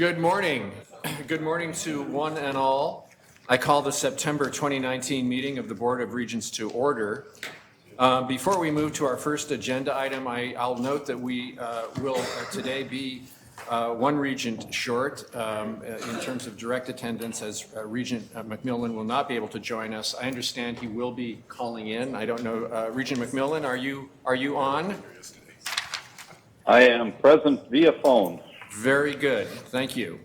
Good morning. Good morning to one and all. I call the September 2019 meeting of the Board of Regents to order. Before we move to our first agenda item, I'll note that we will today be one regent short in terms of direct attendance, as Regent McMillan will not be able to join us. I understand he will be calling in. I don't know. Regent McMillan, are you on? I am present via phone. Very good. Thank you.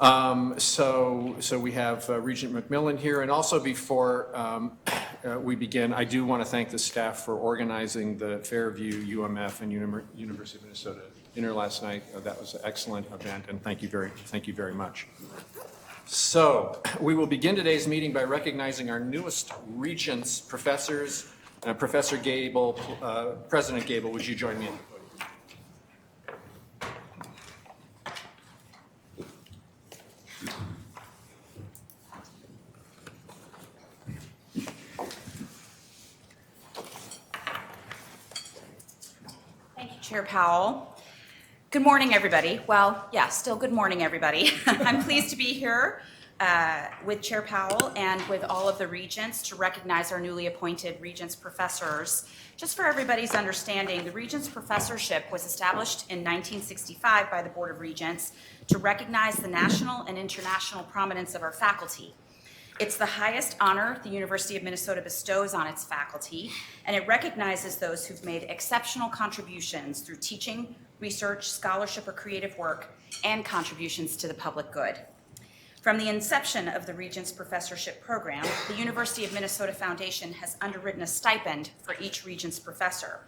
So we have Regent McMillan here, and also before we begin, I do want to thank the staff for organizing the Fairview, UMF, and University of Minnesota dinner last night. That was an excellent event, and thank you very much. So we will begin today's meeting by recognizing our newest Regents professors. Professor Gable, President Gable, would you join me? Chair Powell. Good morning, everybody. Well, yeah, still good morning, everybody. I'm pleased to be here with Chair Powell and with all of the Regents to recognize our newly appointed Regents professors. Just for everybody's understanding, the Regents professorship was established in 1965 by the Board of Regents to recognize the national and international prominence of our faculty. It's the highest honor the University of Minnesota bestows on its faculty, and it recognizes those who've made exceptional contributions through teaching, research, scholarship, or creative work, and contributions to the public good. From the inception of the Regents Professorship Program, the University of Minnesota Foundation has underwritten a stipend for each Regents professor.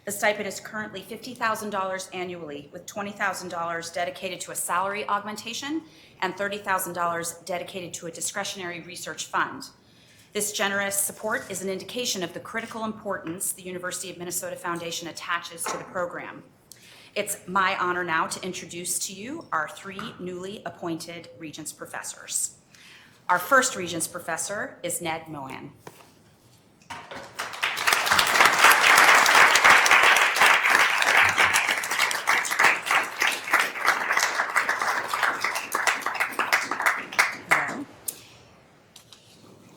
The stipend is currently $50,000 annually, with $20,000 dedicated to a salary augmentation and $30,000 dedicated to a discretionary research fund. This generous support is an indication of the critical importance the University of Minnesota Foundation attaches to the program. It's my honor now to introduce to you our three newly appointed Regents professors. Our first Regents professor is Ned Mohan.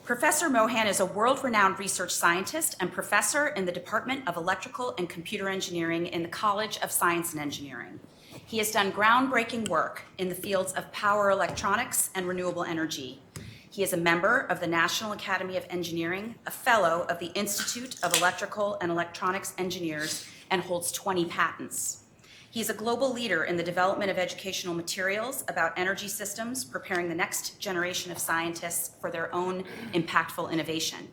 Professor Mohan is a world-renowned research scientist and professor in the Department of Electrical and Computer Engineering in the College of Science and Engineering. He has done groundbreaking work in the fields of power electronics and renewable energy. He is a member of the National Academy of Engineering, a fellow of the Institute of Electrical and Electronics Engineers, and holds 20 patents. He's a global leader in the development of educational materials about energy systems, preparing the next generation of scientists for their own impactful innovation.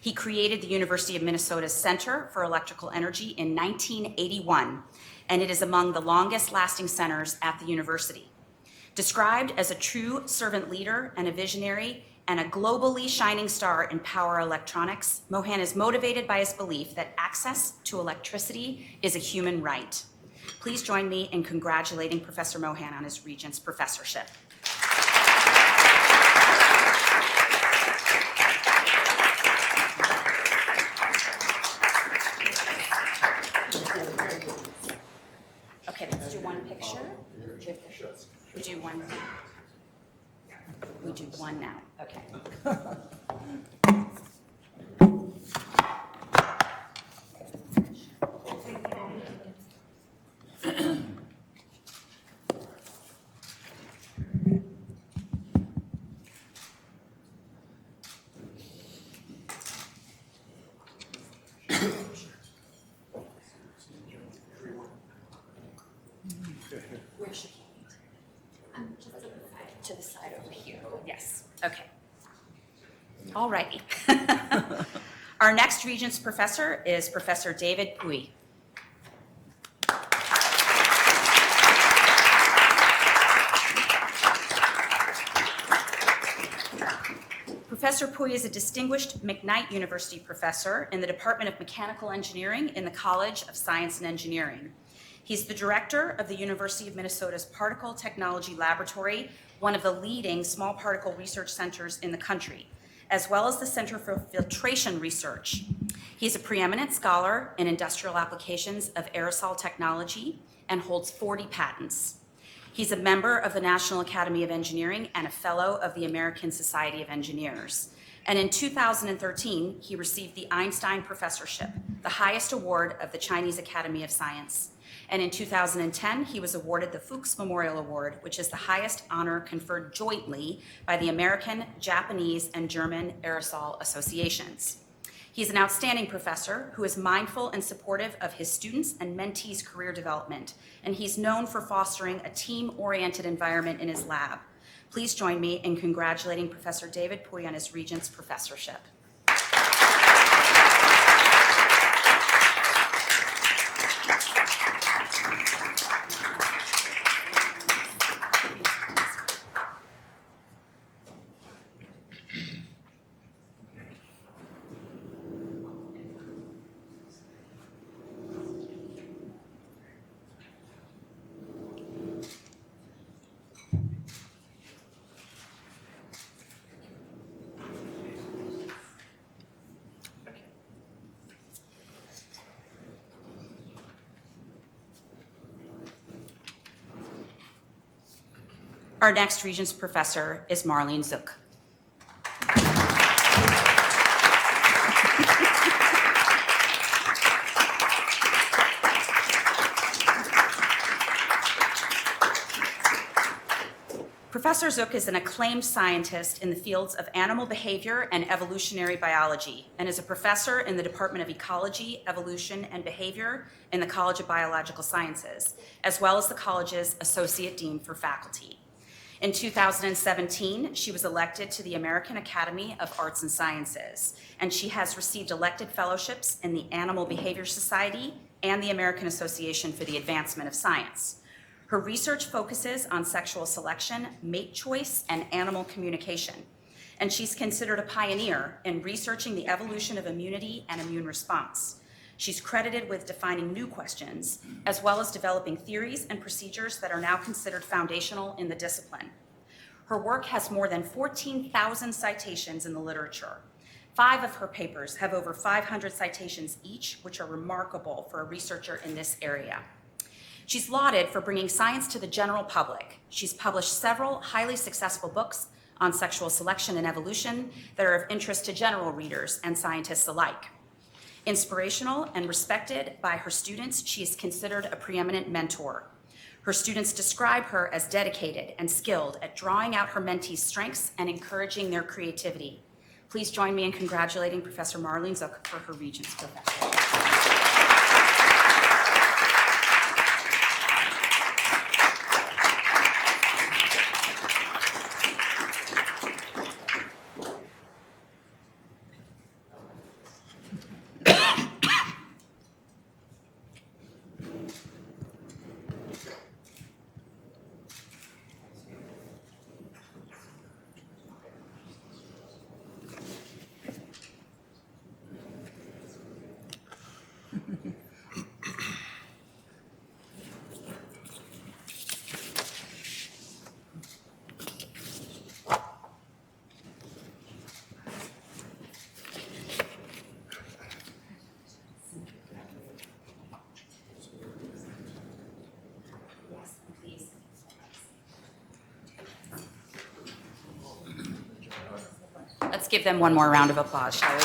He created the University of Minnesota's Center for Electrical Energy in 1981, and it is among the longest lasting centers at the university. Described as a true servant leader and a visionary and a globally shining star in power electronics, Mohan is motivated by his belief that access to electricity is a human right. Please join me in congratulating Professor Mohan on his Regents professorship. Okay, let's do one picture. We do one. We do one now. Okay. Where should he meet? Just to the side over here. Yes. Okay. All righty. Our next Regents professor is Professor David Bowie. Professor Bowie is a distinguished McKnight University professor in the Department of Mechanical Engineering in the College of Science and Engineering. He's the director of the University of Minnesota's Particle Technology Laboratory, one of the leading small particle research centers in the country, as well as the Center for Filtration Research. He's a preeminent scholar in industrial applications of aerosol technology and holds 40 patents. He's a member of the National Academy of Engineering and a fellow of the American Society of Engineers. And in 2013, he received the Einstein Professorship, the highest award of the Chinese Academy of Science. And in 2010, he was awarded the Fuchs Memorial Award, which is the highest honor conferred jointly by the American, Japanese, and German aerosol associations. He's an outstanding professor who is mindful and supportive of his students' and mentees' career development, and he's known for fostering a team-oriented environment in his lab. Please join me in congratulating Professor David Pui on his Regents Professorship. Our next Regents Professor is Marlene Zook. Professor Zook is an acclaimed scientist in the fields of animal behavior and evolutionary biology, and is a professor in the Department of Ecology, Evolution, and Behavior in the College of Biological Sciences, as well as the college's Associate Dean for Faculty. In 2017, she was elected to the American Academy of Arts and Sciences, and she has received elected fellowships in the Animal Behavior Society and the American Association for the Advancement of Science. Her research focuses on sexual selection, mate choice, and animal communication, and she's considered a pioneer in researching the evolution of immunity and immune response. She's credited with defining new questions, as well as developing theories and procedures that are now considered foundational in the discipline. Her work has more than 14,000 citations in the literature. 5 of her papers have over 500 citations each, which are remarkable for a researcher in this area. She's lauded for bringing science to the general public. She's published several highly successful books on sexual selection and evolution that are of interest to general readers and scientists alike. Inspirational and respected by her students, she is considered a preeminent mentor. Her students describe her as dedicated and skilled at drawing out her mentees' strengths and encouraging their creativity. Please join me in congratulating Professor Marlene Zook for her Regents Professorship. Let's give them one more round of applause, shall we?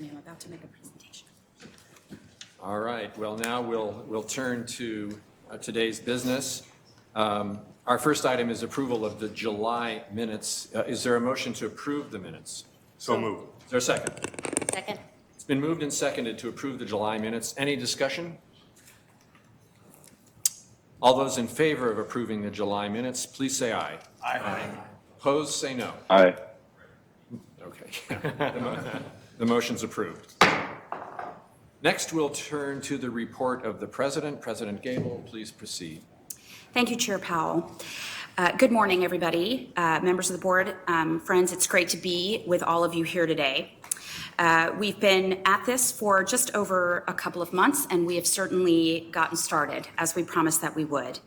I'm about to make a presentation. All right, well, now we'll turn to today's business. Our first item is approval of the July minutes. Is there a motion to approve the minutes? So moved. Is there a second? Second. It's been moved and seconded to approve the July minutes. Any discussion? All those in favor of approving the July minutes, please say aye. Aye. Opposed, say no. Aye. Okay. The motion's approved. Next, we'll turn to the report of the President. President Gable, please proceed. Thank you, Chair Powell. Good morning, everybody. Members of the board, friends, it's great to be with all of you here today. We've been at this for just over a couple of months, and we have certainly gotten started, as we promised that we would.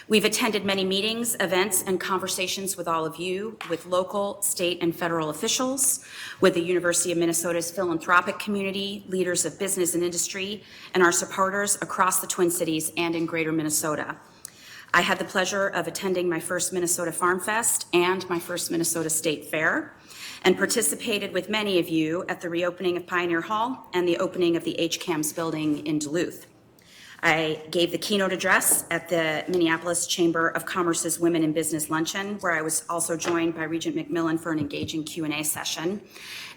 We've attended many meetings, events, and conversations with all of you, with local, state, and federal officials, with the University of Minnesota's philanthropic community, leaders of business and industry, and our supporters across the Twin Cities and in Greater Minnesota. I had the pleasure of attending my first Minnesota Farm Fest and my first Minnesota State Fair, and participated with many of you at the reopening of Pioneer Hall and the opening of the HCAMS building in Duluth. I gave the keynote address at the Minneapolis Chamber of Commerce's Women in Business Luncheon, where I was also joined by Regent McMillan for an engaging Q&A session.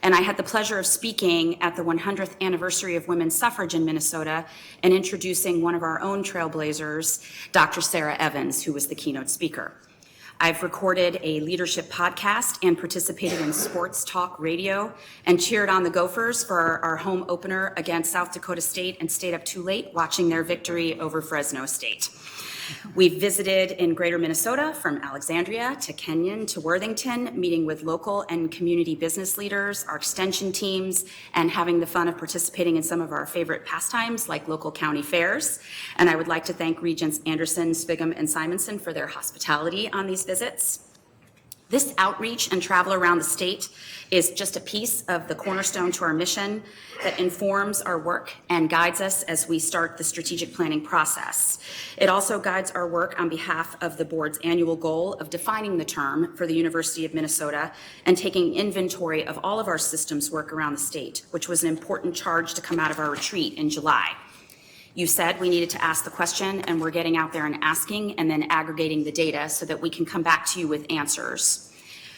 And I had the pleasure of speaking at the 100th anniversary of women's suffrage in Minnesota and introducing one of our own trailblazers, Dr. Sarah Evans, who was the keynote speaker. I've recorded a leadership podcast and participated in sports talk radio and cheered on the Gophers for our home opener against South Dakota State and stayed up too late watching their victory over Fresno State. We've visited in Greater Minnesota from Alexandria to Kenyon to Worthington, meeting with local and community business leaders, our extension teams, and having the fun of participating in some of our favorite pastimes like local county fairs. And I would like to thank Regents Anderson, Svigum, and Simonson for their hospitality on these visits. This outreach and travel around the state is just a piece of the cornerstone to our mission that informs our work and guides us as we start the strategic planning process. It also guides our work on behalf of the board's annual goal of defining the term for the University of Minnesota and taking inventory of all of our systems work around the state, which was an important charge to come out of our retreat in July. You said we needed to ask the question, and we're getting out there and asking and then aggregating the data so that we can come back to you with answers.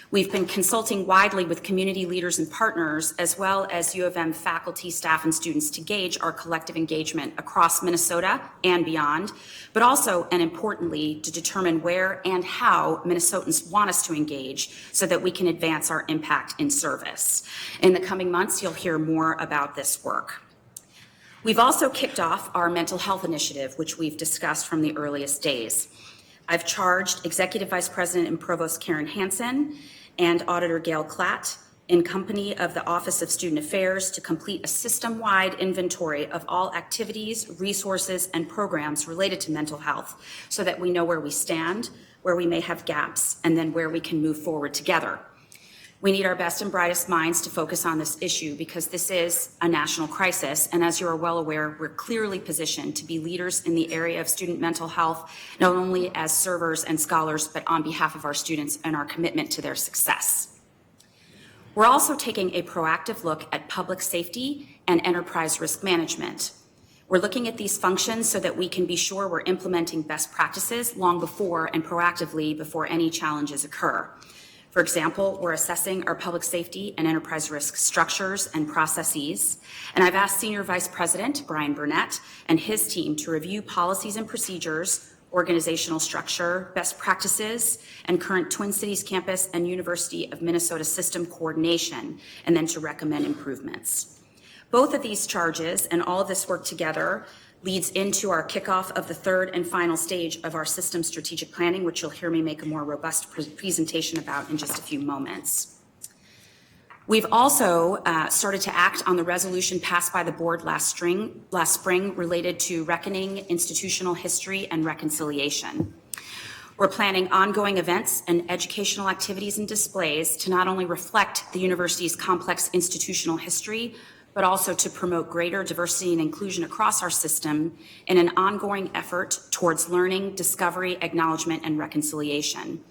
We've been consulting widely with community leaders and partners, as well as U of M faculty, staff, and students to gauge our collective engagement across Minnesota and beyond, but also, and importantly, to determine where and how Minnesotans want us to engage so that we can advance our impact in service. In the coming months, you'll hear more about this work. We've also kicked off our mental health initiative, which we've discussed from the earliest days. I've charged Executive Vice President and Provost Karen Hansen and Auditor Gail Klatt, in company of the Office of Student Affairs, to complete a system-wide inventory of all activities, resources, and programs related to mental health so that we know where we stand, where we may have gaps, and then where we can move forward together. We need our best and brightest minds to focus on this issue because this is a national crisis, and as you are well aware, we're clearly positioned to be leaders in the area of student mental health, not only as servers and scholars, but on behalf of our students and our commitment to their success. We're also taking a proactive look at public safety and enterprise risk management. We're looking at these functions so that we can be sure we're implementing best practices long before and proactively before any challenges occur. For example, we're assessing our public safety and enterprise risk structures and processes, and I've asked Senior Vice President Brian Burnett and his team to review policies and procedures, organizational structure, best practices, and current Twin Cities campus and University of Minnesota system coordination, and then to recommend improvements. Both of these charges and all of this work together leads into our kickoff of the third and final stage of our system strategic planning, which you'll hear me make a more robust presentation about in just a few moments. We've also started to act on the resolution passed by the board last spring related to reckoning institutional history and reconciliation. We're planning ongoing events and educational activities and displays to not only reflect the university's complex institutional history, but also to promote greater diversity and inclusion across our system in an ongoing effort towards learning, discovery, acknowledgement, and reconciliation.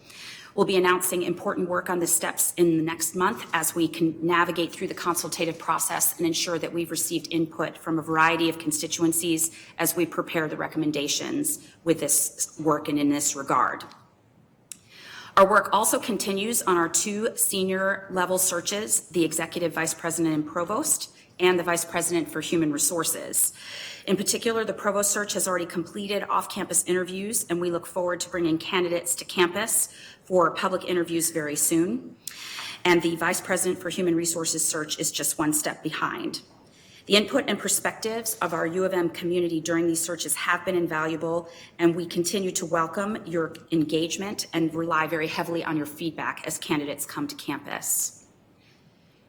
We'll be announcing important work on the steps in the next month as we can navigate through the consultative process and ensure that we've received input from a variety of constituencies as we prepare the recommendations with this work and in this regard. Our work also continues on our two senior level searches, the Executive Vice President and Provost, and the Vice President for Human Resources. In particular, the Provost search has already completed off-campus interviews, and we look forward to bringing candidates to campus for public interviews very soon. And the Vice President for Human Resources search is just one step behind. The input and perspectives of our U of M community during these searches have been invaluable, and we continue to welcome your engagement and rely very heavily on your feedback as candidates come to campus.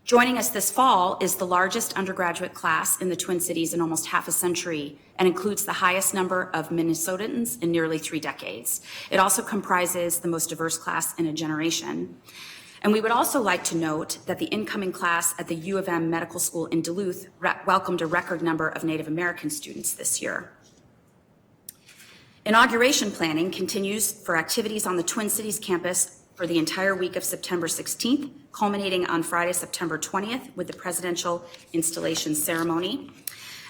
Joining us this fall is the largest undergraduate class in the Twin Cities in almost half a century and includes the highest number of Minnesotans in nearly 3 decades. It also comprises the most diverse class in a generation. And we would also like to note that the incoming class at the U of M Medical School in Duluth welcomed a record number of Native American students this year. Inauguration planning continues for activities on the Twin Cities campus for the entire week of September 16th, culminating on Friday, September 20th with the presidential installation ceremony.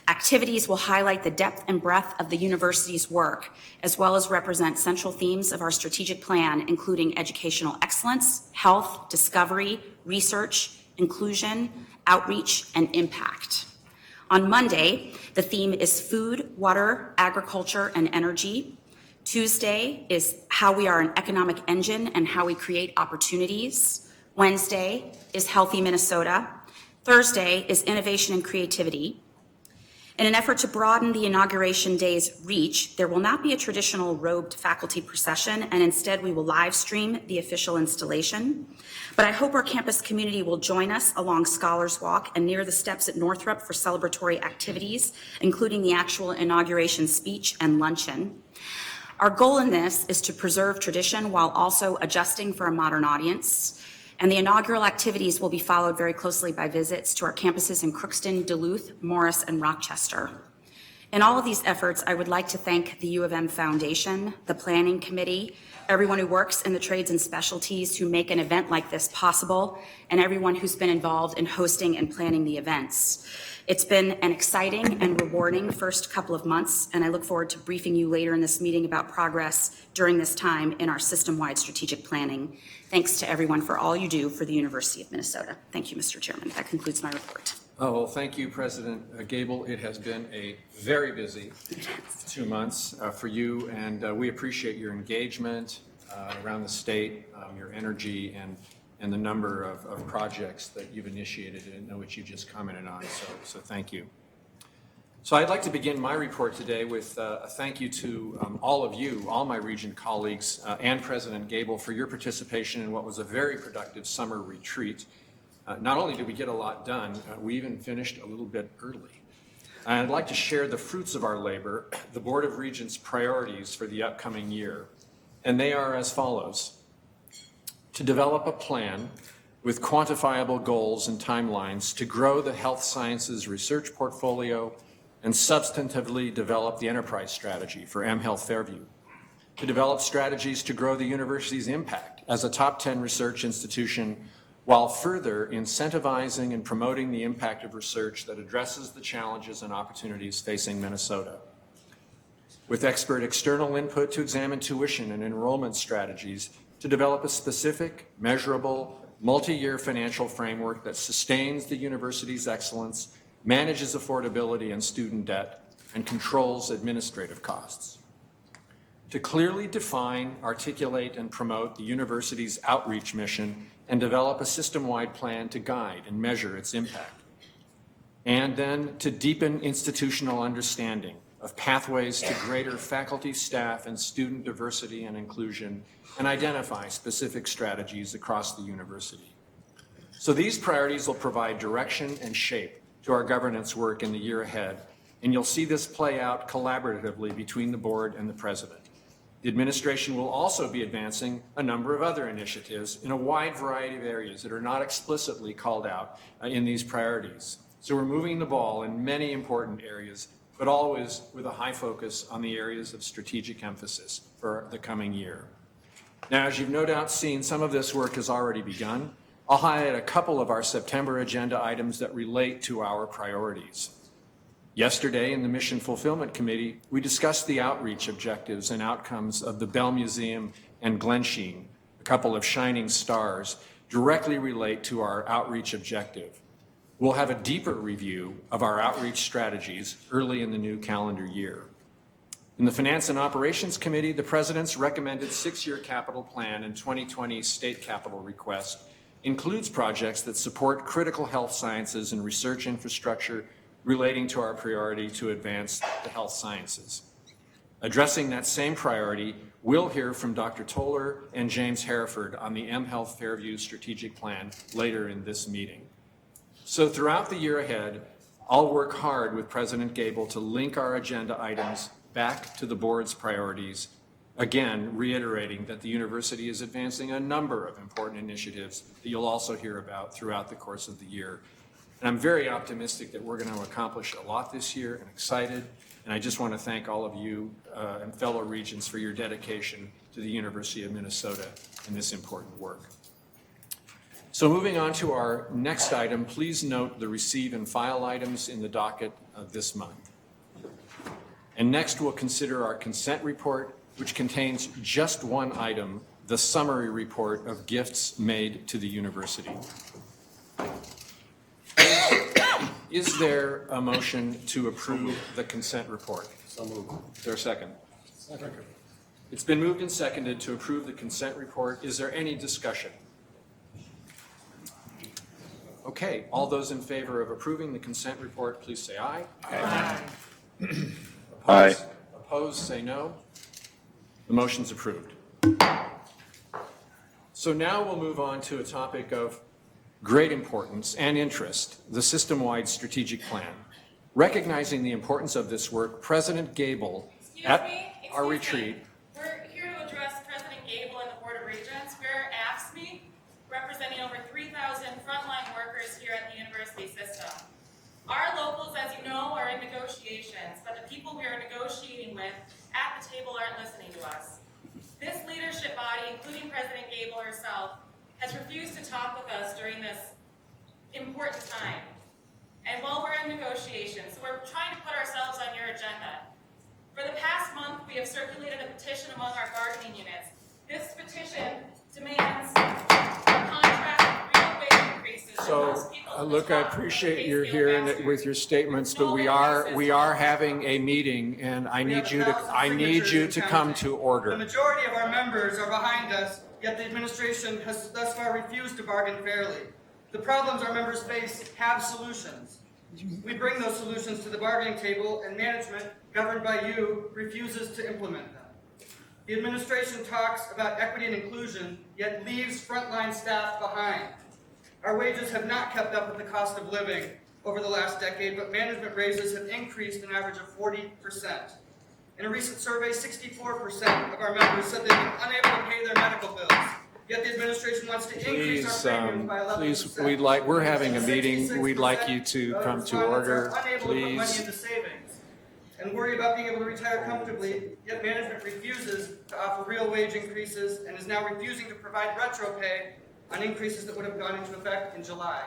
Activities will highlight the depth and breadth of the university's work, as well as represent central themes of our strategic plan, including educational excellence, health, discovery, research, inclusion, outreach, and impact. On Monday, the theme is food, water, agriculture, and energy. Tuesday is how we are an economic engine and how we create opportunities. Wednesday is healthy Minnesota. Thursday is innovation and creativity. In an effort to broaden the inauguration day's reach, there will not be a traditional robed faculty procession, and instead we will live stream the official installation. But I hope our campus community will join us along Scholars Walk and near the steps at Northrop for celebratory activities, including the actual inauguration speech and luncheon. Our goal in this is to preserve tradition while also adjusting for a modern audience. And the inaugural activities will be followed very closely by visits to our campuses in Crookston, Duluth, Morris, and Rochester. In all of these efforts, I would like to thank the U of M Foundation, the Planning Committee, everyone who works in the trades and specialties who make an event like this possible, and everyone who's been involved in hosting and planning the events. It's been an exciting and rewarding first couple of months, and I look forward to briefing you later in this meeting about progress during this time in our system-wide strategic planning. Thanks to everyone for all you do for the University of Minnesota. Thank you, Mr. Chairman. That concludes my report. Oh, well, thank you, President Gable. It has been a very busy 2 months for you, and we appreciate your engagement around the state, your energy, and the number of projects that you've initiated and which you just commented on, so thank you. So I'd like to begin my report today with a thank you to all of you, all my region colleagues, and President Gable for your participation in what was a very productive summer retreat. Not only did we get a lot done, we even finished a little bit early. And I'd like to share the fruits of our labor, the Board of Regents' priorities for the upcoming year, and they are as follows. To develop a plan with quantifiable goals and timelines to grow the health sciences research portfolio and substantively develop the enterprise strategy for mHealth Fairview. To develop strategies to grow the university's impact as a top 10 research institution while further incentivizing and promoting the impact of research that addresses the challenges and opportunities facing Minnesota. With expert external input to examine tuition and enrollment strategies to develop a specific, measurable, multi-year financial framework that sustains the university's excellence, manages affordability and student debt, and controls administrative costs. To clearly define, articulate, and promote the university's outreach mission and develop a system-wide plan to guide and measure its impact. And then to deepen institutional understanding of pathways to greater faculty, staff, and student diversity and inclusion, and identify specific strategies across the university. So these priorities will provide direction and shape to our governance work in the year ahead, and you'll see this play out collaboratively between the board and the president. The administration will also be advancing a number of other initiatives in a wide variety of areas that are not explicitly called out in these priorities. So we're moving the ball in many important areas, but always with a high focus on the areas of strategic emphasis for the coming year. Now, as you've no doubt seen, some of this work has already begun. I'll highlight a couple of our September agenda items that relate to our priorities. Yesterday, in the Mission Fulfillment Committee, we discussed the outreach objectives and outcomes of the Bell Museum and Glensheen, a couple of shining stars, directly relate to our outreach objective. We'll have a deeper review of our outreach strategies early in the new calendar year. In the Finance and Operations Committee, the President's recommended 6-year capital plan and 2020 state capital request includes projects that support critical health sciences and research infrastructure, relating to our priority to advance the health sciences. Addressing that same priority, we'll hear from Dr. Toller and James Hereford on the mHealth Fairview strategic plan later in this meeting. So throughout the year ahead, I'll work hard with President Gable to link our agenda items back to the board's priorities, again, reiterating that the university is advancing a number of important initiatives that you'll also hear about throughout the course of the year. And I'm very optimistic that we're going to accomplish a lot this year and excited. And I just want to thank all of you and fellow Regents for your dedication to the University of Minnesota in this important work. So moving on to our next item, please note the receive and file items in the docket of this month. And next we'll consider our consent report, which contains just one item, the summary report of gifts made to the university. Is there a motion to approve the consent report? So moved. Is there a second? Second. It's been moved and seconded to approve the consent report. Is there any discussion? Okay, all those in favor of approving the consent report, please say aye. Aye. Aye. Opposed, say no. The motion's approved. So now we'll move on to a topic of great importance and interest, the system-wide strategic plan. Recognizing the importance of this work, President Gable, at our retreat. We're here to address President Gable and the Board of Regents. We're AFSCME, representing over 3,000 frontline workers here at the university system. Our locals, as you know, are in negotiations, but the people we are negotiating with at the table aren't listening to us. This leadership body, including President Gable herself, has refused to talk with us during this important time. And while we're in negotiations, so we're trying to put ourselves on your agenda. For the past month, we have circulated a petition among our bargaining units. This petition demands a contract with real wage increases. that So, most people in look, this I room appreciate face you're the here ambassador. with your statements, but we are having a meeting, and I need you to come to The order. majority of our members are behind us, yet the administration has thus far refused to bargain fairly. The problems our members face have solutions. We bring those solutions to the bargaining table, and management, governed by you, refuses to implement them. The administration talks about equity and inclusion, yet leaves frontline staff behind. Our wages have not kept up with the cost of living over the last decade, but management raises have increased an average of 40%. In a recent survey, 64% of our members said they've been unable to pay their medical bills. Yet the administration wants to increase Please, our premiums by 11%. we're having a meeting. We'd like you to of come to respondents order, are unable to put money please. into savings and worry about being able to retire comfortably, yet management refuses to offer real wage increases and is now refusing to provide retro pay on increases that would have gone into effect in July.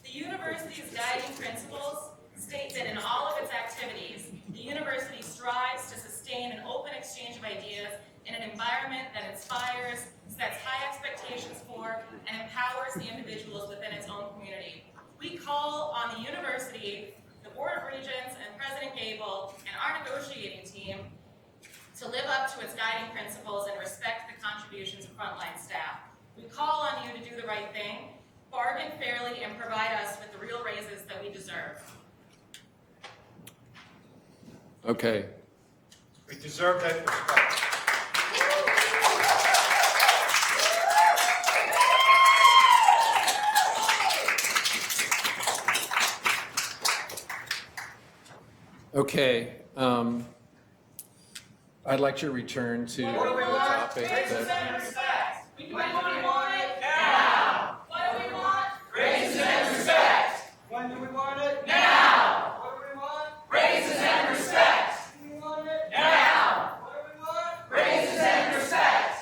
The university's guiding principles state that in all of its activities, the university strives to sustain an open exchange of ideas in an environment that inspires, sets high expectations for, and empowers the individuals within its own community. We call on the university, the Board of Regents, and President Gable, and our negotiating team to live up to its guiding principles and respect the contributions of frontline staff. We call on you to do the right thing, bargain fairly, and provide us with the real raises that we deserve. Okay. We deserve that respect. Okay. I'd like to return to the topic Raises that. and respect. When do we want it? Now. What do we want? Raises and respect. When do we want it? Now. What do we want? Raises and respect. When do we want it? Now. What do we want? Raises and respect.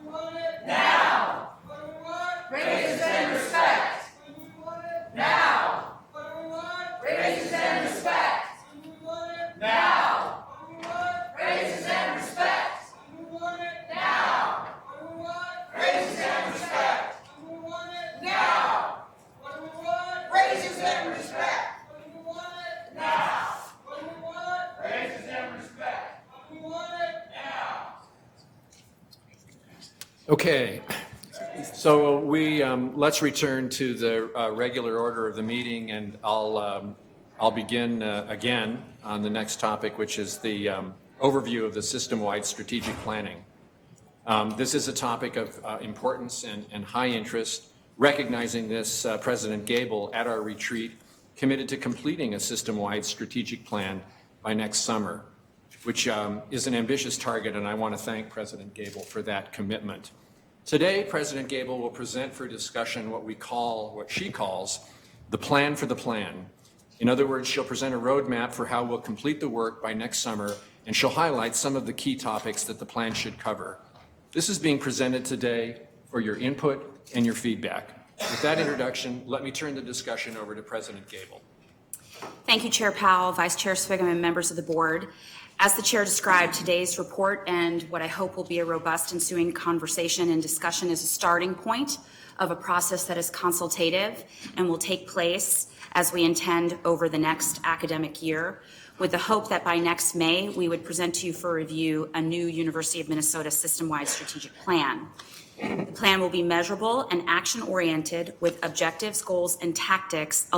When do we want it? Now. What do we want? Raises and respect. When do we want it? Now. What do we want? Raises and respect. When do we want it? Now. What do we want? Raises and respect. When do we want it? Now. What do we want? Raises and respect. When do we want it? Now. What do we want? Raises and respect. When do we want it? Now. What do we want? Raises and respect. When do we want it? Now. Okay. So we let's return to the regular order of the meeting, and I'll I'll begin again on the next topic, which is the overview of the system-wide strategic planning. This is a topic of importance and high interest. Recognizing this, President Gable at our retreat committed to completing a system-wide strategic plan by next summer, which is an ambitious target, and I want to thank President Gable for that commitment. Today, President Gable will present for discussion what she calls the plan for the plan. In other words, she'll present a roadmap for how we'll complete the work by next summer, and she'll highlight some of the key topics that the plan should cover. This is being presented today for your input and your feedback. With that introduction, let me turn the discussion over to President Gable. Thank you, Chair Powell, Vice Chair Swigum, and members of the board. As the chair described, today's report and what I hope will be a robust ensuing conversation and discussion is a starting point of a process that is consultative and will take place as we intend over the next academic year, with the hope that by next May, we would present to you for review a new University of Minnesota system-wide strategic plan. The plan will be measurable and action-oriented with objectives, goals, and tactics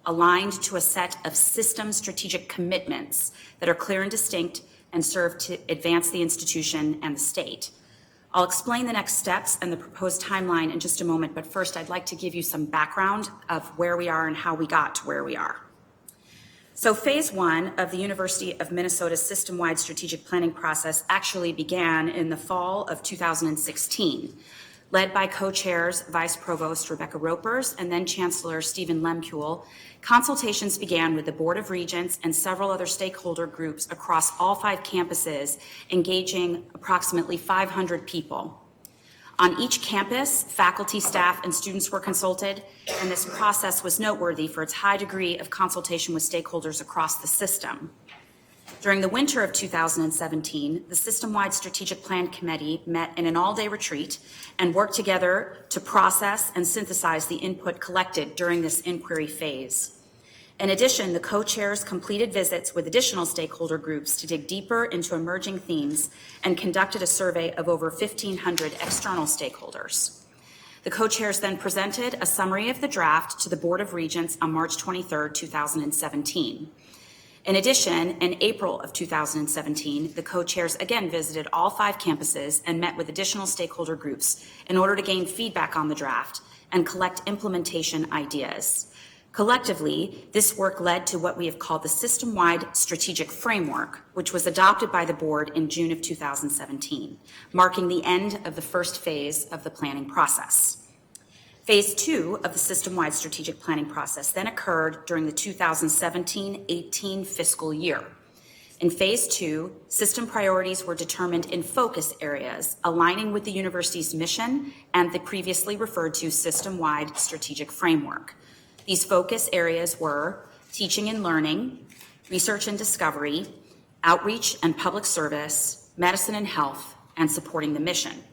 aligned to a set of system strategic commitments that are clear and distinct and serve to advance the institution and the state. I'll explain the next steps and the proposed timeline in just a moment, but first I'd like to give you some background of where we are and how we got to where we are. So phase one of the University of Minnesota's system-wide strategic planning process actually began in the fall of 2016. Led by co-chairs Vice Provost Rebecca Ropers and then Chancellor Stephen Lemkuhl, consultations began with the Board of Regents and several other stakeholder groups across all 5 campuses, engaging approximately 500 people. On each campus, faculty, staff, and students were consulted, and this process was noteworthy for its high degree of consultation with stakeholders across the system. During the winter of 2017, the System-Wide Strategic Plan Committee met in an all-day retreat and worked together to process and synthesize the input collected during this inquiry phase. In addition, the co-chairs completed visits with additional stakeholder groups to dig deeper into emerging themes and conducted a survey of over 1,500 external stakeholders. The co-chairs then presented a summary of the draft to the Board of Regents on March 23, 2017. In addition, in April of 2017, the co-chairs again visited all 5 campuses and met with additional stakeholder groups in order to gain feedback on the draft and collect implementation ideas. Collectively, this work led to what we have called the System-Wide Strategic Framework, which was adopted by the board in June of 2017, marking the end of the first phase of the planning process. Phase 2 of the system-wide strategic planning process then occurred during the 2017-18 fiscal year. In Phase 2, system priorities were determined in focus areas, aligning with the university's mission and the previously referred to system-wide strategic framework. These focus areas were teaching and learning, research and discovery, outreach and public service, medicine and health, and supporting the mission.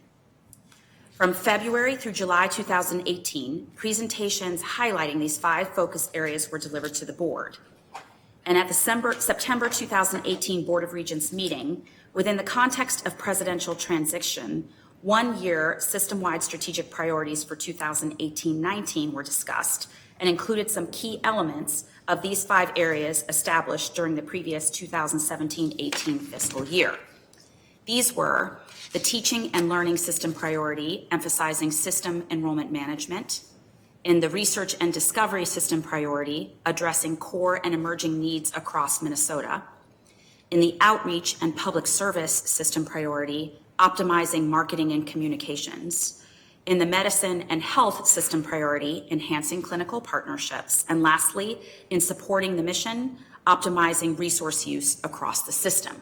From February through July 2018, presentations highlighting these 5 focus areas were delivered to the board. And at the September 2018 Board of Regents meeting, within the context of presidential transition, 1-year system-wide strategic priorities for 2018-19 were discussed and included some key elements of these 5 areas established during the previous 2017-18 fiscal year. These were the teaching and learning system priority, emphasizing system enrollment management; in the research and discovery system priority, addressing core and emerging needs across Minnesota; in the outreach and public service system priority, optimizing marketing and communications; in the medicine and health system priority, enhancing clinical partnerships; and lastly, in supporting the mission, optimizing resource use across the system.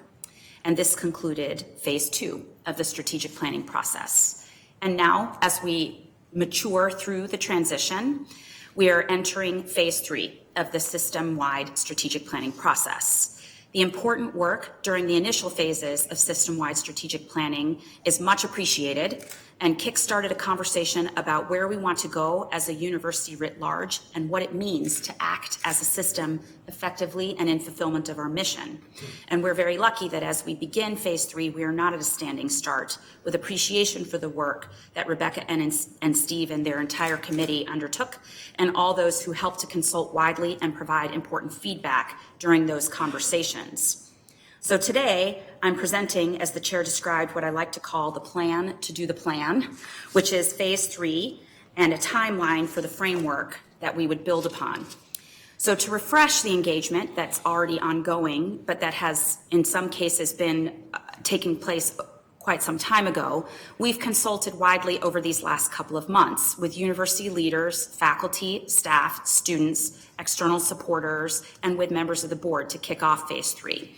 And this concluded Phase 2 of the strategic planning process. And now, as we mature through the transition, we are entering Phase 3 of the system-wide strategic planning process. The important work during the initial phases of system-wide strategic planning is much appreciated and kick-started a conversation about where we want to go as a university writ large and what it means to act as a system effectively and in fulfillment of our mission. And we're very lucky that as we begin phase 3, we are not at a standing start, with appreciation for the work that Rebecca and Steve and their entire committee undertook, and all those who helped to consult widely and provide important feedback during those conversations. So today, I'm presenting, as the chair described, what I like to call the plan to do the plan, which is phase 3 and a timeline for the framework that we would build upon. So to refresh the engagement that's already ongoing, but that has in some cases been taking place quite some time ago, we've consulted widely over these last couple of months with university leaders, faculty, staff, students, external supporters, and with members of the board to kick off phase 3.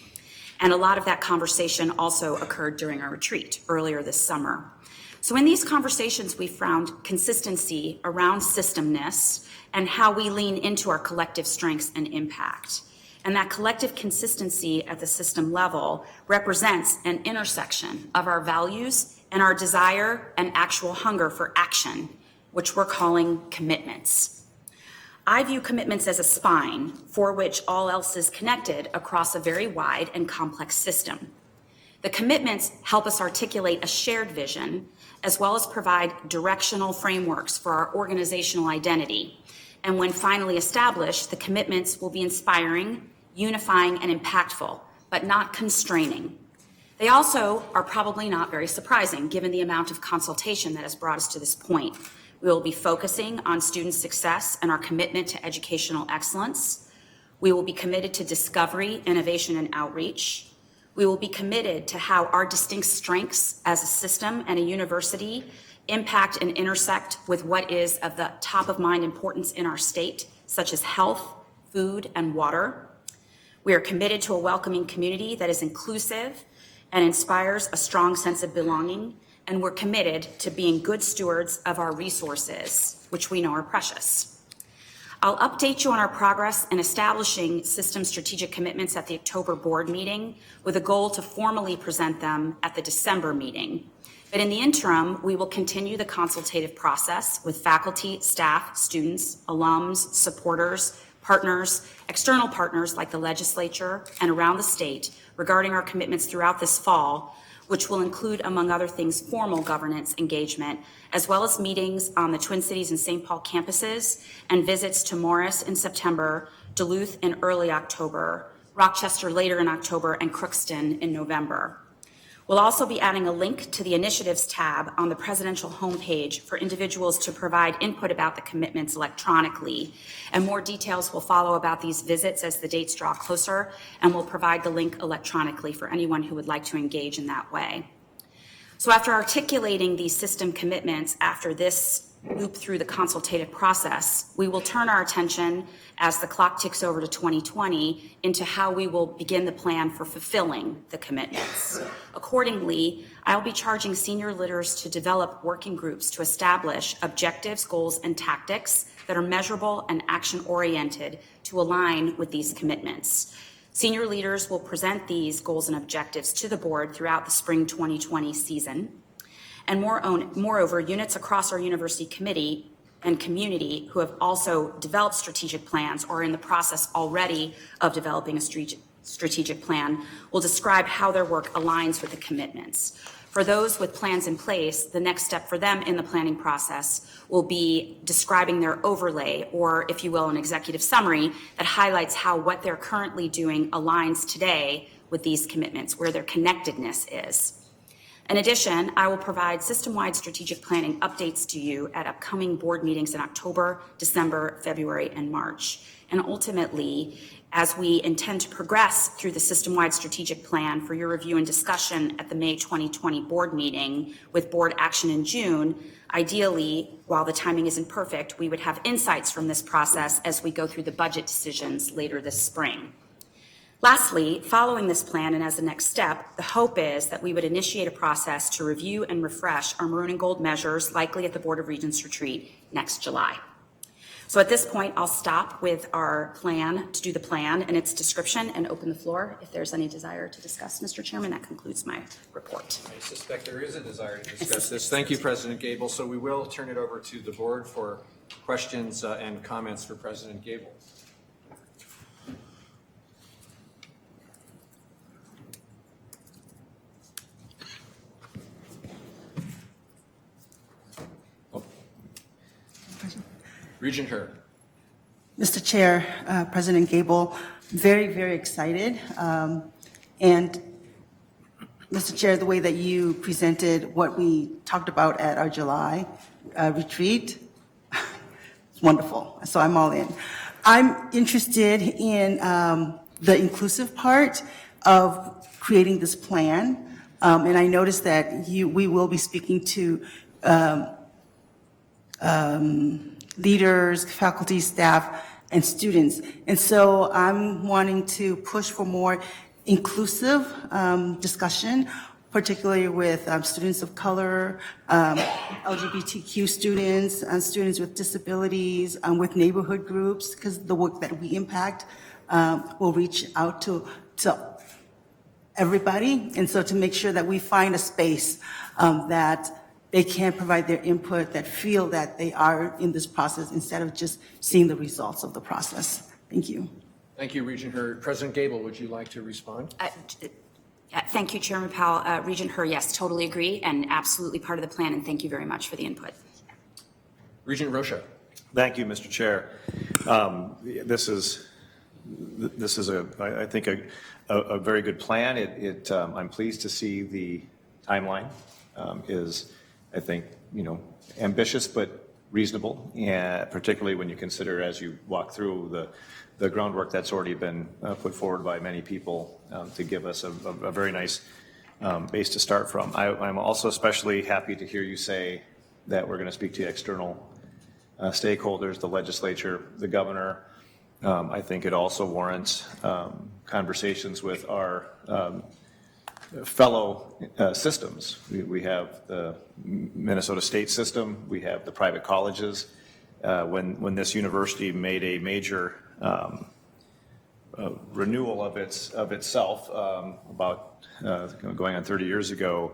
And a lot of that conversation also occurred during our retreat earlier this summer. So in these conversations, we found consistency around systemness and how we lean into our collective strengths and impact. And that collective consistency at the system level represents an intersection of our values and our desire and actual hunger for action, which we're calling commitments. I view commitments as a spine for which all else is connected across a very wide and complex system. The commitments help us articulate a shared vision, as well as provide directional frameworks for our organizational identity. And when finally established, the commitments will be inspiring, unifying, and impactful, but not constraining. They also are probably not very surprising, given the amount of consultation that has brought us to this point. We will be focusing on student success and our commitment to educational excellence. We will be committed to discovery, innovation, and outreach. We will be committed to how our distinct strengths as a system and a university impact and intersect with what is of the top of mind importance in our state, such as health, food, and water. We are committed to a welcoming community that is inclusive and inspires a strong sense of belonging. And we're committed to being good stewards of our resources, which we know are precious. I'll update you on our progress in establishing system strategic commitments at the October board meeting, with a goal to formally present them at the December meeting. But in the interim, we will continue the consultative process with faculty, staff, students, alums, supporters, partners, external partners like the legislature and around the state regarding our commitments throughout this fall, which will include, among other things, formal governance engagement, as well as meetings on the Twin Cities and St. Paul campuses and visits to Morris in September, Duluth in early October, Rochester later in October, and Crookston in November. We'll also be adding a link to the Initiatives tab on the presidential homepage for individuals to provide input about the commitments electronically. And more details will follow about these visits as the dates draw closer, and we'll provide the link electronically for anyone who would like to engage in that way. So after articulating these system commitments after this loop through the consultative process, we will turn our attention, as the clock ticks over to 2020, into how we will begin the plan for fulfilling the commitments. Accordingly, I'll be charging senior leaders to develop working groups to establish objectives, goals, and tactics that are measurable and action-oriented to align with these commitments. Senior leaders will present these goals and objectives to the board throughout the spring 2020 season. And moreover, units across our university committee and community who have also developed strategic plans or are in the process already of developing a strategic plan will describe how their work aligns with the commitments. For those with plans in place, the next step for them in the planning process will be describing their overlay, or if you will, an executive summary that highlights how what they're currently doing aligns today with these commitments, where their connectedness is. In addition, I will provide system-wide strategic planning updates to you at upcoming board meetings in October, December, February, and March. And ultimately, as we intend to progress through the system-wide strategic plan for your review and discussion at the May 2020 board meeting with board action in June, ideally, while the timing isn't perfect, we would have insights from this process as we go through the budget decisions later this spring. Lastly, following this plan and as the next step, the hope is that we would initiate a process to review and refresh our maroon and gold measures, likely at the Board of Regents retreat next July. So at this point, I'll stop with our plan to do the plan and its description and open the floor. If there's any desire to discuss, Mr. Chairman, that concludes my report. I suspect there is a desire to discuss this. Thank you, President Gable. So we will turn it over to the board for questions and comments for President Gable. Regent Her. Mr. Chair, President Gable, very, very excited. And Mr. Chair, the way that you presented what we talked about at our July retreat, it's wonderful. So I'm all in. I'm interested in the inclusive part of creating this plan. And I noticed that we will be speaking to leaders, faculty, staff, and students. And so I'm wanting to push for more inclusive discussion, particularly with students of color, LGBTQ students, and students with disabilities, with neighborhood groups, because the work that we impact will reach out to everybody. And so to make sure that we find a space that they can provide their input, that feel that they are in this process instead of just seeing the results of the process. Thank you. Thank you, Regent Her. President Gable, would you like to respond? Thank you, Chairman Powell. Regent Her, yes, totally agree, and absolutely part of the plan, and thank you very much for the input. Regent Rocha. Thank you, Mr. Chair. This is I think a very good plan. I'm pleased to see the timeline is, I think, ambitious but reasonable, and particularly when you consider, as you walk through the groundwork that's already been put forward by many people to give us a very nice base to start from. I'm also especially happy to hear you say that we're going to speak to external stakeholders, the legislature, the governor. I think it also warrants conversations with our fellow systems. We have the Minnesota state system, we have the private colleges. When this university made a major renewal of itself about going on 30 years ago,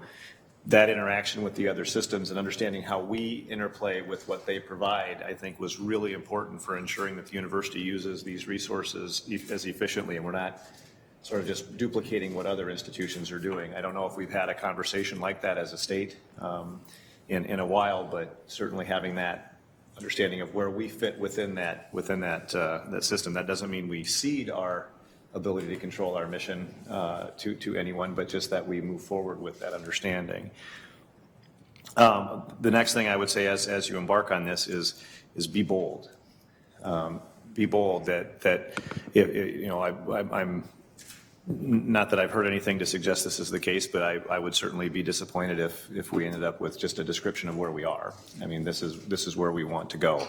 that interaction with the other systems and understanding how we interplay with what they provide, I think, was really important for ensuring that the university uses these resources as efficiently, and we're not sort of just duplicating what other institutions are doing. I don't know if we've had a conversation like that as a state in a while, but certainly having that understanding of where we fit within that system. That doesn't mean we cede our ability to control our mission to anyone, but just that we move forward with that understanding. The next thing I would say as you embark on this is be bold. Be bold that I'm not that I've heard anything to suggest this is the case, but I would certainly be disappointed if we ended up with just a description of where we are. I mean, this is where we want to go.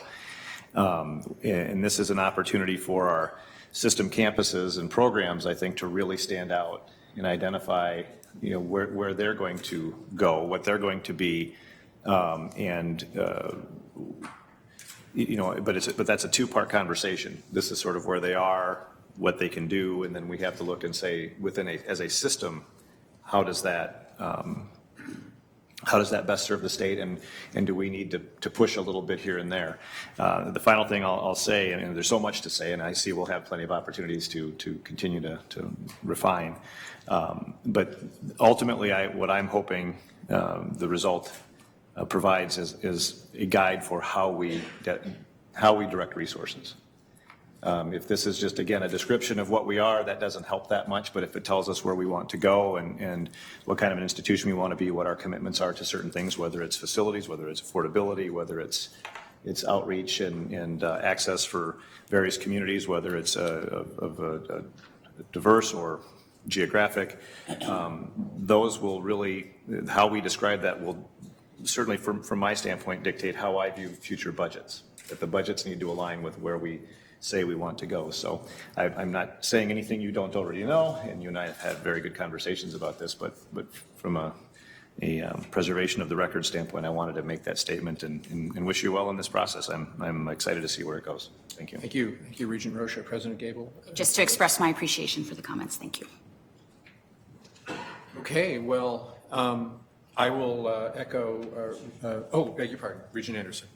And this is an opportunity for our system campuses and programs, I think, to really stand out and identify, where they're going to go, what they're going to be, but that's a two-part conversation. This is sort of where they are, what they can do, and then we have to look and say, as a system, how does that best serve the state, and do we need to push a little bit here and there? The final thing I'll say, and there's so much to say, and I see we'll have plenty of opportunities to continue to refine. But ultimately, what I'm hoping the result provides is a guide for how we direct resources. If this is just, again, a description of what we are, that doesn't help that much, but if it tells us where we want to go and what kind of an institution we want to be, what our commitments are to certain things, whether it's facilities, whether it's affordability, whether it's outreach and access for various communities, whether it's of a diverse or geographic, those will really, how we describe that will certainly, from my standpoint, dictate how I view future budgets. That the budgets need to align with where we say we want to go. So I'm not saying anything you don't already know, and you and I have had very good conversations about this, but from a preservation of the record standpoint, I wanted to make that statement and wish you well in this process. I'm excited to see where it goes. Thank you. Thank you. Thank you, Regent Rocha. President Gable? Just to express my appreciation for the comments. Thank you. Okay, well, I will echo, beg your pardon, Regent Anderson.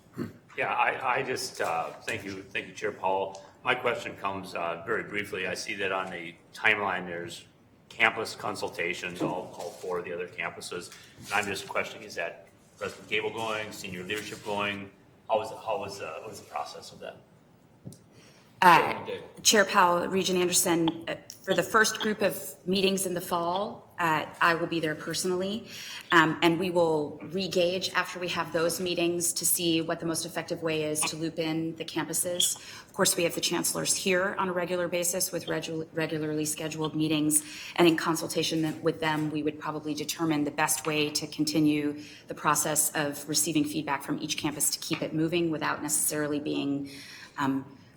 Yeah, I just, thank you, Chair Powell. My question comes very briefly. I see that on the timeline, there's campus consultations, all 4 of the other campuses. And I'm just questioning, is that President Gable going, senior leadership going? What was the process of that? Chair Powell, Regent Anderson, for the first group of meetings in the fall, I will be there personally, and we will re-gauge after we have those meetings to see what the most effective way is to loop in the campuses. Of course, we have the chancellors here on a regular basis with regularly scheduled meetings, and in consultation with them, we would probably determine the best way to continue the process of receiving feedback from each campus to keep it moving without necessarily being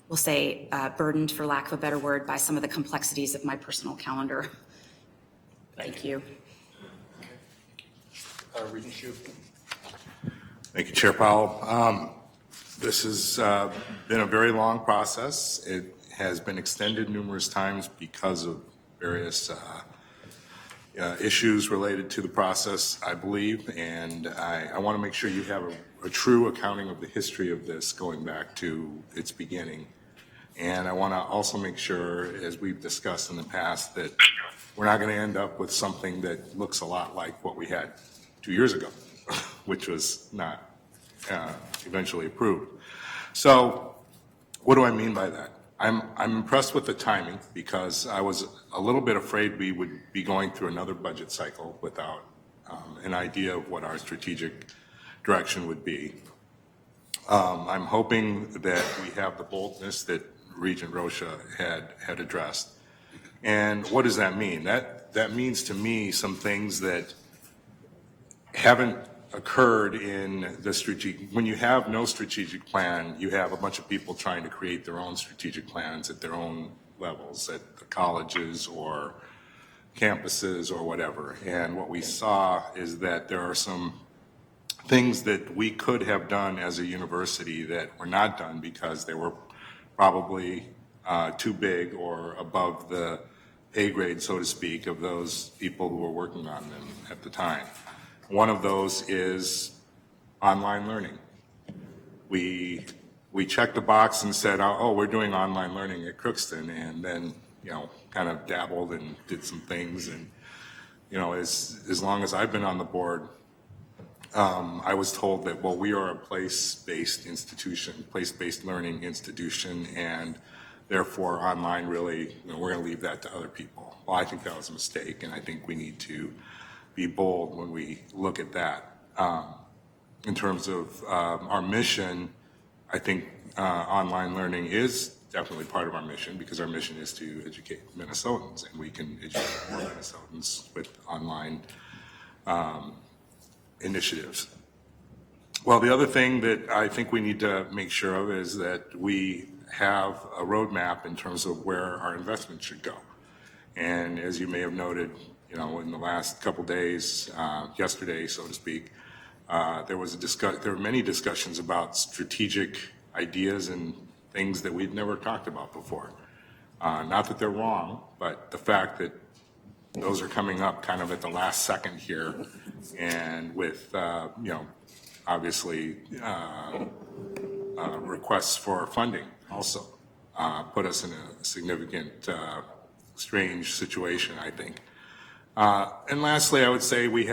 we'll say, burdened, for lack of a better word, by some of the complexities of my personal calendar. Thank you. Regent Hsu. Thank you, Chair Powell. This has been a very long process. It has been extended numerous times because of various issues related to the process, I believe, and I want to make sure you have a true accounting of the history of this going back to its beginning. And I want to also make sure, as we've discussed in the past, that we're not going to end up with something that looks a lot like what we had 2 years ago, which was not eventually approved. So what do I mean by that? I'm impressed with the timing, because I was a little bit afraid we would be going through another budget cycle without an idea of what our strategic direction would be. I'm hoping that we have the boldness that Regent Rocha had addressed. And what does that mean? That means to me some things that haven't occurred in the strategic. When you have no strategic plan, you have a bunch of people trying to create their own strategic plans at their own levels, at the colleges or campuses or whatever. And what we saw is that there are some things that we could have done as a university that were not done because they were probably too big or above the pay grade, so to speak, of those people who were working on them at the time. One of those is online learning. We checked the box and said, oh, we're doing online learning at Crookston, and then, kind of dabbled and did some things. And, as long as I've been on the board, I was told that, well, we are a place-based institution, place-based learning institution, and therefore online really, we're going to leave that to other people. Well, I think that was a mistake, and I think we need to be bold when we look at that. In terms of our mission, I think online learning is definitely part of our mission, because our mission is to educate Minnesotans, and we can educate more Minnesotans with online initiatives. Well, the other thing that I think we need to make sure of is that we have a roadmap in terms of where our investment should go. And as you may have noted, in the last couple days, yesterday, so to speak, there were many discussions about strategic ideas and things that we'd never talked about before. Not that they're wrong, but the fact that those are coming up kind of at the last second here, and with, obviously, requests for funding also put us in a significant, strange situation, I think. And lastly, I would say we've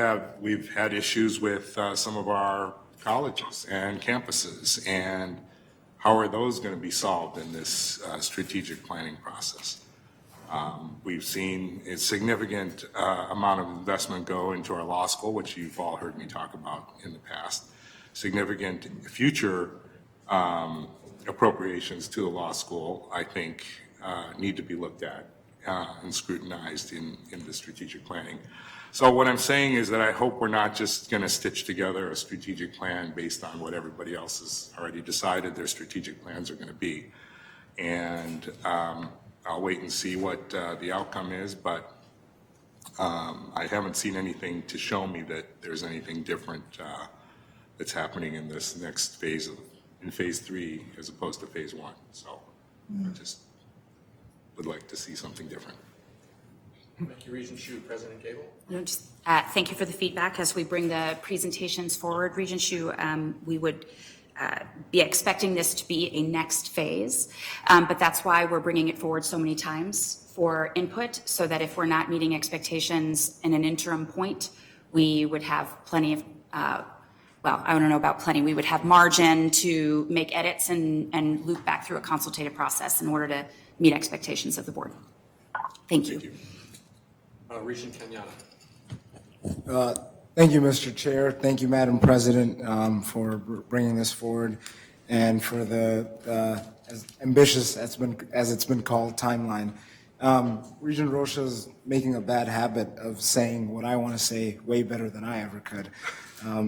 had issues with some of our colleges and campuses, and how are those going to be solved in this strategic planning process? We've seen a significant amount of investment go into our law school, which you've all heard me talk about in the past. Significant future appropriations to the law school, I think, need to be looked at and scrutinized in the strategic planning. So what I'm saying is that I hope we're not just going to stitch together a strategic plan based on what everybody else has already decided their strategic plans are going to be. And I'll wait and see what the outcome is, but I haven't seen anything to show me that there's anything different that's happening in this next phase in phase 3 as opposed to phase 1. So I just would like to see something different. Thank you, Regent Hsu. President Gable? Thank you for the feedback. As we bring the presentations forward, Regent Hsu, we would be expecting this to be a next phase, but that's why we're bringing it forward so many times for input, so that if we're not meeting expectations in an interim point, we would have plenty of, well, I don't know about plenty, we would have margin to make edits and loop back through a consultative process in order to meet expectations of the board. Thank you. Regent Kenyana. Thank you, Mr. Chair. Thank you, Madam President, for bringing this forward and for the as ambitious as it's been called timeline. Regent Rocha's making a bad habit of saying what I want to say way better than I ever could.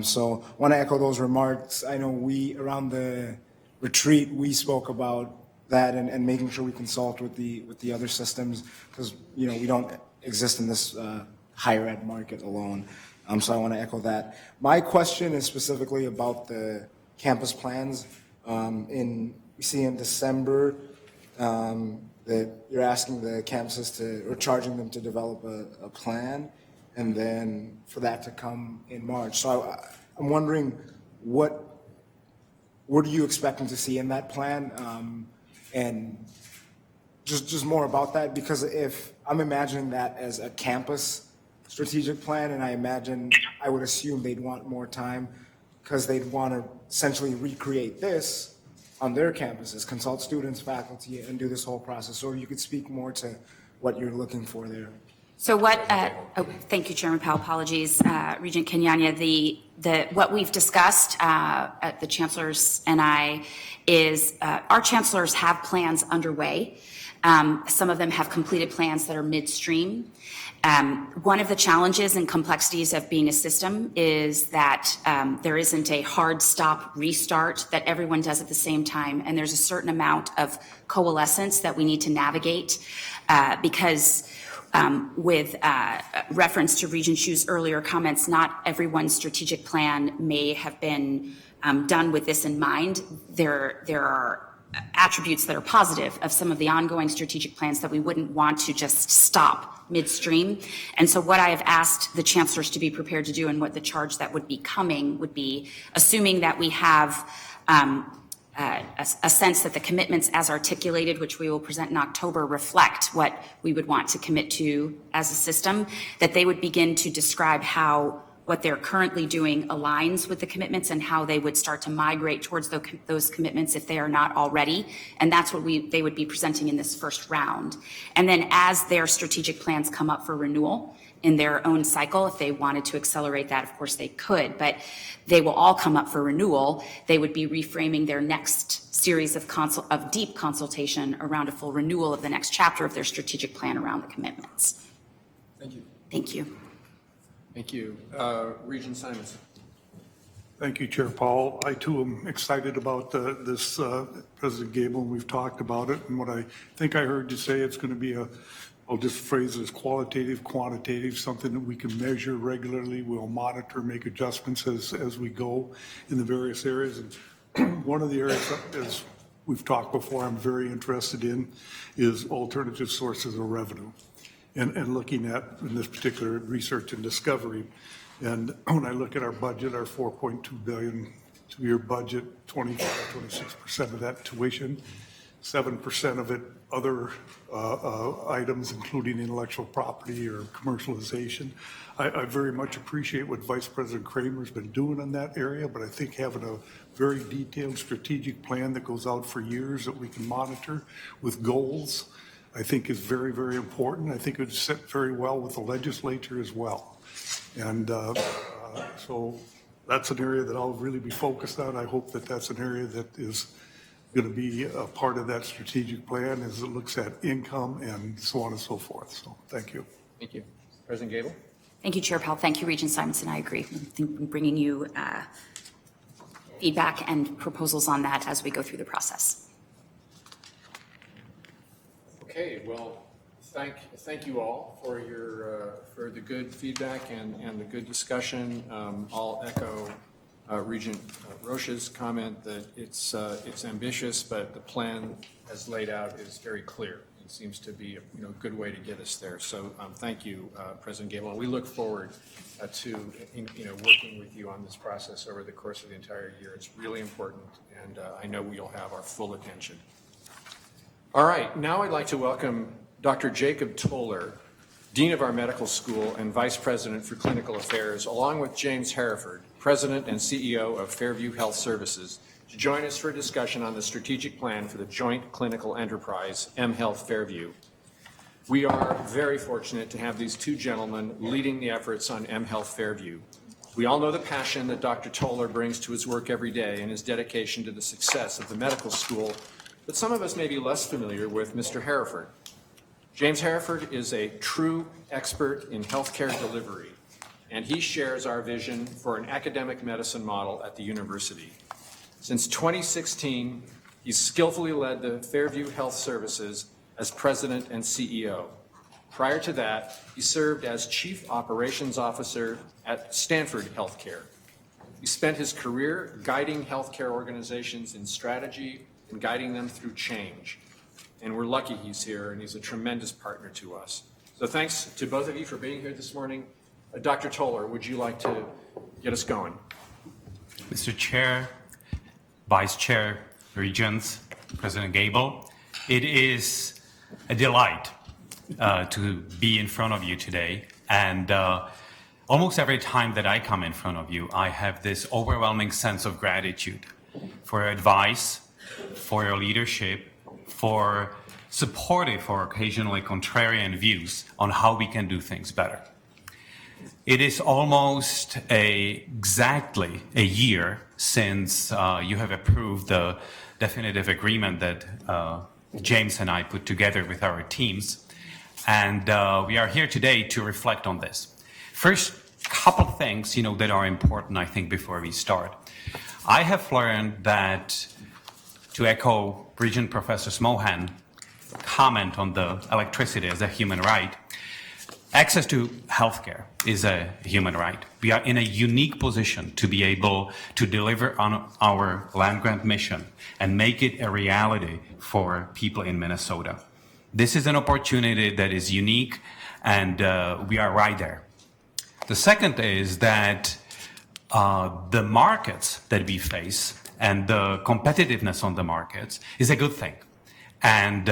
So I want to echo those remarks. I know around the retreat, we spoke about that and making sure we consult with the other systems, because we don't exist in this higher ed market alone. So I want to echo that. My question is specifically about the campus plans. We see in December that you're asking the campuses or charging them to develop a plan, and then for that to come in March. So I'm wondering what are you expecting to see in that plan? And just more about that, because if I'm imagining that as a campus strategic plan, and I would assume they'd want more time because they'd want to essentially recreate this on their campuses, consult students, faculty, and do this whole process. So you could speak more to what you're looking for there. So thank you, Chairman Powell, apologies. Regent Kenyanya, what we've discussed at the chancellors and I is our chancellors have plans underway. Some of them have completed plans that are midstream. One of the challenges and complexities of being a system is that there isn't a hard stop restart that everyone does at the same time, and there's a certain amount of coalescence that we need to navigate because with reference to Regent Hsu's earlier comments, not everyone's strategic plan may have been done with this in mind. There are attributes that are positive of some of the ongoing strategic plans that we wouldn't want to just stop midstream. And so what I have asked the chancellors to be prepared to do, and what the charge that would be coming would be, assuming that we have a sense that the commitments as articulated, which we will present in October, reflect what we would want to commit to as a system, that they would begin to describe how what they're currently doing aligns with the commitments and how they would start to migrate towards those commitments if they are not already. And that's what they would be presenting in this first round. And then as their strategic plans come up for renewal in their own cycle, if they wanted to accelerate that, of course they could, but they will all come up for renewal. They would be reframing their next series of deep consultation around a full renewal of the next chapter of their strategic plan around the commitments. Thank you. Thank you. Thank you. Regent Simonson. Thank you, Chair Powell. I too am excited about this, President Gable, and we've talked about it. And what I think I heard you say, it's going to be I'll just phrase it as qualitative, quantitative, something that we can measure regularly. We'll monitor, make adjustments as we go in the various areas. And one of the areas, as we've talked before, I'm very interested in is alternative sources of revenue. And looking at, in this particular, research and discovery. And when I look at our budget, our $4.2 billion two-year budget, 26% of that tuition, 7% of it other items, including intellectual property or commercialization. I very much appreciate what Vice President Kramer's been doing in that area, but I think having a very detailed strategic plan that goes out for years that we can monitor with goals, I think is very, very important. I think it would sit very well with the legislature as well. And so that's an area that I'll really be focused on. I hope that that's an area that is going to be a part of that strategic plan as it looks at income and so on and so forth. So thank you. Thank you. President Gable. Thank you, Chair Powell. Thank you, Regent Simonson. I agree. I think I'm bringing you feedback and proposals on that as we go through the process. Okay, well, thank you all for for the good feedback and the good discussion. I'll echo Regent Roche's comment that it's ambitious, but the plan as laid out is very clear. It seems to be a good way to get us there. So thank you, President Gable. And we look forward to working with you on this process over the course of the entire year. It's really important, and I know you'll have our full attention. All right, now I'd like to welcome Dr. Jacob Toller, Dean of our medical school and Vice President for Clinical Affairs, along with James Hereford, President and CEO of Fairview Health Services, to join us for a discussion on the strategic plan for the joint clinical enterprise, mHealth Fairview. We are very fortunate to have these two gentlemen leading the efforts on mHealth Fairview. We all know the passion that Dr. Toller brings to his work every day and his dedication to the success of the medical school, but some of us may be less familiar with Mr. Hereford. James Hereford is a true expert in healthcare delivery, and he shares our vision for an academic medicine model at the university. Since 2016, he's skillfully led the Fairview Health Services as president and CEO. Prior to that, he served as chief operations officer at Stanford Healthcare. He spent his career guiding healthcare organizations in strategy and guiding them through change. And we're lucky he's here, and he's a tremendous partner to us. So thanks to both of you for being here this morning. Dr. Toller, would you like to get us going? Mr. Chair, Vice Chair, Regents, President Gable, it is a delight to be in front of you today. And almost every time that I come in front of you, I have this overwhelming sense of gratitude for your advice, for your leadership, for supportive or occasionally contrarian views on how we can do things better. It is almost exactly a year since you have approved the definitive agreement that James and I put together with our teams, and we are here today to reflect on this. First, couple things that are important, I think, before we start. I have learned that, to echo Regent Professor Smohan comment on the electricity as a human right, access to healthcare is a human right. We are in a unique position to be able to deliver on our land-grant mission and make it a reality for people in Minnesota. This is an opportunity that is unique, and we are right there. The second is that the markets that we face and the competitiveness on the markets is a good thing. And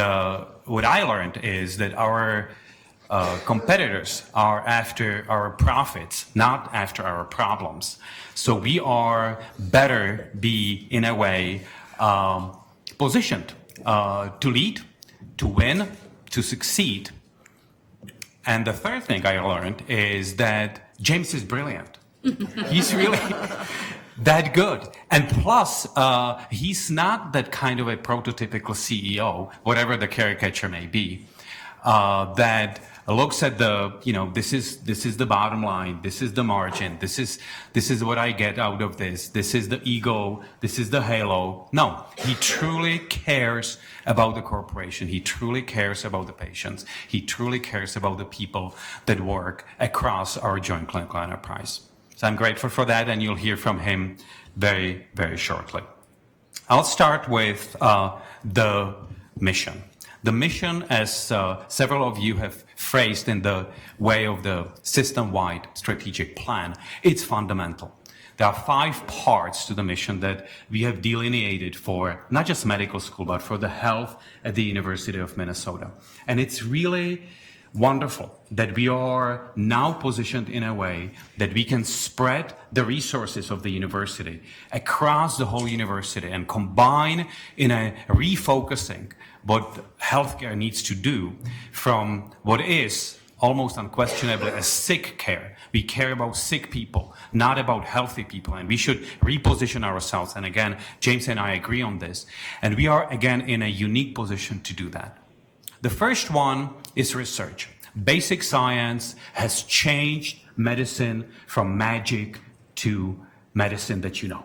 what I learned is that our competitors are after our profits, not after our problems. So we are better be, in a way, positioned to lead, to win, to succeed. And the third thing I learned is that James is brilliant. He's really that good. And plus, he's not that kind of a prototypical CEO, whatever the caricature may be, that looks at the, this is the bottom line, this is the margin, this is what I get out of this is the ego, this is the halo. No, he truly cares about the corporation. He truly cares about the patients. He truly cares about the people that work across our joint clinical enterprise. So I'm grateful for that, and you'll hear from him very, very shortly. I'll start with the mission. The mission, as several of you have phrased in the way of the system-wide strategic plan, it's fundamental. There are 5 parts to the mission that we have delineated for not just medical school, but for the health at the University of Minnesota. And it's really wonderful that we are now positioned in a way that we can spread the resources of the university across the whole university and combine in a refocusing what healthcare needs to do from what is almost unquestionably a sick care. We care about sick people, not about healthy people, and we should reposition ourselves. And again, James and I agree on this. And we are, again, in a unique position to do that. The first one is research. Basic science has changed medicine from magic to medicine that you know.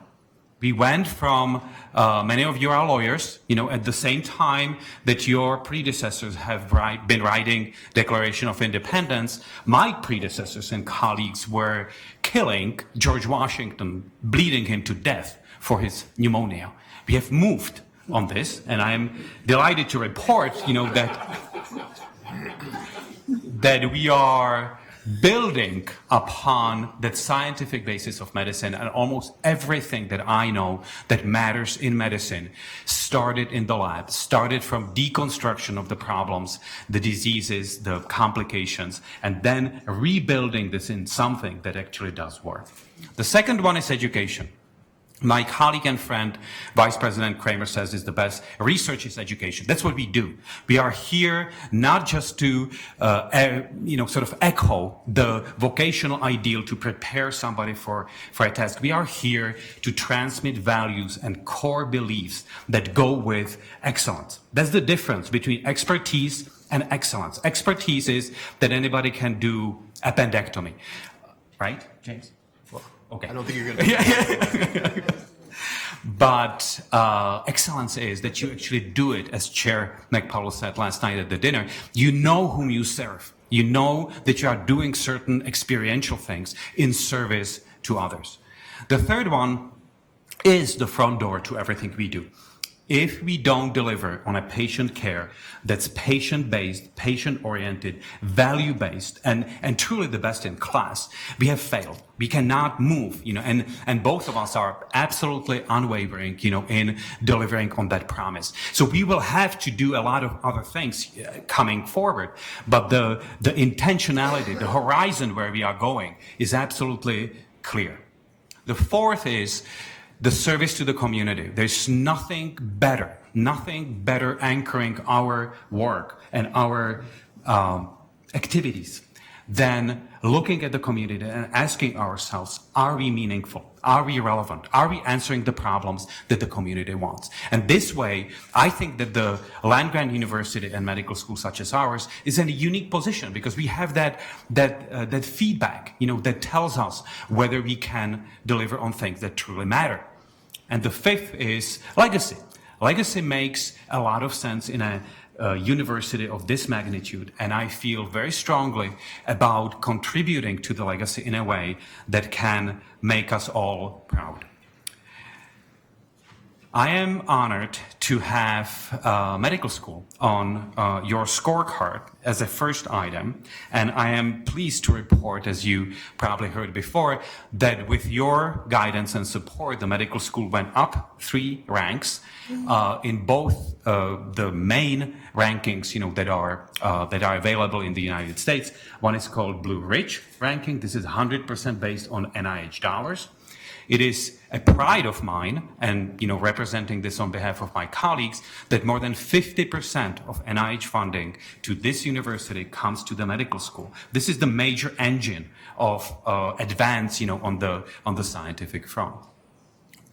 We went from, many of you are lawyers, at the same time that your predecessors have been writing Declaration of Independence, my predecessors and colleagues were killing George Washington, bleeding him to death for his pneumonia. We have moved on this, and I am delighted to report, that we are building upon that scientific basis of medicine, and almost everything that I know that matters in medicine started in the lab, started from deconstruction of the problems, the diseases, the complications, and then rebuilding this in something that actually does work. The second one is education. My colleague and friend, Vice President Kramer, says is the best. Research is education. That's what we do. We are here not just to, sort of echo the vocational ideal to prepare somebody for a task. We are here to transmit values and core beliefs that go with excellence. That's the difference between expertise and excellence. Expertise is that anybody can do appendectomy, right, James? Okay. I don't think you're going to. But excellence is that you actually do it, as Chair McPowell said last night at the dinner. You know whom you serve. You know that you are doing certain experiential things in service to others. The third one is the front door to everything we do. If we don't deliver on a patient care that's patient-based, patient-oriented, value-based, and truly the best in class, we have failed. We cannot move, and both of us are absolutely unwavering, in delivering on that promise. So we will have to do a lot of other things coming forward, but the intentionality, the horizon where we are going is absolutely clear. The fourth is the service to the community. There's nothing better anchoring our work and our activities than looking at the community and asking ourselves, are we meaningful? Are we relevant? Are we answering the problems that the community wants? And this way, I think that the land-grant university and medical school such as ours is in a unique position because we have that feedback, that tells us whether we can deliver on things that truly matter. And the fifth is legacy. Legacy makes a lot of sense in a university of this magnitude, and I feel very strongly about contributing to the legacy in a way that can make us all proud. I am honored to have medical school on your scorecard as a first item, and I am pleased to report, as you probably heard before, that with your guidance and support, the medical school went up 3 ranks in both the main rankings, that are available in the United States. One is called Blue Ridge ranking. This is 100% based on NIH dollars. It is a pride of mine, and representing this on behalf of my colleagues, that more than 50% of NIH funding to this university comes to the medical school. This is the major engine of advance, on the scientific front.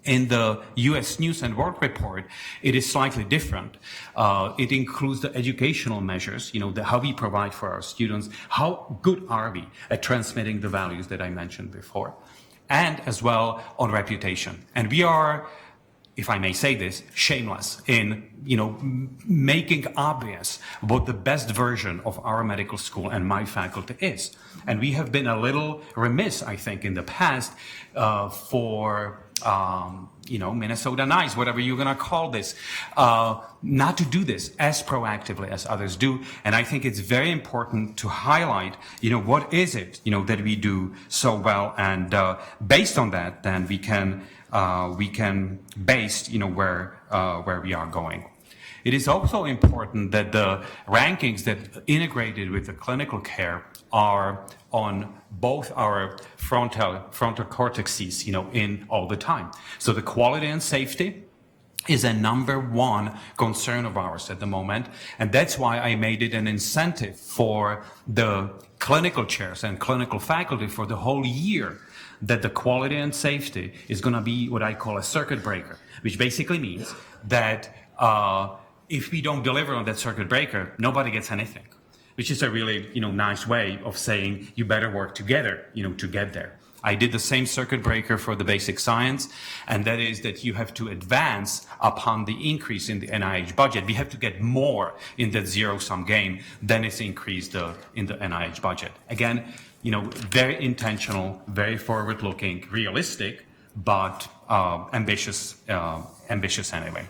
In the U.S. News and World Report, it is slightly different. It includes the educational measures, how we provide for our students, how good are we at transmitting the values that I mentioned before, and as well on reputation. And we are, if I may say this, shameless in, making obvious what the best version of our medical school and my faculty is. And we have been a little remiss, I think, in the past for Minnesota Nice, whatever you're going to call this, not to do this as proactively as others do. And I think it's very important to highlight, what is it, that we do so well. And based on that, then we can base, where we are going. It is also important that the rankings that integrated with the clinical care are on both our frontal cortexes, in all the time. So the quality and safety is a #1 concern of ours at the moment. And that's why I made it an incentive for the clinical chairs and clinical faculty for the whole year, that the quality and safety is going to be what I call a circuit breaker, which basically means that if we don't deliver on that circuit breaker, nobody gets anything, which is a really, nice way of saying you better work together, to get there. I did the same circuit breaker for the basic science, and that is that you have to advance upon the increase in the NIH budget. We have to get more in that zero-sum game than is increased in the NIH budget. Again, very intentional, very forward-looking, realistic, but ambitious anyway.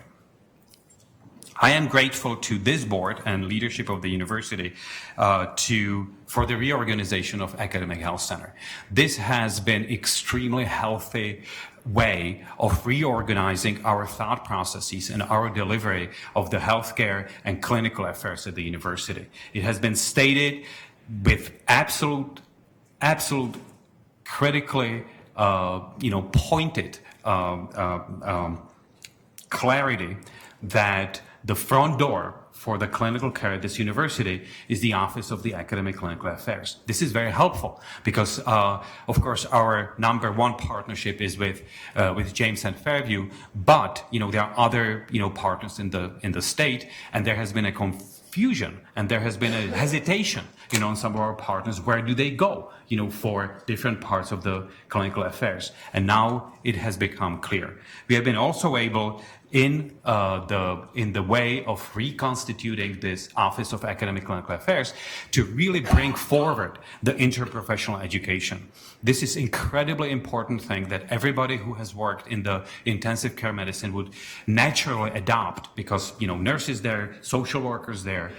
I am grateful to this board and leadership of the university for the reorganization of Academic Health Center. This has been extremely healthy way of reorganizing our thought processes and our delivery of the healthcare and clinical affairs at the university. It has been stated with absolute critically, pointed clarity that the front door for the clinical care at this university is the Office of the Academic Clinical Affairs. This is very helpful because, of course, our number one partnership is with James and Fairview, but there are other partners in the state, and there has been a confusion and there has been a hesitation on some of our partners. Where do they go for different parts of the clinical affairs? And now it has become clear. We have been also able in the way of reconstituting this Office of Academic Clinical Affairs to really bring forward the interprofessional education. This is incredibly important thing that everybody who has worked in the intensive care medicine would naturally adopt, because nurses there, social workers there,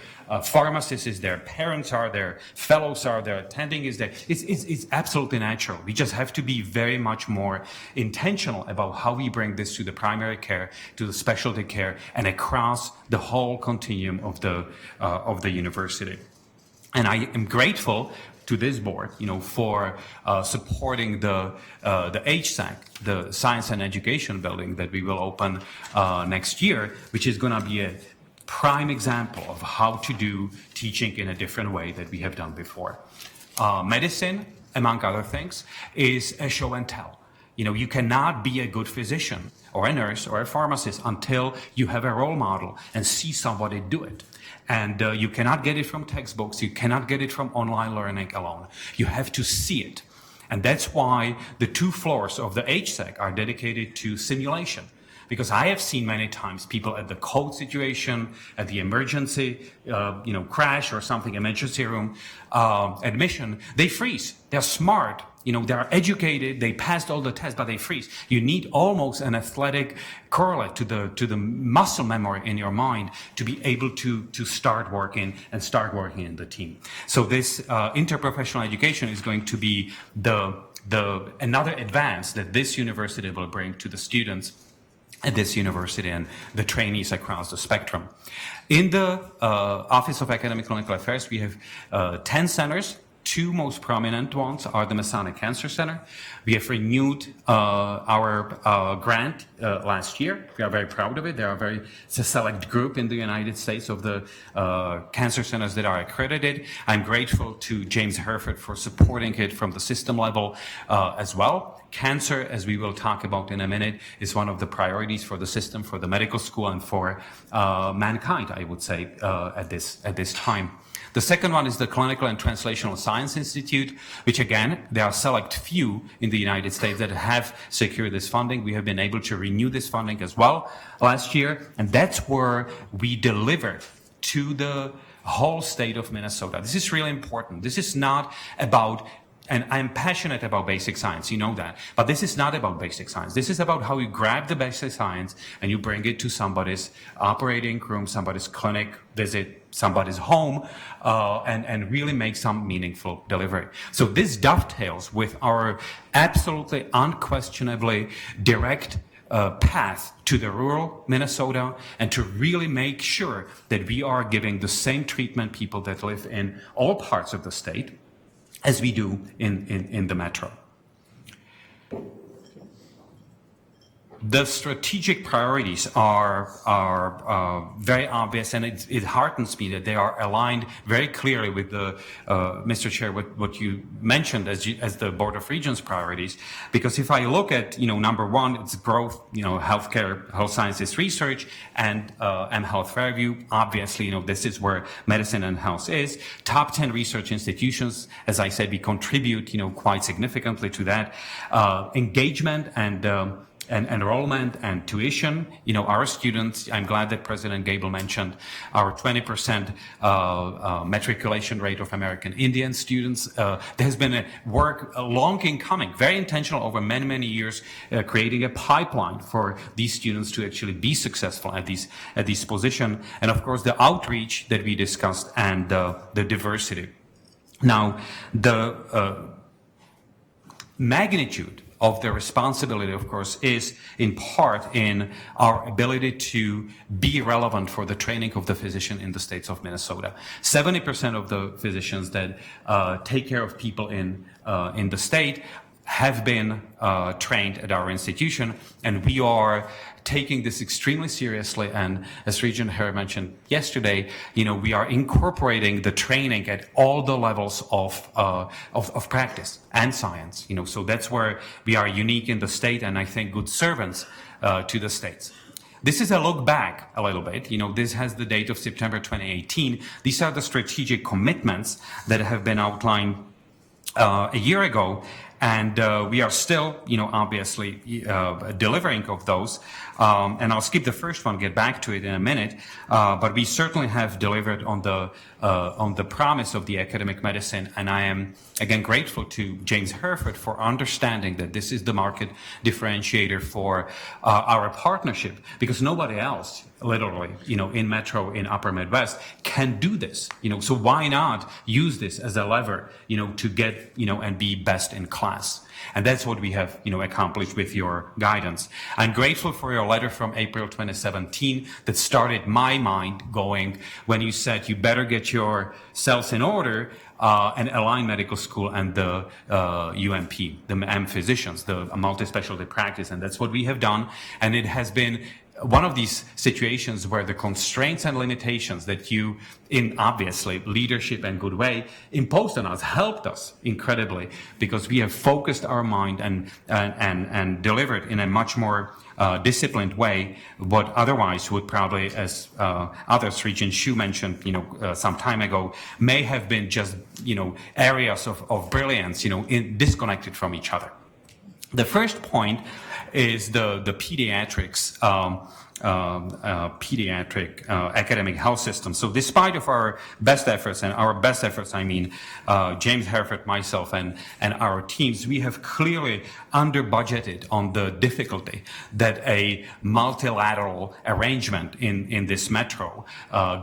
pharmacists is there, parents are there, fellows are there, attending is there. It's absolutely natural. We just have to be very much more intentional about how we bring this to the primary care, to the specialty care, and across the whole continuum of the university. And I am grateful to this board, for supporting the HSAC, the Science and Education Building that we will open next year, which is going to be a prime example of how to do teaching in a different way that we have done before. Medicine, among other things, is a show and tell. You cannot be a good physician or a nurse or a pharmacist until you have a role model and see somebody do it. And you cannot get it from textbooks. You cannot get it from online learning alone. You have to see it. And that's why the 2 floors of the HSAC are dedicated to simulation. Because I have seen many times people at the code situation, at the emergency, crash or something, emergency room admission, they freeze. They're smart. They're educated. They passed all the tests, but they freeze. You need almost an athletic correlate to the muscle memory in your mind to be able to start working in the team. So this interprofessional education is going to be another advance that this university will bring to the students at this university and the trainees across the spectrum. In the Office of Academic Clinical Affairs, we have 10 centers. 2 most prominent ones are the Masonic Cancer Center. We have renewed our grant last year. We are very proud of it. It's a select group in the United States of the cancer centers that are accredited. I'm grateful to James Herford for supporting it from the system level as well. Cancer, as we will talk about in a minute, is one of the priorities for the system, for the medical school, and for mankind, I would say, at this time. The second one is the Clinical and Translational Science Institute, which again, there are select few in the United States that have secured this funding. We have been able to renew this funding as well last year, and that's where we delivered to the whole state of Minnesota. This is really important. This is not about, and I'm passionate about basic science, you know that, but this is not about basic science. This is about how you grab the basic science and you bring it to somebody's operating room, somebody's clinic visit, somebody's home, and really make some meaningful delivery. So this dovetails with our absolutely unquestionably direct path to the rural Minnesota, and to really make sure that we are giving the same treatment people that live in all parts of the state as we do in the metro. the strategic priorities are very obvious, and it heartens me that they are aligned very clearly with the Mr. Chair, what you mentioned as the Board of Regents priorities. Because if I look at number one, it's growth, healthcare, health sciences research, and Health Fairview. Obviously, this is where medicine and health is. Top 10 research institutions, as I said, we contribute quite significantly to that. Engagement and enrollment and tuition. Our students, I'm glad that President Gable mentioned our 20% matriculation rate of American Indian students. There has been a work long in coming, very intentional over many, many years, creating a pipeline for these students to actually be successful at these positions. And of course, the outreach that we discussed and the diversity. Now, the magnitude of the responsibility, of course, is in part in our ability to be relevant for the training of the physician in the states of Minnesota. 70% of the physicians that take care of people in the state have been trained at our institution, and we are taking this extremely seriously. And as Regent Hare mentioned yesterday, we are incorporating the training at all the levels of practice and science. So that's where we are unique in the state, and I think good servants to the states. This is a look back a little bit. This has the date of September 2018. These are the strategic commitments that have been outlined a year ago. And we are still, obviously delivering of those. And I'll skip the first one, get back to it in a minute. But we certainly have delivered on the promise of the academic medicine. And I am, again, grateful to James Herford for understanding that this is the market differentiator for our partnership, because nobody else, literally, in Metro, in Upper Midwest, can do this. So why not use this as a lever, to get, and be best in class? And that's what we have, accomplished with your guidance. I'm grateful for your letter from April 2017 that started my mind going when you said you better get yourselves in order and align medical school and the UMP, the M physicians, the multi-specialty practice. And that's what we have done. And it has been one of these situations where the constraints and limitations that you, in obviously leadership and good way, imposed on us, helped us incredibly, because we have focused our mind and delivered in a much more disciplined way what otherwise would probably, as others, Regent Hsu mentioned, some time ago, may have been just, areas of brilliance, disconnected from each other. The first point is the pediatrics, pediatric academic health system. So despite of our best efforts, and our best efforts, I mean James Herford, myself, and our teams, we have clearly under budgeted on the difficulty that a multilateral arrangement in this metro,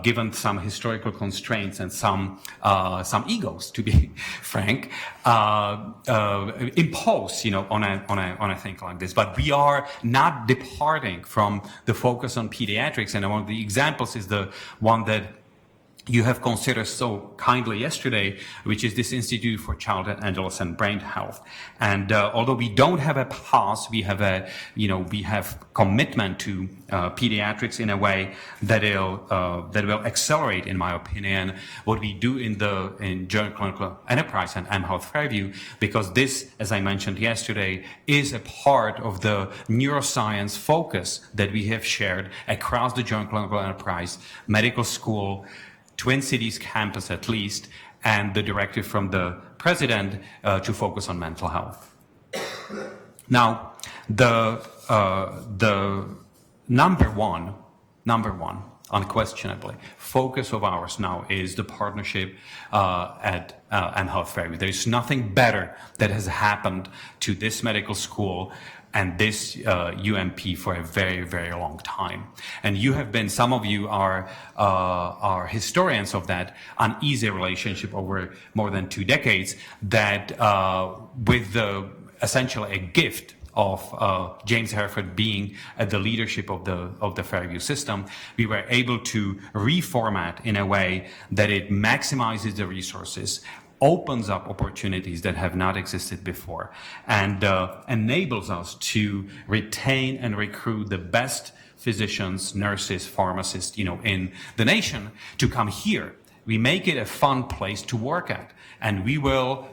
given some historical constraints and some egos, to be frank, impose, on a thing like this. But we are not departing from the focus on pediatrics, and one of the examples is the one that you have considered so kindly yesterday, which is this Institute for Child and Adolescent Brain Health. And although we don't have a pause, we have we have commitment to pediatrics in a way that will accelerate, in my opinion, what we do in Joint Clinical Enterprise and Health Fairview, because this, as I mentioned yesterday, is a part of the neuroscience focus that we have shared across the Joint Clinical Enterprise, medical school, Twin Cities campus at least, and the directive from the president to focus on mental health. Now, the number one, unquestionably, focus of ours now is the partnership at Health Fairview. There is nothing better that has happened to this medical school and this UMP for a very, very long time. And you have been, some of you are historians of that uneasy relationship over more than 2 decades, that with essentially a gift of James Herford being at the leadership of the Fairview system, we were able to reformat in a way that it maximizes the resources, opens up opportunities that have not existed before, and enables us to retain and recruit the best physicians, nurses, pharmacists, in the nation to come here. We make it a fun place to work at, and we will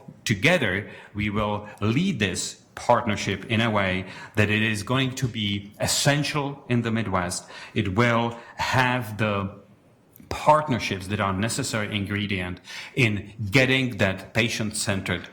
lead this partnership in a way that it is going to be essential in the Midwest. It will have the partnerships that are necessary ingredient in getting that patient-centered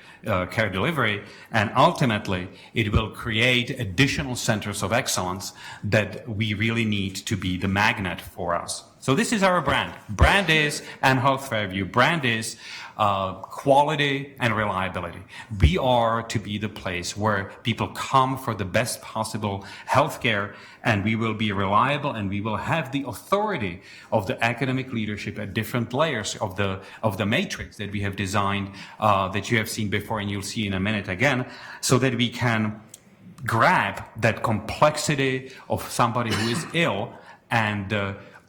care delivery, and ultimately it will create additional centers of excellence that we really need to be the magnet for us. So this is our brand. Brand is mHealth Fairview. Brand is quality and reliability. We are to be the place where people come for the best possible healthcare, and we will be reliable, and we will have the authority of the academic leadership at different layers of the matrix that we have designed, that you have seen before and you'll see in a minute again, so that we can grab that complexity of somebody who is ill and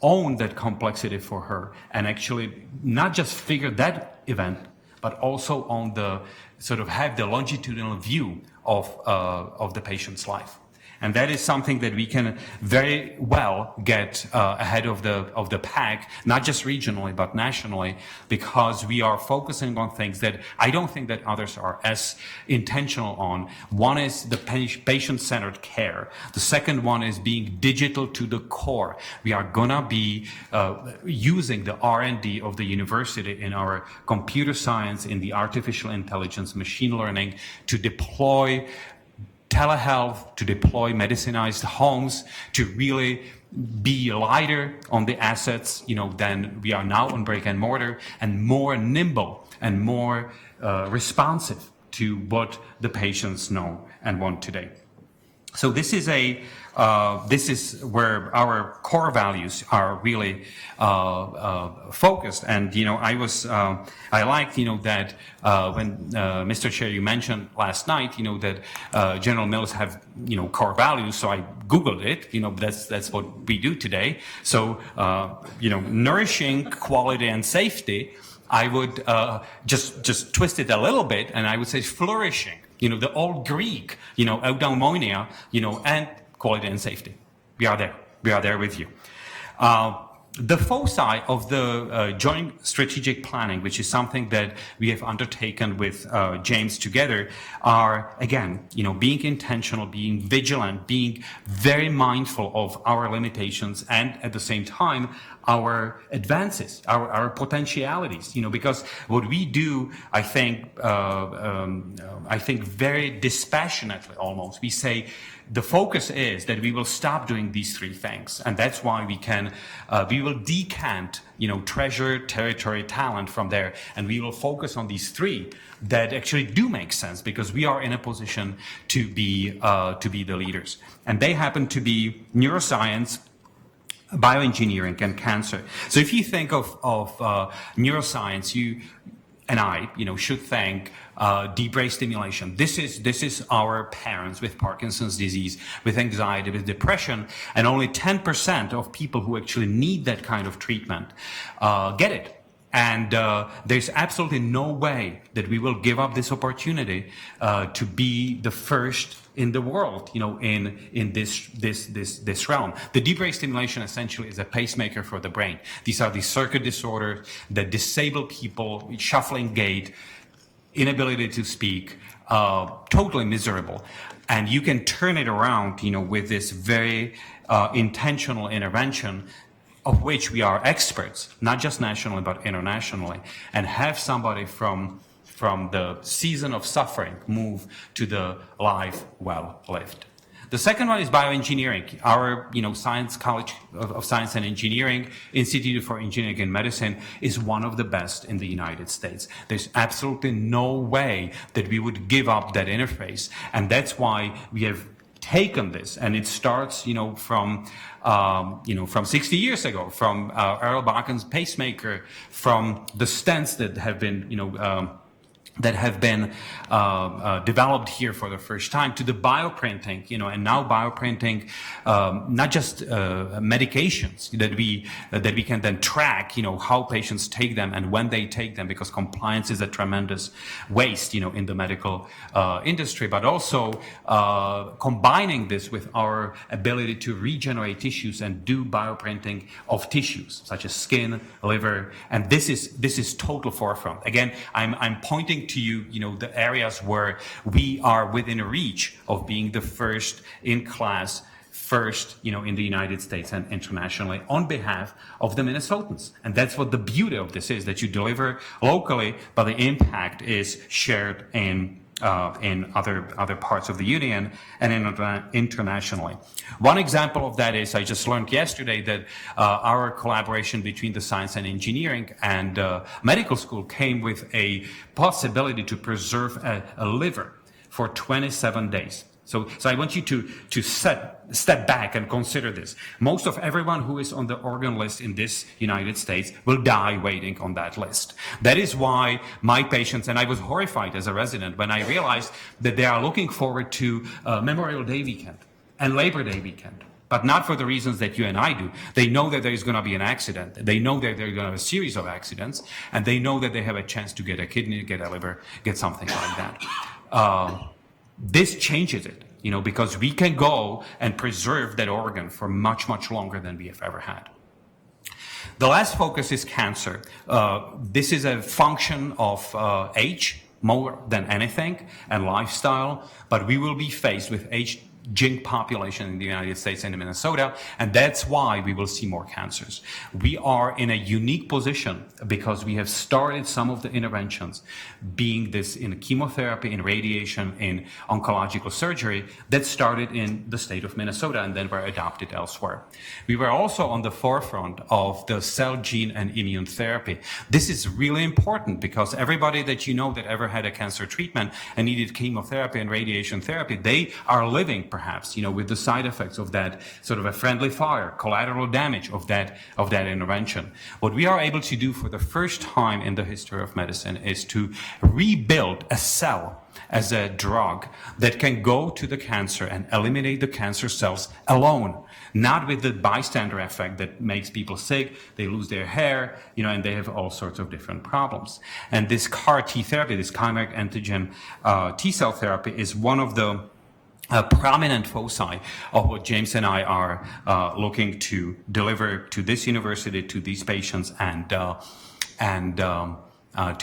own that complexity for her, and actually not just figure that event, but also on the sort of have the longitudinal view of the patient's life. And that is something that we can very well get ahead of the pack, not just regionally, but nationally, because we are focusing on things that I don't think that others are as intentional on. One is the patient-centered care. The second one is being digital to the core. We are gonna be using the R&D of the university in our computer science, in the artificial intelligence, machine learning, to deploy telehealth, to deploy medicinized homes, to really be lighter on the assets, than we are now on brick and mortar, and more nimble and more responsive to what the patients know and want today. So this is where our core values are really focused. And I liked that when Mr. Chair, you mentioned last night that General Mills have core values. So I googled it. That's what we do today. So nourishing, quality, and safety. I would just twist it a little bit, and I would say flourishing. The old Greek, eudaimonia, and quality and safety. We are there. We are there with you. The foci of the joint strategic planning, which is something that we have undertaken with James together, are, again, being intentional, being vigilant, being very mindful of our limitations, and at the same time, our advances, our potentialities, because what we do, I think very dispassionately almost, we say the focus is that we will stop doing these three things. And that's why we will decant, treasure, territory, talent from there. And we will focus on these three that actually do make sense, because we are in a position to be the leaders. And they happen to be neuroscience, bioengineering, and cancer. So if you think of neuroscience, you and I, should think deep brain stimulation. This is our parents with Parkinson's disease, with anxiety, with depression, and only 10% of people who actually need that kind of treatment get it. And there's absolutely no way that we will give up this opportunity to be the first in the world, in this realm. The deep brain stimulation essentially is a pacemaker for the brain. These are the circuit disorders that disable people, shuffling gait, inability to speak, totally miserable. And you can turn it around, with this very intentional intervention, of which we are experts, not just nationally, but internationally, and have somebody from the season of suffering move to the life well lived. The second one is bioengineering. Our, Science College of Science and Engineering, Institute for Engineering and Medicine, is one of the best in the United States. There's absolutely no way that we would give up that interface, and that's why we have taken this, and it starts, from 60 years ago, from Earl Bachen's pacemaker, from the stents that have been, that have been developed here for the first time, to the bioprinting, and now bioprinting, not just medications that we can then track, how patients take them and when they take them, because compliance is a tremendous waste, in the medical industry, but also combining this with our ability to regenerate tissues and do bioprinting of tissues such as skin, liver, and this is total forefront. Again, I'm pointing to you, the areas where we are within reach of being the first in class, first, in the United States and internationally on behalf of the Minnesotans. And that's what the beauty of this is, that you deliver locally, but the impact is shared in other parts of the union and internationally. One example of that is, I just learned yesterday that our collaboration between the science and engineering and medical school came with a possibility to preserve a liver for 27 days. So I want you to step back and consider this. Most of everyone who is on the organ list in this United States will die waiting on that list. That is why my patients, and I was horrified as a resident when I realized that they are looking forward to Memorial Day weekend and Labor Day weekend, but not for the reasons that you and I do. They know that there is going to be an accident. They know that they're going to have a series of accidents, and they know that they have a chance to get a kidney, get a liver, get something like that. This changes it, because we can go and preserve that organ for much, much longer than we have ever had. The last focus is cancer. This is a function of age more than anything and lifestyle, but we will be faced with aging population in the United States and in Minnesota, and that's why we will see more cancers. We are in a unique position because we have started some of the interventions, being this in chemotherapy, in radiation, in oncological surgery, that started in the state of Minnesota and then were adopted elsewhere. We were also on the forefront of the cell, gene, and immune therapy. This is really important because everybody that that ever had a cancer treatment and needed chemotherapy and radiation therapy, they are living perhaps, with the side effects of that sort of a friendly fire, collateral damage of that intervention. What we are able to do for the first time in the history of medicine is to rebuild a cell as a drug that can go to the cancer and eliminate the cancer cells alone, not with the bystander effect that makes people sick, they lose their hair, and they have all sorts of different problems. And this CAR T therapy, this chimeric antigen T cell therapy, is one of the prominent foci of what James and I are looking to deliver to this university, to these patients, and to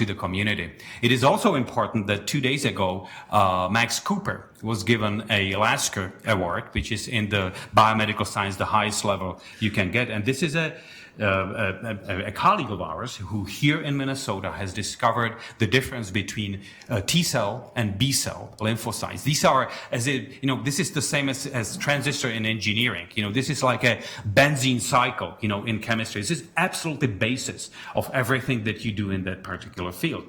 the community. It is also important that 2 days ago, Max Cooper was given a Lasker Award, which is in the biomedical science, the highest level you can get. And this is a colleague of ours who here in Minnesota has discovered the difference between T cell and B cell lymphocytes. These are, this is the same as transistor in engineering. This is like a benzene cycle, in chemistry. This is absolutely the basis of everything that you do in that particular field.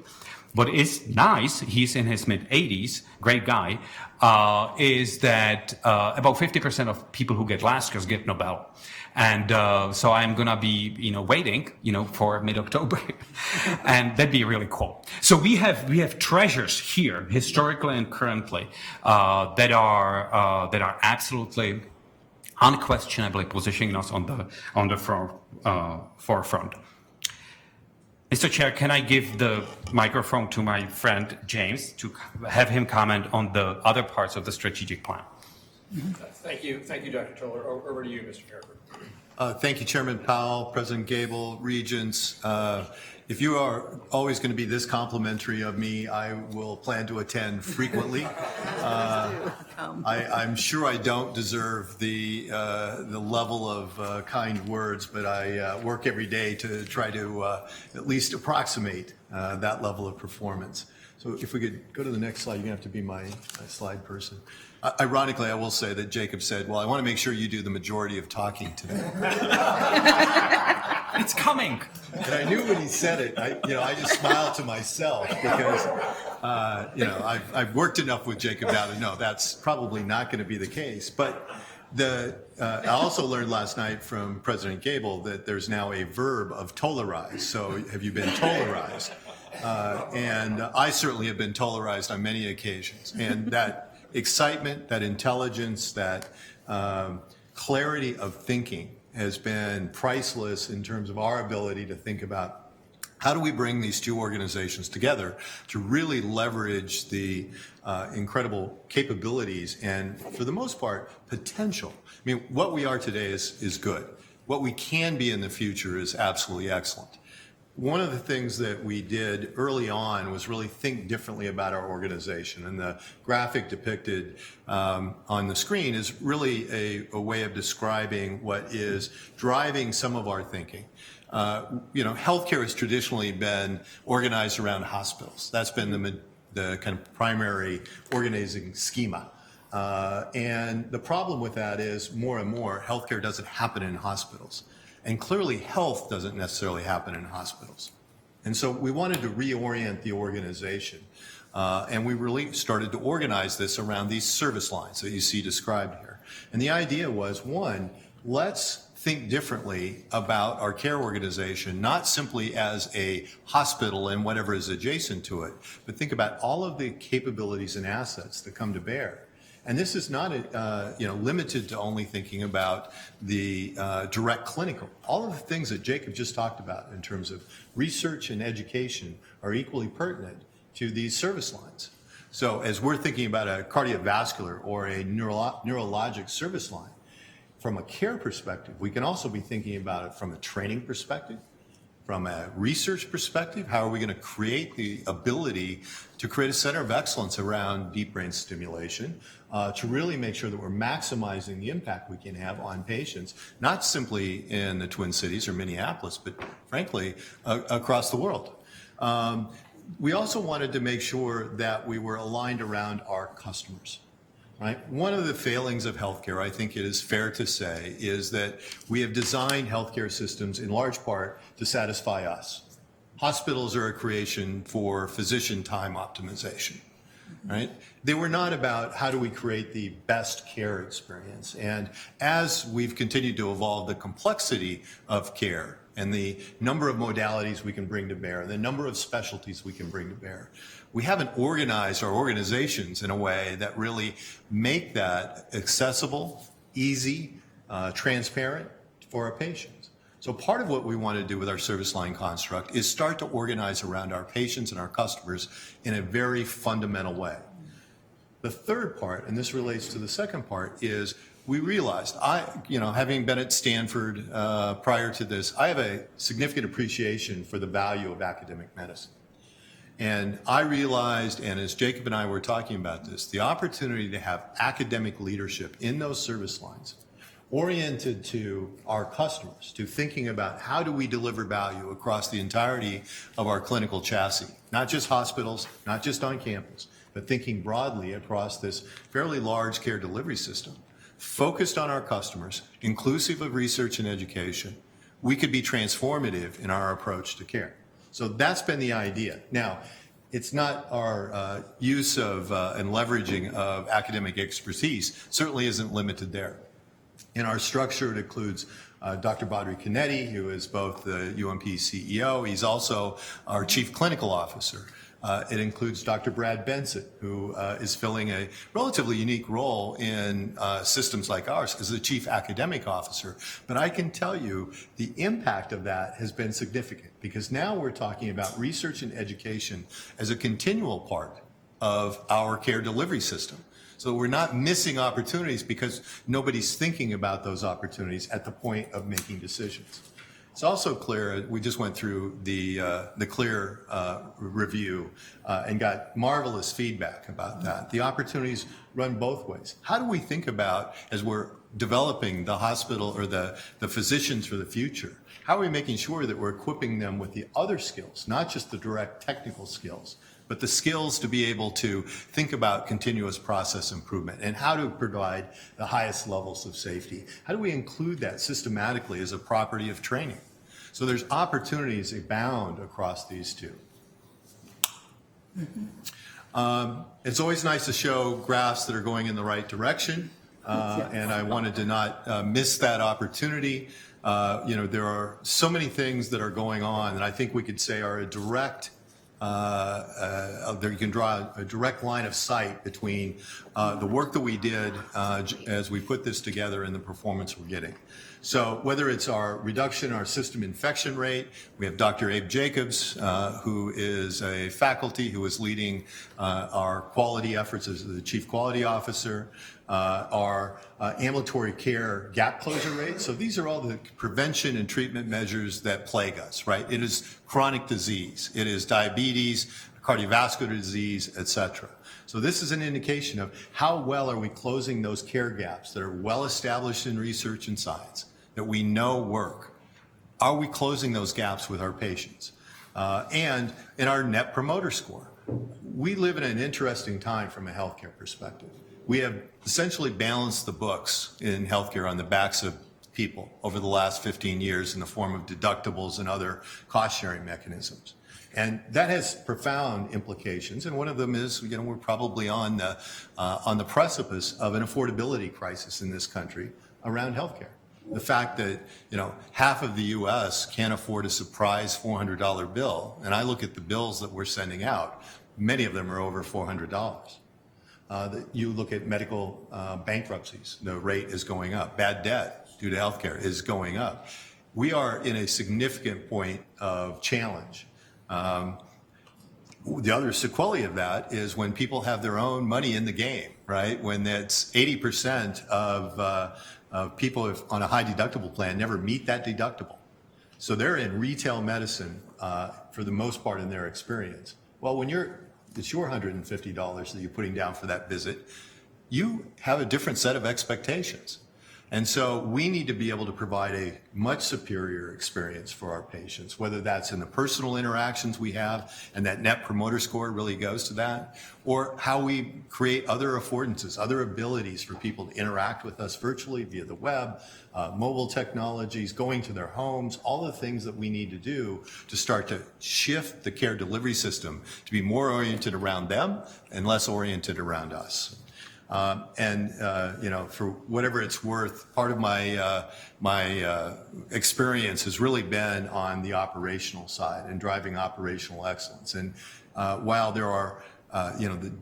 What is nice, he's in his mid-80s, great guy, is that about 50% of people who get Laskers get Nobel. And so I'm going to be, waiting, for mid-October. And that'd be really cool. So we have treasures here, historically and currently, that are absolutely, unquestionably positioning us on the forefront. Mr. Chair, can I give the microphone to my friend James to have him comment on the other parts of the strategic plan? Thank you, Dr. Toller. Over to you, Mr. Chair. Thank you, Chairman Powell, President Gable, Regents. If you are always going to be this complimentary of me, I will plan to attend frequently. I'm sure I don't deserve the level of kind words, but I work every day to try to at least approximate that level of performance. So if we could go to the next slide, you're going to have to be my slide person. Ironically, I will say that Jacob said, well, I want to make sure you do the majority of talking today. It's coming. And I knew when he said it, I just smiled to myself because, I've worked enough with Jacob now to know that's probably not going to be the case. But I also learned last night from President Gable that there's now a verb of tolerize. So have you been tollerized? And I certainly have been tolerized on many occasions. And that excitement, that intelligence, that clarity of thinking has been priceless in terms of our ability to think about how do we bring these two organizations together to really leverage the incredible capabilities and, for the most part, potential. I mean, what we are today is good. What we can be in the future is absolutely excellent. One of the things that we did early on was really think differently about our organization. And the graphic depicted on the screen is really a way of describing what is driving some of our thinking. Healthcare has traditionally been organized around hospitals. That's been the kind of primary organizing schema. And the problem with that is more and more healthcare doesn't happen in hospitals. And clearly health doesn't necessarily happen in hospitals. And so we wanted to reorient the organization. And we really started to organize this around these service lines that you see described here. And the idea was, one, let's think differently about our care organization, not simply as a hospital and whatever is adjacent to it, but think about all of the capabilities and assets that come to bear. And this is not limited to only thinking about the direct clinical. All of the things that Jacob just talked about in terms of research and education are equally pertinent to these service lines. So as we're thinking about a cardiovascular or a neurologic service line, from a care perspective, we can also be thinking about it from a training perspective, from a research perspective. How are we going to create the ability to create a center of excellence around deep brain stimulation to really make sure that we're maximizing the impact we can have on patients, not simply in the Twin Cities or Minneapolis, but frankly, across the world. We also wanted to make sure that we were aligned around our customers. Right? One of the failings of healthcare, I think it is fair to say, is that we have designed healthcare systems in large part to satisfy us. Hospitals are a creation for physician time optimization, right? They were not about how do we create the best care experience. And as we've continued to evolve the complexity of care and the number of modalities we can bring to bear, the number of specialties we can bring to bear, we haven't organized our organizations in a way that really make that accessible, easy, transparent for our patients. So part of what we want to do with our service line construct is start to organize around our patients and our customers in a very fundamental way. The third part, and this relates to the second part, is we realized, having been at Stanford prior to this, I have a significant appreciation for the value of academic medicine. And I realized, and as Jacob and I were talking about this, the opportunity to have academic leadership in those service lines oriented to our customers, to thinking about how do we deliver value across the entirety of our clinical chassis, not just hospitals, not just on campus, but thinking broadly across this fairly large care delivery system, focused on our customers, inclusive of research and education, we could be transformative in our approach to care. So that's been the idea. Now, it's not our use of and leveraging of academic expertise, certainly isn't limited there. In our structure, it includes Dr. Badri Kennedy, who is both the UMP CEO. He's also our Chief Clinical Officer. It includes Dr. Brad Benson, who is filling a relatively unique role in systems like ours as the Chief Academic Officer. But I can tell you the impact of that has been significant because now we're talking about research and education as a continual part of our care delivery system. So we're not missing opportunities because nobody's thinking about those opportunities at the point of making decisions. It's also clear, we just went through the CLEAR review and got marvelous feedback about that. The opportunities run both ways. How do we think about, as we're developing the hospital or the physicians for the future, how are we making sure that we're equipping them with the other skills, not just the direct technical skills, but the skills to be able to think about continuous process improvement and how to provide the highest levels of safety? How do we include that systematically as a property of training? So there's opportunities abound across these two. It's always nice to show graphs that are going in the right direction, and I wanted to not miss that opportunity. There are so many things that are going on that I think we could say are a direct there you can draw a direct line of sight between the work that we did as we put this together and the performance we're getting. So whether it's our reduction in our system infection rate, we have Dr. Abe Jacobs, who is a faculty who is leading our quality efforts as the Chief Quality Officer, our ambulatory care gap closure rate. So these are all the prevention and treatment measures that plague us, right? It is chronic disease. It is diabetes, cardiovascular disease, et cetera. So this is an indication of how well are we closing those care gaps that are well established in research and science, that we know work. Are we closing those gaps with our patients? And in our Net Promoter Score. We live in an interesting time from a healthcare perspective. We have essentially balanced the books in healthcare on the backs of people over the last 15 years in the form of deductibles and other cost-sharing mechanisms. And that has profound implications, and one of them is, we're probably on the precipice of an affordability crisis in this country around healthcare. The fact that, half of the U.S. can't afford a surprise $400 bill, and I look at the bills that we're sending out, many of them are over $400. You look at medical bankruptcies, the rate is going up. Bad debt due to healthcare is going up. We are in a significant point of challenge. The other sequelae of that is when people have their own money in the game, right? When that's 80% of people on a high deductible plan never meet that deductible. So they're in retail medicine for the most part in their experience. Well, when it's your $150 that you're putting down for that visit, you have a different set of expectations. And so we need to be able to provide a much superior experience for our patients, whether that's in the personal interactions we have, and that Net Promoter Score really goes to that, or how we create other affordances, other abilities for people to interact with us virtually via the web, mobile technologies, going to their homes, all the things that we need to do to start to shift the care delivery system to be more oriented around them and less oriented around us. For whatever it's worth, part of my experience has really been on the operational side and driving operational excellence. And while there are,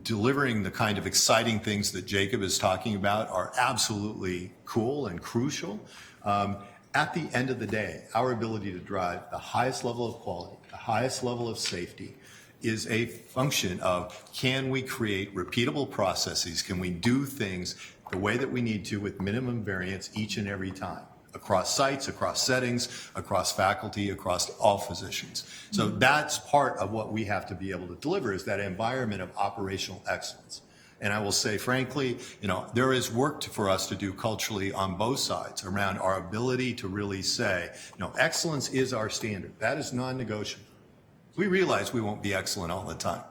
delivering the kind of exciting things that Jacob is talking about are absolutely cool and crucial, at the end of the day, our ability to drive the highest level of quality, the highest level of safety, is a function of, can we create repeatable processes? Can we do things the way that we need to with minimum variance each and every time, across sites, across settings, across faculty, across all physicians? So that's part of what we have to be able to deliver, is that environment of operational excellence. And I will say, frankly, there is work for us to do culturally on both sides around our ability to really say, excellence is our standard. That is non-negotiable. We realize we won't be excellent all the time.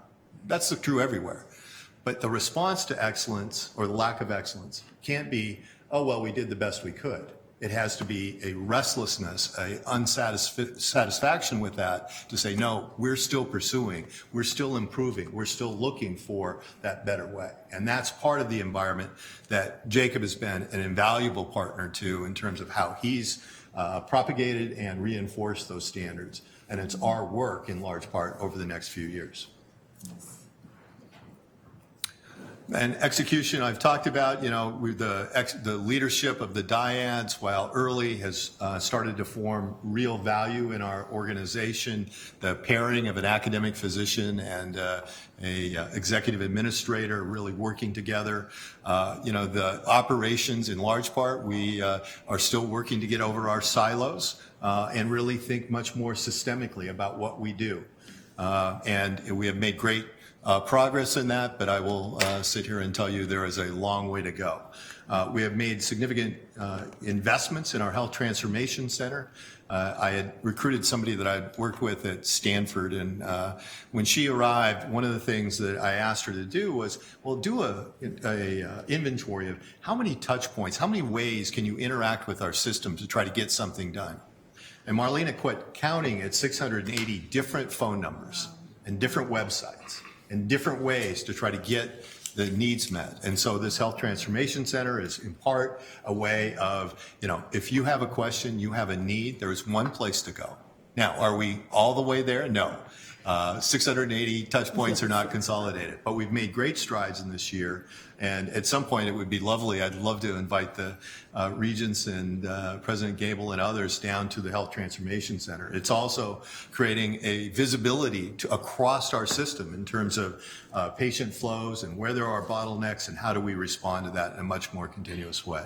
That's true everywhere. But the response to excellence, or the lack of excellence, can't be, oh, well, we did the best we could. It has to be a restlessness, a unsatisfaction with that, to say, no, we're still pursuing, we're still improving, we're still looking for that better way. And that's part of the environment that Jacob has been an invaluable partner to in terms of how he's propagated and reinforced those standards. And it's our work, in large part, over the next few years. And execution, I've talked about, the leadership of the dyads, while early, has started to form real value in our organization. The pairing of an academic physician and a executive administrator really working together. The operations, in large part, we are still working to get over our silos and really think much more systemically about what we do. And we have made great progress in that, but I will sit here and tell you there is a long way to go. We have made significant investments in our Health Transformation Center. I had recruited somebody that I'd worked with at Stanford, and when she arrived, one of the things that I asked her to do was, well, do a inventory of how many touch points, how many ways can you interact with our system to try to get something done. And Marlena quit counting at 680 different phone numbers and different websites and different ways to try to get the needs met. And so this Health Transformation Center is in part a way of, if you have a question, you have a need, there is one place to go. Now, are we all the way there? No. 680 touch points are not consolidated, but we've made great strides in this year. And at some point, it would be lovely. I'd love to invite the Regents and President Gable and others down to the Health Transformation Center. It's also creating a visibility across our system in terms of patient flows and where there are bottlenecks and how do we respond to that in a much more continuous way.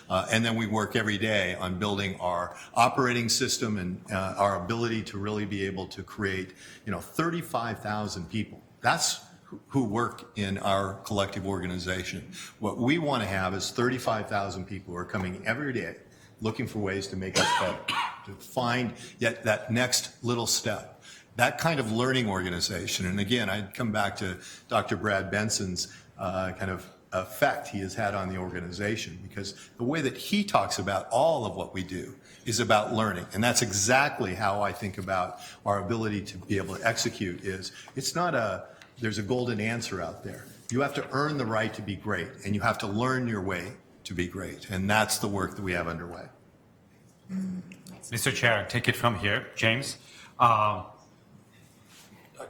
And then we work every day on building our operating system and our ability to really be able to create, 35,000 people. That's who work in our collective organization. What we want to have is 35,000 people who are coming every day looking for ways to make us better, to find yet that next little step. That kind of learning organization, and again, I'd come back to Dr. Brad Benson's kind of effect he has had on the organization, because the way that he talks about all of what we do is about learning. And that's exactly how I think about our ability to be able to execute is, it's not there's a golden answer out there. You have to earn the right to be great, and you have to learn your way to be great. And that's the work that we have underway. Mr. Chair, take it from here. James. Dr.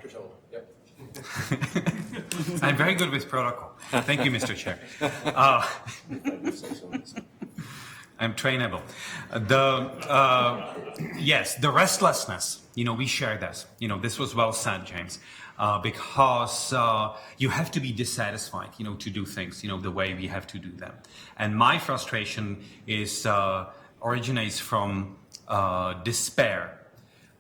Toll, yep. I'm very good with protocol. Thank you, Mr. Chair. I'm trainable. Yes, the restlessness, we share this. This was well said, James, because you have to be dissatisfied, to do things, the way we have to do them. And my frustration originates from despair,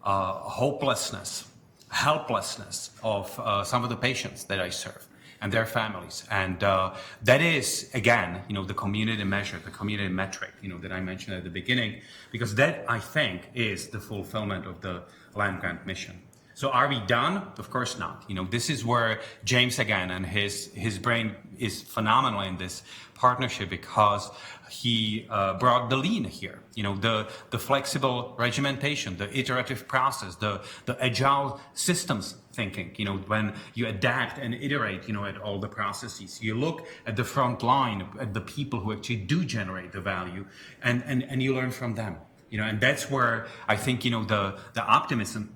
hopelessness, helplessness of some of the patients that I serve and their families. And that is, again, the community measure, the community metric, that I mentioned at the beginning, because that, I think, is the fulfillment of the land grant mission. So are we done? Of course not. This is where James, again, and his brain is phenomenal in this partnership, because he brought the lean here, the flexible regimentation, the iterative process, the agile systems thinking, when you adapt and iterate, at all the processes. You look at the front line, at the people who actually do generate the value, and you learn from them. And that's where I think, the optimism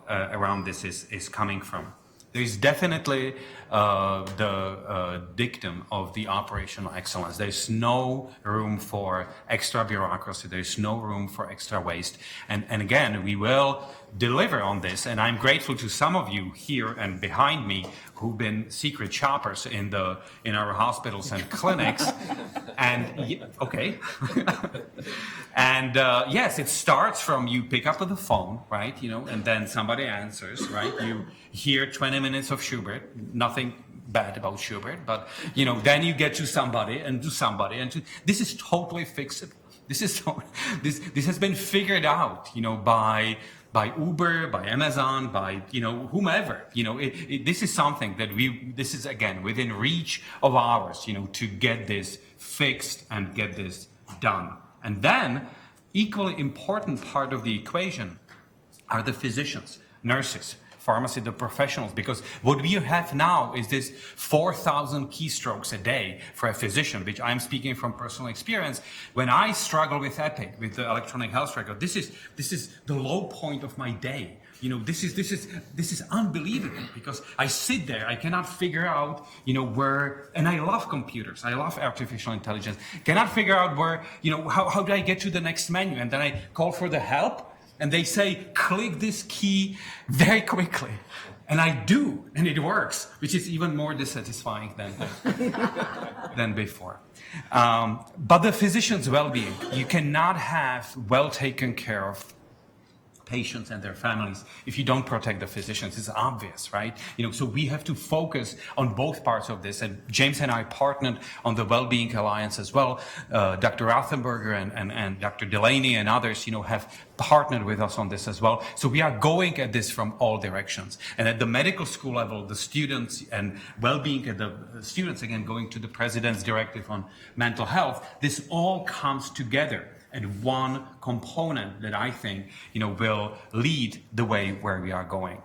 around this is coming from. There is definitely the dictum of the operational excellence. There's no room for extra bureaucracy. There's no room for extra waste. And again, we will deliver on this. And I'm grateful to some of you here and behind me who've been secret shoppers in our hospitals and clinics. And okay. And yes, it starts from you pick up the phone, right? And then somebody answers, right? You hear 20 minutes of Schubert, nothing bad about Schubert, but then you get to somebody and to somebody, and this is totally fixable. This has been figured out, by Uber, by Amazon, by whomever. This is something that this is again within reach of ours, to get this fixed and get this done. And then, equally important part of the equation are the physicians, nurses, pharmacy, the professionals, because what we have now is this 4,000 keystrokes a day for a physician, which I'm speaking from personal experience. When I struggle with Epic, with the electronic health record, this is the low point of my day. This is unbelievable, because I sit there, I cannot figure out, where, and I love computers, I love artificial intelligence, cannot figure out where, how do I get to the next menu? And then I call for the help, and they say, click this key very quickly. And I do, and it works, which is even more dissatisfying than before. But the physician's well-being, you cannot have well taken care of patients and their families if you don't protect the physicians. It's obvious, right? So we have to focus on both parts of this. And James and I partnered on the Wellbeing Alliance as well. Dr. Rothenberger and Dr. Delaney and others, have partnered with us on this as well. So we are going at this from all directions. And at the medical school level, the students and well-being at the students, again, going to the President's Directive on Mental Health, this all comes together. And one component that I think, will lead the way where we are going.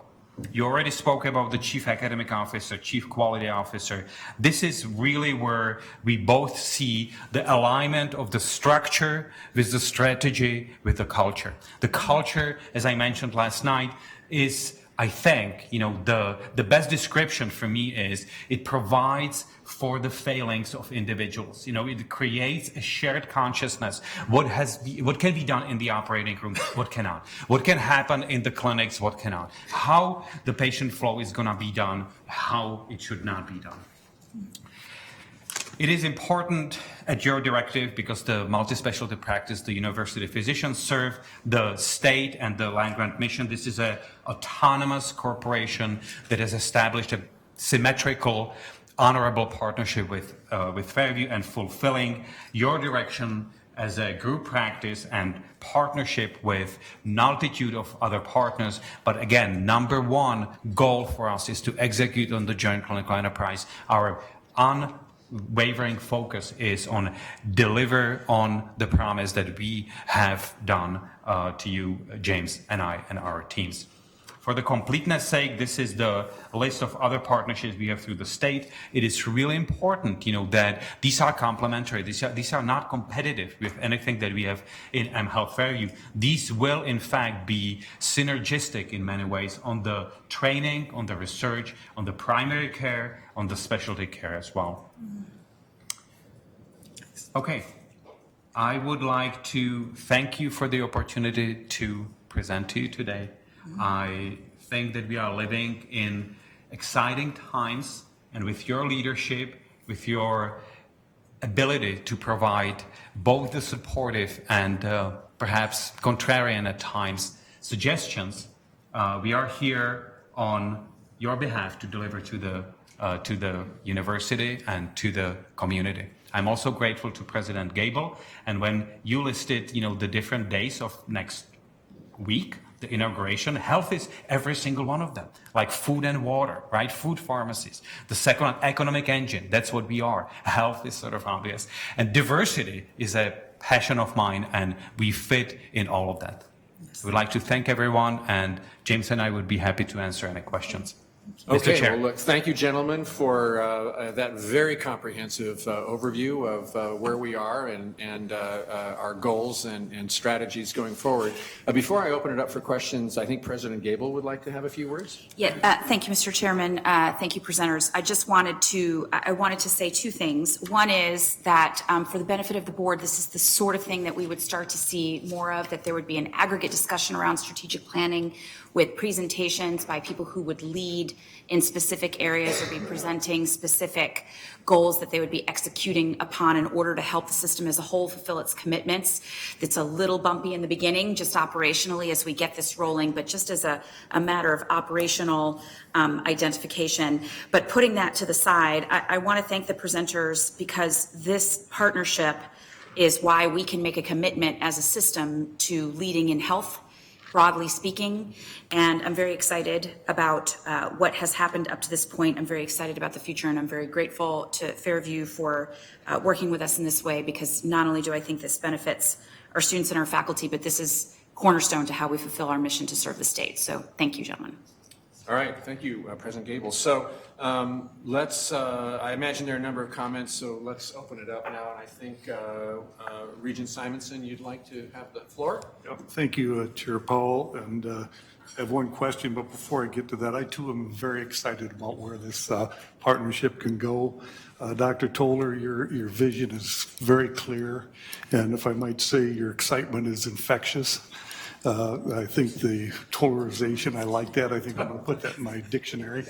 You already spoke about the Chief Academic Officer, Chief Quality Officer. This is really where we both see the alignment of the structure with the strategy, with the culture. The culture, as I mentioned last night, is I think, the best description for me is it provides for the failings of individuals. It creates a shared consciousness. What can be done in the operating room, what cannot? What can happen in the clinics, what cannot? How the patient flow is going to be done, how it should not be done. It is important at your directive because the multi-specialty practice, the university physicians serve the state and the land-grant mission. This is an autonomous corporation that has established a symmetrical, honorable partnership with Fairview and fulfilling your direction as a group practice and partnership with multitude of other partners. But again, number one goal for us is to execute on the joint clinical enterprise. Our unwavering focus is on deliver on the promise that we have done to you, James and I, and our teams. For the completeness sake, this is the list of other partnerships we have through the state. It is really important, that these are complementary. These are not competitive with anything that we have in mHealth Fairview. These will, in fact, be synergistic in many ways on the training, on the research, on the primary care, on the specialty care as well. Okay. I would like to thank you for the opportunity to present to you today. I think that we are living in exciting times, and with your leadership, with your ability to provide both the supportive and perhaps contrarian at times suggestions, we are here on your behalf to deliver to the university and to the community. I'm also grateful to President Gable, and when you listed, the different days of next week, the inauguration, health is every single one of them, like food and water, right? Food pharmacies. The second one, economic engine, that's what we are. Health is sort of obvious. And diversity is a passion of mine, and we fit in all of that. Yes. We'd like to thank everyone, and James and I would be happy to answer any questions. Okay, well, look, thank you, gentlemen, for that very comprehensive overview of where we are and our goals and strategies going forward. Before I open it up for questions, I think President Gable would like to have a few words. Yeah, thank you, Mr. Chairman. Thank you, presenters. I wanted to say two things. One is that for the benefit of the board, this is the sort of thing that we would start to see more of, that there would be an aggregate discussion around strategic planning with presentations by people who would lead in specific areas or be presenting specific goals that they would be executing upon in order to help the system as a whole fulfill its commitments. It's a little bumpy in the beginning, just operationally as we get this rolling, but just as a matter of operational identification. But putting that to the side, I want to thank the presenters because this partnership is why we can make a commitment as a system to leading in health, broadly speaking, and I'm very excited about what has happened up to this point. I'm very excited about the future, and I'm very grateful to Fairview for working with us in this way, because not only do I think this benefits our students and our faculty, but this is cornerstone to how we fulfill our mission to serve the state. So thank you, gentlemen. All right, thank you, President Gable. So I imagine there are a number of comments, so let's open it up now. And I think Regent Simonson, you'd like to have the floor? Thank you, Chair Powell. And I have one question, but before I get to that, I too am very excited about where this partnership can go. Dr. Toller, your vision is very clear, and if I might say, your excitement is infectious. I think the tolerization, I like that. I think I'm going to put that in my dictionary.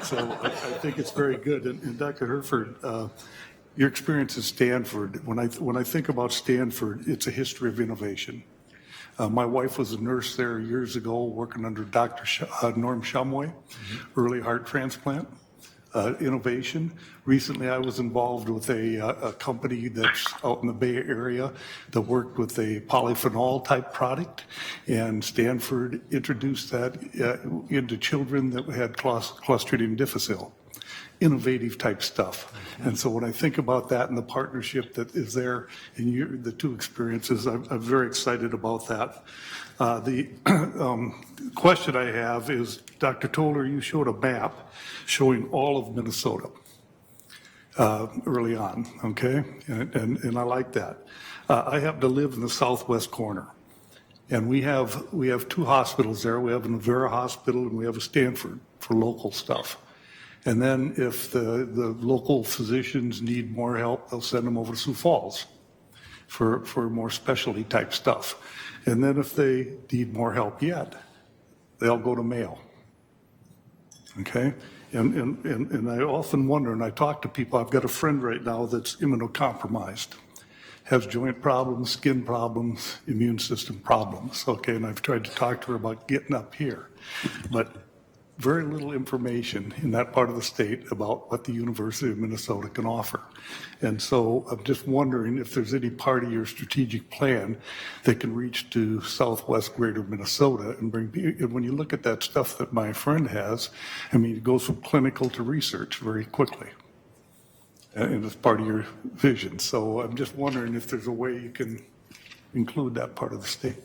So I think it's very good. And Dr. Herford, your experience at Stanford, when I think about Stanford, it's a history of innovation. My wife was a nurse there years ago, working under Dr. Norm Shumway, early heart transplant. Innovation. Recently, I was involved with a company that's out in the Bay Area that worked with a polyphenol type product, and Stanford introduced that into children that had Clostridium difficile. Innovative type stuff. And so when I think about that and the partnership that is there in the two experiences, I'm very excited about that. The question I have is, Dr. Toller, you showed a map showing all of Minnesota early on, okay? And I like that. I happen to live in the southwest corner. And we have two hospitals there. We have an Avera Hospital and we have a Stanford for local stuff. And then if the local physicians need more help, they'll send them over to Sioux Falls for more specialty type stuff. And then if they need more help yet, they'll go to Mayo. Okay? And I often wonder, and I talk to people, I've got a friend right now that's immunocompromised, has joint problems, skin problems, immune system problems, okay? And I've tried to talk to her about getting up here. But very little information in that part of the state about what the University of Minnesota can offer. And so I'm just wondering if there's any part of your strategic plan that can reach to southwest greater Minnesota and bring, and when you look at that stuff that my friend has, I mean, it goes from clinical to research very quickly. And it's part of your vision. So I'm just wondering if there's a way you can include that part of the state.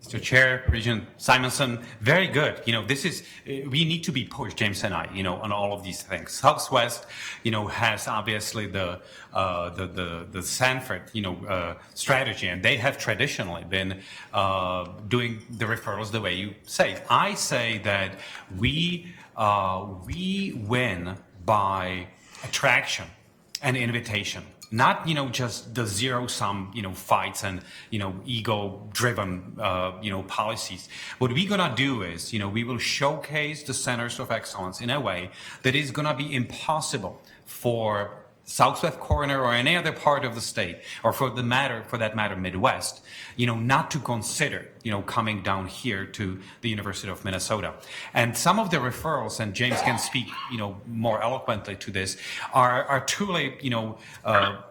Mr. Chair, Regent Simonson, very good. This is, we need to be pushed, James and I, on all of these things. Southwest, has obviously the Sanford, strategy, and they have traditionally been doing the referrals the way you say. I say that we win by attraction and invitation. Not, just the zero-sum, fights and, ego-driven, policies. What we're going to do is, we will showcase the centers of excellence in a way that is going to be impossible for Southwest corner or any other part of the state, or for that matter, Midwest, not to consider, coming down here to the University of Minnesota. And some of the referrals, and James can speak, more eloquently to this, are truly,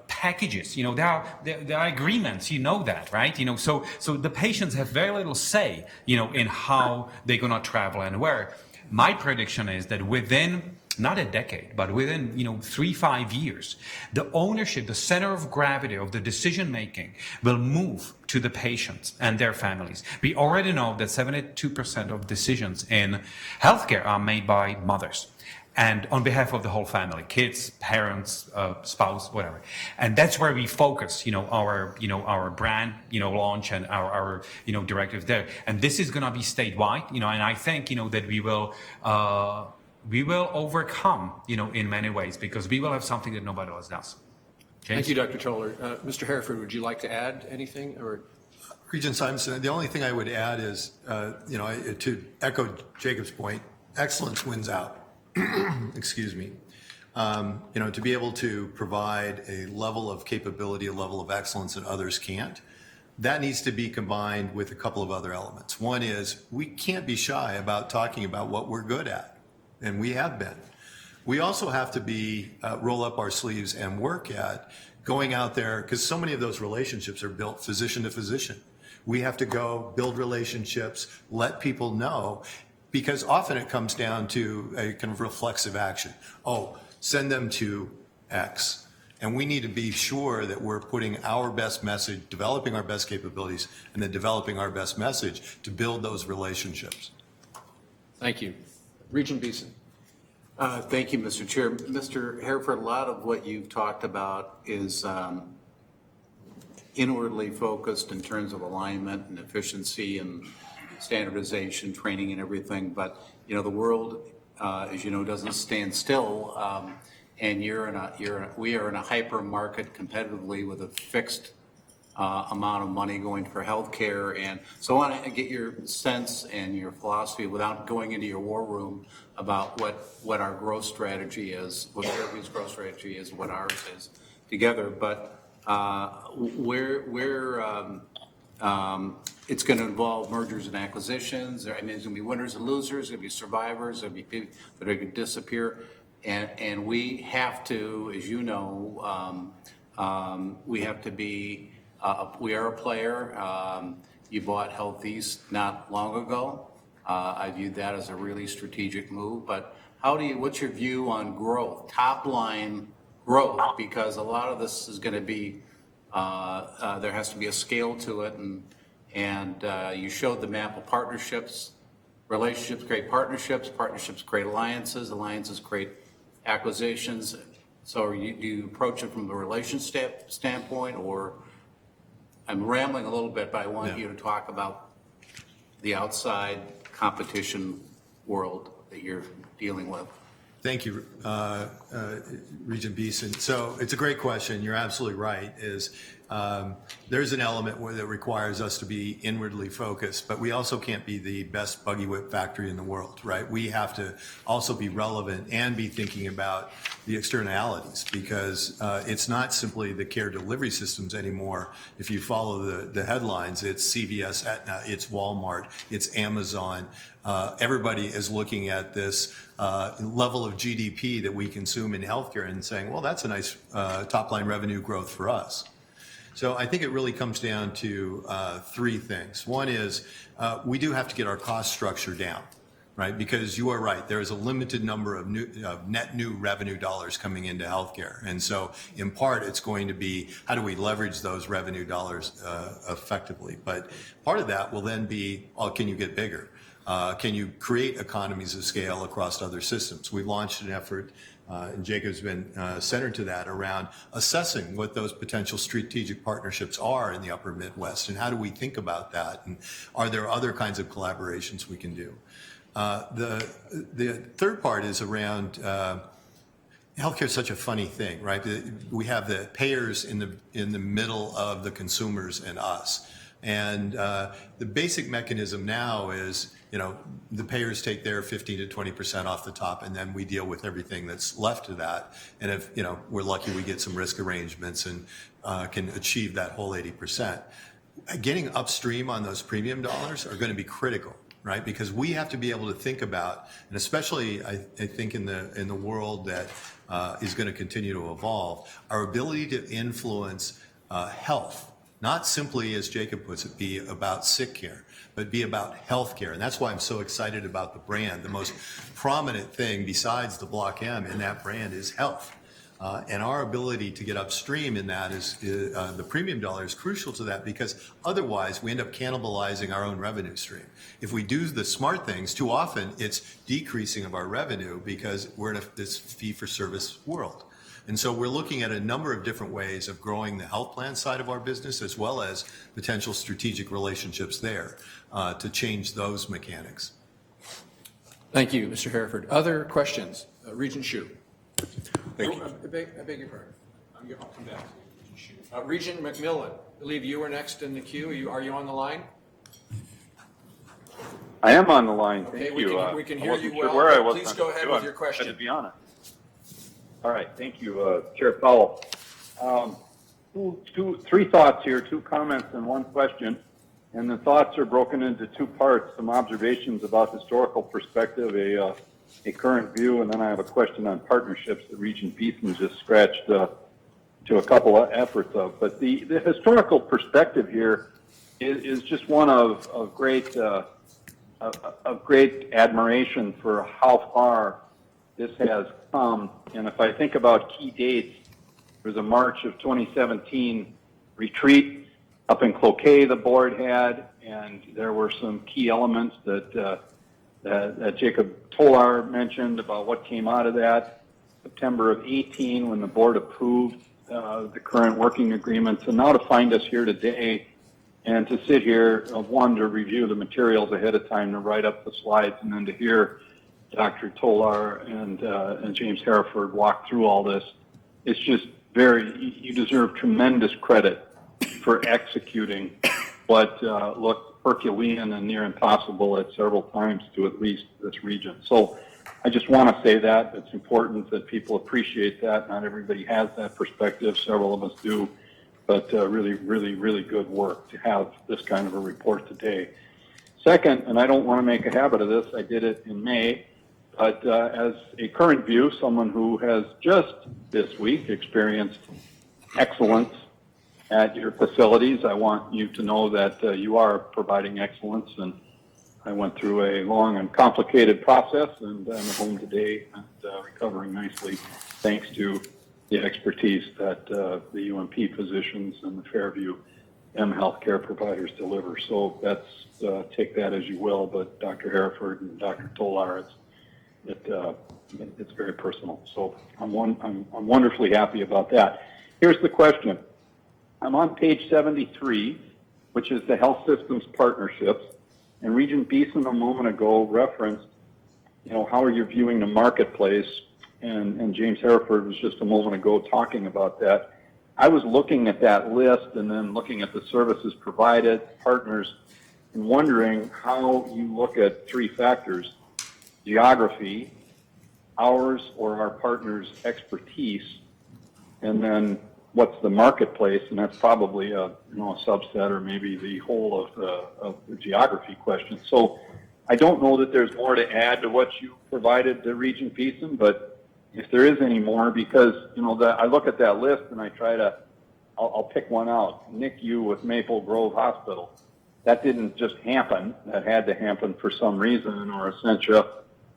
packages. There are agreements. That, right? So the patients have very little say, in how they're going to travel and where. My prediction is that within not a decade, but within 3-5 years, the ownership, the center of gravity of the decision making will move to the patients and their families. We already know that 72% of decisions in healthcare are made by mothers, and on behalf of the whole family, kids, parents, spouse, whatever. And that's where we focus, our brand, launch and our directives there. And this is going to be statewide, and I think, that we will overcome, in many ways, because we will have something that nobody else does. James? Thank you, Dr. Toller. Mr. Hereford, would you like to add anything? Or Regent Simonson, the only thing I would add is, to echo Jacob's point, excellence wins out. Excuse me. To be able to provide a level of capability, a level of excellence that others can't, that needs to be combined with a couple of other elements. One is we can't be shy about talking about what we're good at, and we have been. We also have to be roll up our sleeves and work at going out there, because so many of those relationships are built physician to physician. We have to go build relationships, let people know, because often it comes down to a kind of reflexive action. Oh, send them to X. And we need to be sure that we're putting our best message, developing our best capabilities, and then developing our best message to build those relationships. Thank you. Regent Beeson. Thank you, Mr. Chair. Mr. Hereford, a lot of what you've talked about is inwardly focused in terms of alignment and efficiency and standardization, training and everything. But, the world, as you know, doesn't stand still. And we are in a hyper market competitively with a fixed amount of money going for healthcare. And so I want to get your sense and your philosophy without going into your war room about what our growth strategy is, what Fairview's growth strategy is, what ours is together. But it's going to involve mergers and acquisitions. I mean, there's going to be winners and losers. There's going to be survivors. There'll be people that are going to disappear. And we have to, as you know, we have to be, we are a player. You bought Health East not long ago. I viewed that as a really strategic move. But what's your view on growth, top line growth? Because a lot of this is going to be, there has to be a scale to it. And you showed the map of partnerships. Relationships create partnerships. Partnerships create alliances. Alliances create acquisitions. So do you approach it from a relationship standpoint, or I'm rambling a little bit, but I want you to talk about the outside competition world that you're dealing with? Thank you, Regent Beeson. So it's a great question. You're absolutely right. There's an element that requires us to be inwardly focused, but we also can't be the best buggy whip factory in the world, right? We have to also be relevant and be thinking about the externalities, because it's not simply the care delivery systems anymore. If you follow the headlines, it's CVS, Aetna, it's Walmart, it's Amazon. Everybody is looking at this level of GDP that we consume in healthcare and saying, well, that's a nice top-line revenue growth for us. So I think it really comes down to three things. One is we do have to get our cost structure down, right? Because you are right, there is a limited number of net new revenue dollars coming into healthcare. And so in part, it's going to be how do we leverage those revenue dollars effectively? But part of that will then be, can you get bigger? Can you create economies of scale across other systems? We launched an effort, and Jacob's been centered to that, around assessing what those potential strategic partnerships are in the upper Midwest, and how do we think about that, and are there other kinds of collaborations we can do? The third part is around healthcare is such a funny thing, right? We have the payers in the middle of the consumers and us. And the basic mechanism now is, the payers take their 15 to 20% off the top, and then we deal with everything that's left of that. And if, we're lucky, we get some risk arrangements and can achieve that whole 80%. Getting upstream on those premium dollars are going to be critical, right? Because we have to be able to think about, and especially I think in the world that is going to continue to evolve, our ability to influence health. Not simply, as Jacob puts it, be about sick care, but be about health care. And that's why I'm so excited about the brand. The most prominent thing besides the Block M in that brand is health. And our ability to get upstream in that is the premium dollar is crucial to that, because otherwise we end up cannibalizing our own revenue stream. If we do the smart things, too often it's decreasing of our revenue because we're in this fee-for-service world. And so we're looking at a number of different ways of growing the health plan side of our business, as well as potential strategic relationships there to change those mechanics. Thank you, Mr. Hereford. Other questions? Regent Hsu. Thank you. I beg your pardon. I'll come back. Regent McMillan, I believe you were next in the queue. Are you on the line? I am on the line. Okay, Thank you. We can hear you Sure well. where I was Please go ahead with your question. To be honest. All right. Thank you, Chair Powell. Three thoughts here, 2 comments and 1 question. And the thoughts are broken into 2 parts, some observations about historical perspective, a current view, and then I have a question on partnerships that Regent Beeson just scratched to a couple of efforts of. But the historical perspective here is just one of great admiration for how far this has come. And if I think about key dates, there was a March of 2017 retreat up in Cloquet the board had, and there were some key elements that Jacob Tolar mentioned about what came out of that. September of 18, when the board approved the current working agreements, and now to find us here today and to sit here, one, to review the materials ahead of time, to write up the slides, and then to hear Dr. Tolar and James Hereford walk through all this. It's just you deserve tremendous credit for executing what looked Herculean and near impossible at several times to at least this region. So I just want to say that it's important that people appreciate that. Not everybody has that perspective. Several of us do, but really, really, really good work to have this kind of a report today. Second, and I don't want to make a habit of this, I did it in May, but as a current view, someone who has just this week experienced excellence at your facilities, I want you to know that you are providing excellence, and I went through a long and complicated process, and I'm home today and recovering nicely, thanks to the expertise that the UMP physicians and the Fairview M healthcare providers deliver. So that's take that as you will, but Dr. Hereford and Dr. Tolar, it's very personal. So I'm wonderfully happy about that. Here's the question. I'm on page 73, which is the health systems partnerships, And Regent Beeson a moment ago referenced, how are you viewing the marketplace? And James Hereford was just a moment ago talking about that. I was looking at that list and then looking at the services provided, partners, and wondering how you look at three factors: geography, ours or our partners' expertise, and then what's the marketplace, and that's probably a subset or maybe the whole of the geography question. So I don't know that there's more to add to what you provided to Regent Beeson, but if there is any more, because I look at that list and I I'll pick one out. NICU with Maple Grove Hospital. That didn't just happen. That had to happen for some reason, or Essentia,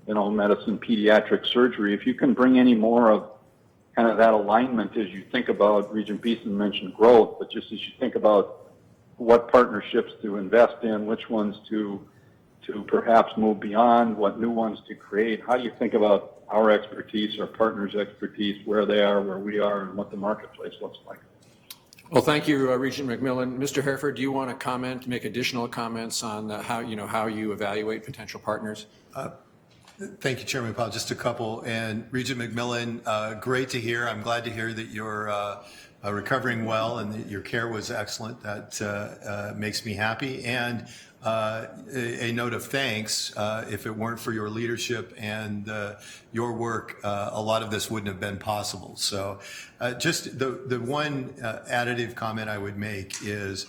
medicine, pediatric surgery. If you can bring any more of kind of that alignment as you think about, Regent Beeson mentioned growth, but just as you think about what partnerships to invest in, which ones to perhaps move beyond, what new ones to create, how do you think about our expertise, our partners' expertise, where they are, where we are, and what the marketplace looks like? Well, thank you, Regent McMillan. Mr. Hereford, do you want to comment, make additional comments on how you evaluate potential partners? Thank you, Chairman Powell. Just a couple. And Regent McMillan, great to hear. I'm glad to hear that you're recovering well and that your care was excellent. That makes me happy. And a note of thanks. If it weren't for your leadership and your work, a lot of this wouldn't have been possible. So just the one additive comment I would make is,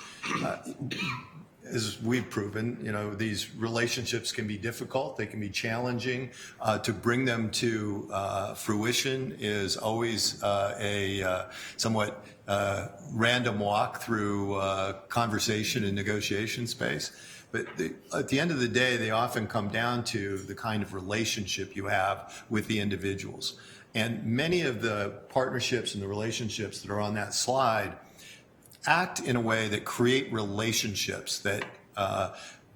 as we've proven, these relationships can be difficult. They can be challenging. To bring them to fruition is always a somewhat random walk through conversation and negotiation space. But at the end of the day, they often come down to the kind of relationship you have with the individuals. And many of the partnerships and the relationships that are on that slide act in a way that create relationships that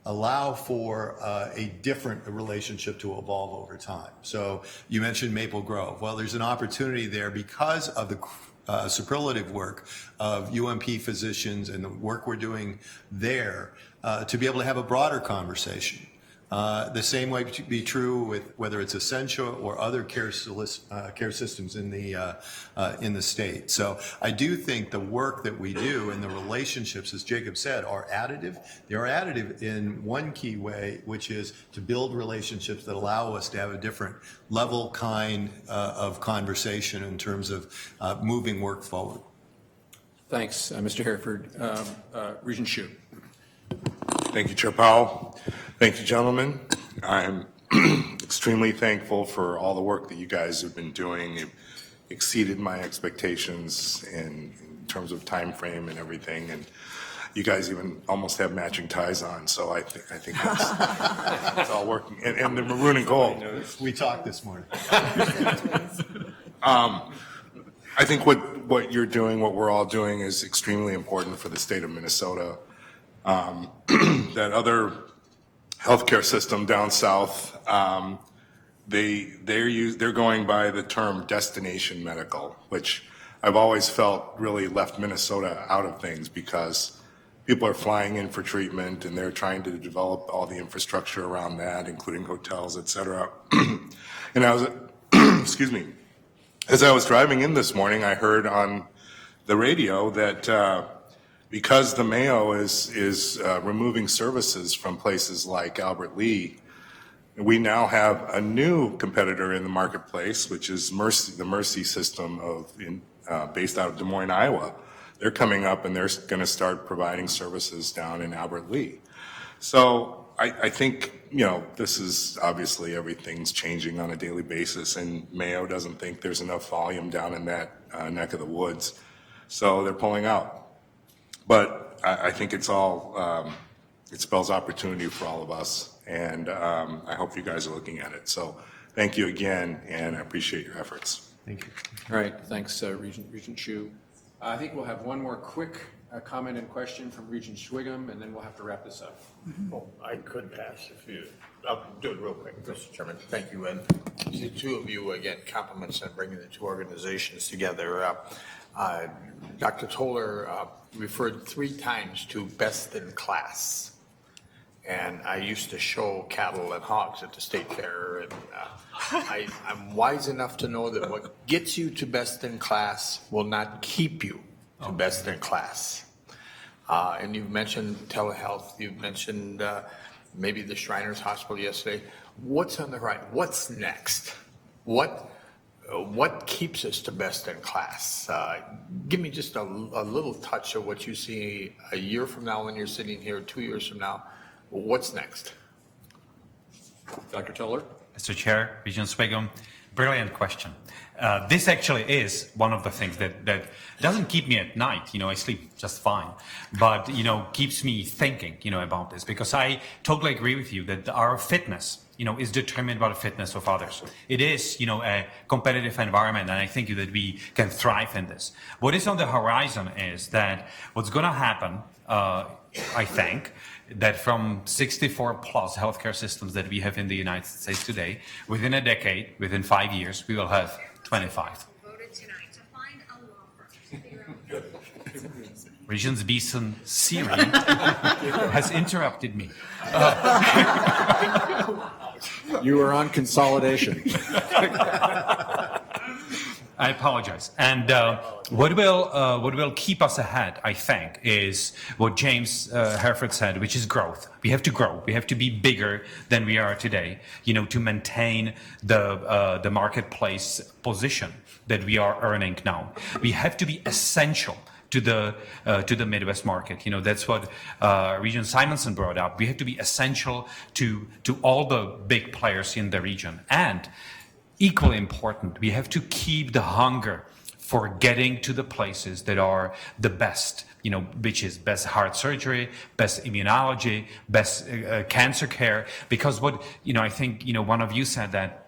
allow for a different relationship to evolve over time. So you mentioned Maple Grove. Well, there's an opportunity there because of the superlative work of UMP physicians and the work we're doing there to be able to have a broader conversation. The same way to be true with whether it's Essentia or other care systems in the state. So I do think the work that we do and the relationships, as Jacob said, are additive. They are additive in one key way, which is to build relationships that allow us to have a different level kind of conversation in terms of moving work forward. Thanks, Mr. Hereford. Regent Hsu. Thank you, Chair Powell. Thank you, gentlemen. I'm extremely thankful for all the work that you guys have been doing. It exceeded my expectations in terms of time frame and everything. And you guys even almost have matching ties on, so I think that's all working. And the maroon and gold. We talked this morning. I think what you're doing, what we're all doing, is extremely important for the state of Minnesota. That other healthcare system down south, they're going by the term destination medical, which I've always felt really left Minnesota out of things because people are flying in for treatment and they're trying to develop all the infrastructure around that, including hotels, et cetera. And I was, excuse me, as I was driving in this morning, I heard on the radio that because the Mayo is removing services from places like Albert Lea, we now have a new competitor in the marketplace, which is the Mercy system based out of Des Moines, Iowa. They're coming up and they're going to start providing services down in Albert Lea. So I think, this is obviously everything's changing on a daily basis, and Mayo doesn't think there's enough volume down in that neck of the woods. So they're pulling out. But I think it's all, it spells opportunity for all of us, and I hope you guys are looking at it. So thank you again, and I appreciate your efforts. Thank you. All right, thanks, Regent Hsu. I think we'll have one more quick comment and question from Regent Schwigum, and then we'll have to wrap this up. Well, I could pass I'll do it real quick, Mr. Chairman. Thank you. And the two of you, again, compliments on bringing the two organizations together. Dr. Toller referred 3 times to best in class. And I used to show cattle and hogs at the state fair, and I'm wise enough to know that what gets you to best in class will not keep you to best in class. And you've mentioned telehealth, you've mentioned maybe the Shriners Hospital yesterday. What's on the right? What's next? What keeps us to best in class? Give me just a little touch of what you see a year from now when you're sitting here, 2 years from now. What's next? Dr. Toller? Mr. Chair, Regent Swigum, brilliant question. This actually is one of the things that doesn't keep me at night. I sleep just fine, but, keeps me thinking, about this, because I totally agree with you that our fitness, is determined by the fitness of others. It is, a competitive environment, and I think that we can thrive in this. What is on the horizon is that what's going to happen, I think, that from 64 plus healthcare systems that we have in the United States today, within a decade, within 5 years, we will have 25. Regents Beeson Siri has interrupted me. You were on consolidation. I apologize. And what will keep us ahead, I think, is what James Herford said, which is growth. We have to grow. We have to be bigger than we are today, to maintain the marketplace position that we are earning now. We have to be essential to the Midwest market. That's what Regent Simonson brought up. We have to be essential to all the big players in the region. And equally important, we have to keep the hunger for getting to the places that are the best, which is best heart surgery, best immunology, best cancer care. Because I think, one of you said that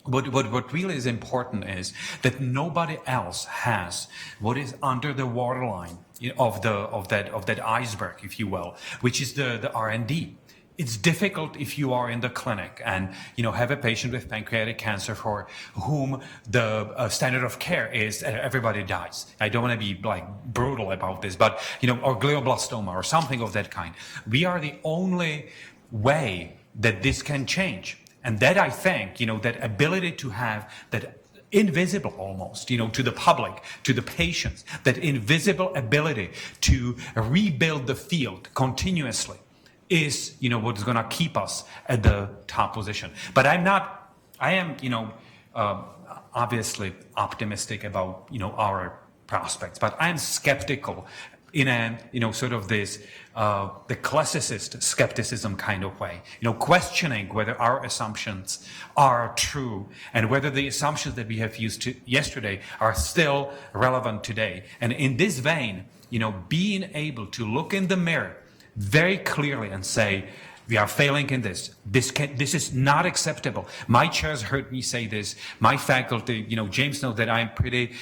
what really is important is that nobody else has what is under the waterline of that iceberg, if you will, which is the R&D. It's difficult if you are in the clinic and have a patient with pancreatic cancer for whom the standard of care is everybody dies. I don't want to be brutal about this, but or glioblastoma or something of that kind. We are the only way that this can change. And that, I think, that ability to have that invisible almost, to the public, to the patients, that invisible ability to rebuild the field continuously is, what's going to keep us at the top position. But I am, obviously optimistic about, our prospects, but I'm skeptical in a, sort of this, the classicist skepticism kind of way, questioning whether our assumptions are true and whether the assumptions that we have used yesterday are still relevant today. And in this vein, being able to look in the mirror very clearly and say, we are failing in this. This is not acceptable. My chairs heard me say this. My faculty, James knows that I'm pretty,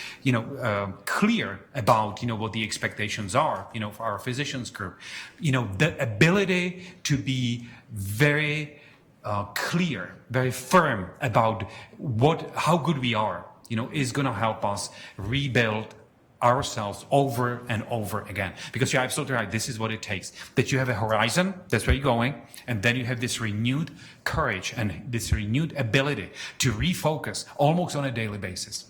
clear about, what the expectations are, for our physicians group. The ability to be very clear, very firm about how good we are, is going to help us rebuild ourselves over and over again. Because you're absolutely right, this is what it takes. That you have a horizon, that's where you're going, and then you have this renewed courage and this renewed ability to refocus almost on a daily basis.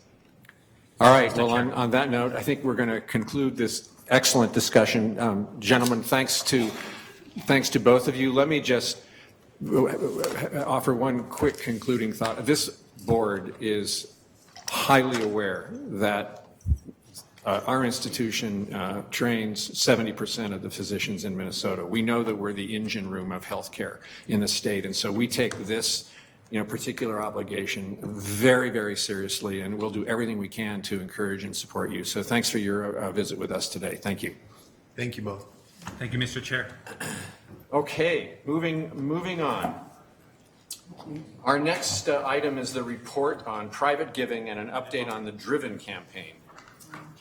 All right, well, on that note, I think we're going to conclude this excellent discussion. Gentlemen, thanks to both of you. Let me just offer one quick concluding thought. This board is highly aware that our institution trains 70% of the physicians in Minnesota. We know that we're the engine room of healthcare in the state, and so we take this, particular obligation very, very seriously, and we'll do everything we can to encourage and support you. So thanks for your visit with us today. Thank you. Thank you both. Thank you, Mr. Chair. Okay, moving on. Our next item is the report on private giving and an update on the Driven campaign.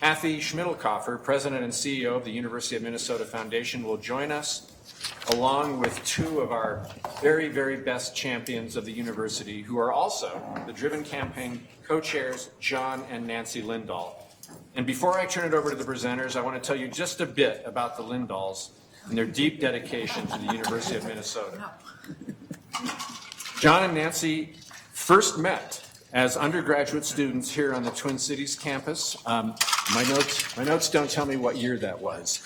Kathy Schmidlkoffer, President and CEO of the University of Minnesota Foundation, will join us along with two of our very, very best champions of the university who are also the Driven campaign co-chairs, John and Nancy Lindahl. And before I turn it over to the presenters, I want to tell you just a bit about the Lindahls. and their deep dedication to the University of Minnesota. John and Nancy first met as undergraduate students here on the Twin Cities campus. My notes don't tell me what year that was.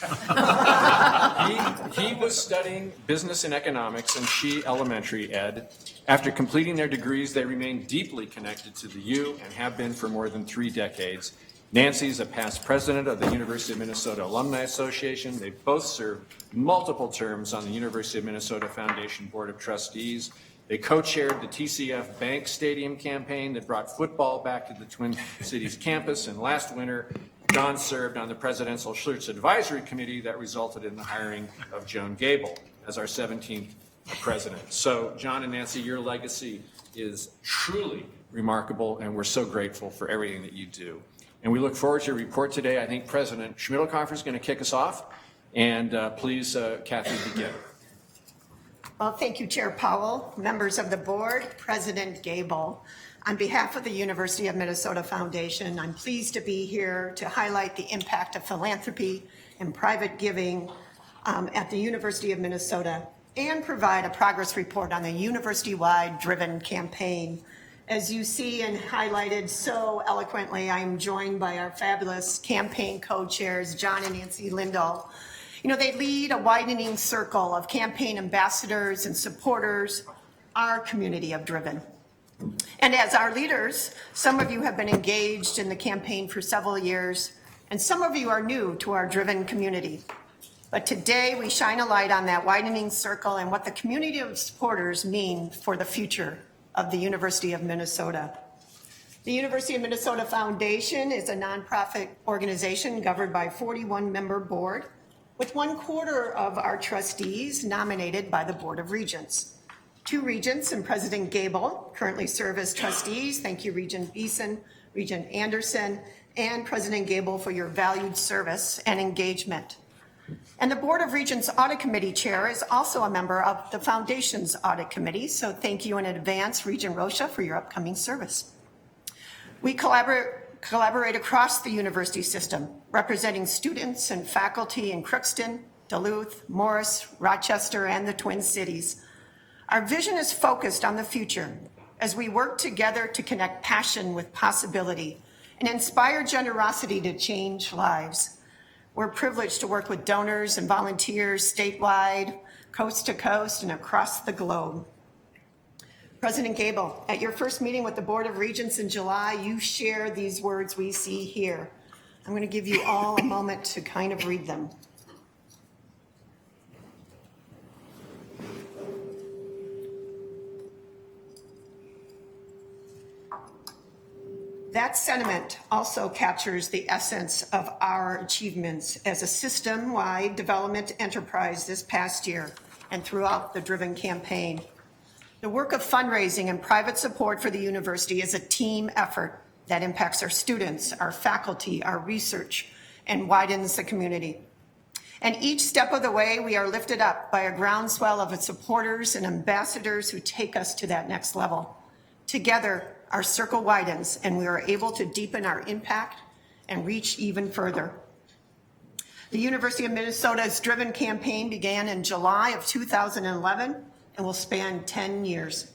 He was studying business and economics, and she elementary ed. After completing their degrees, they remain deeply connected to the U and have been for more than 3 decades. Nancy is a past president of the University of Minnesota Alumni Association. They both served multiple terms on the University of Minnesota Foundation Board of Trustees. They co-chaired the TCF Bank Stadium campaign that brought football back to the Twin Cities campus. And last winter, John served on the Presidential Search Advisory Committee that resulted in the hiring of Joan Gable as our 17th president. So, John and Nancy, your legacy is truly remarkable, and we're so grateful for everything that you do. And we look forward to your report today. I think President Schmidlkoffer is going to kick us off. And please, Kathy, begin. Well, thank you, Chair Powell, members of the board, President Gable. On behalf of the University of Minnesota Foundation, I'm pleased to be here to highlight the impact of philanthropy and private giving at the University of Minnesota and provide a progress report on the university-wide driven campaign. As you see and highlighted so eloquently, I'm joined by our fabulous campaign co-chairs, John and Nancy Lindahl. You know, they lead a widening circle of campaign ambassadors and supporters, our community of Driven. And as our leaders, some of you have been engaged in the campaign for several years, and some of you are new to our Driven community. But today we shine a light on that widening circle and what the community of supporters mean for the future of the University of Minnesota. The University of Minnesota Foundation is a nonprofit organization governed by a 41-member board, with 1/4 of our trustees nominated by the Board of Regents. 2 regents and President Gable currently serve as trustees. Thank you, Regent Beeson, Regent Anderson, and President Gable for your valued service and engagement. And the Board of Regents Audit Committee Chair is also a member of the Foundation's Audit Committee, so thank you in advance, Regent Rocha, for your upcoming service. We collaborate across the university system, representing students and faculty in Crookston, Duluth, Morris, Rochester, and the Twin Cities. Our vision is focused on the future as we work together to connect passion with possibility and inspire generosity to change lives. We're privileged to work with donors and volunteers statewide, coast to coast, and across the globe. President Gable, at your first meeting with the Board of Regents in July, you shared these words we see here. I'm going to give you all a moment to kind of read them. That sentiment also captures the essence of our achievements as a system-wide development enterprise this past year and throughout the Driven campaign. The work of fundraising and private support for the university is a team effort that impacts our students, our faculty, our research, and widens the community. And each step of the way, we are lifted up by a groundswell of its supporters and ambassadors who take us to that next level. Together, our circle widens, and we are able to deepen our impact and reach even further. The University of Minnesota's Driven campaign began in July of 2011 and will span 10 years.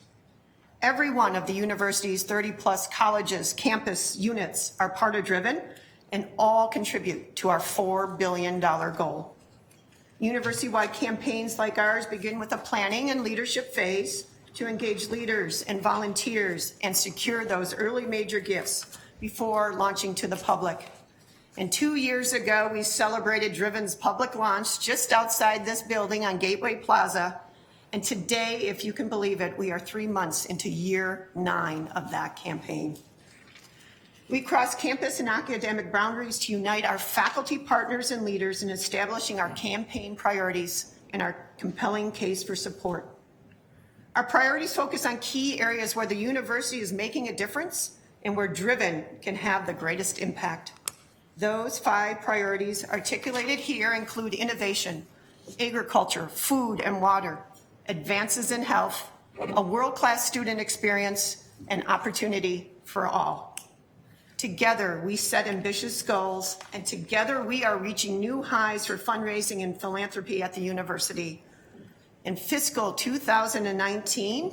Every one of the university's 30-plus colleges, campus units are part of Driven, and all contribute to our $4 billion goal. University-wide campaigns like ours begin with a planning and leadership phase to engage leaders and volunteers and secure those early major gifts before launching to the public. And 2 years ago, we celebrated Driven's public launch just outside this building on Gateway Plaza. And today, if you can believe it, we are 3 months into year 9 of that campaign. We cross campus and academic boundaries to unite our faculty partners and leaders in establishing our campaign priorities and our compelling case for support. Our priorities focus on key areas where the university is making a difference and where Driven can have the greatest impact. Those 5 priorities articulated here include innovation, agriculture, food and water, advances in health, a world-class student experience, and opportunity for all. Together, we set ambitious goals, and together we are reaching new highs for fundraising and philanthropy at the university. In fiscal 2019,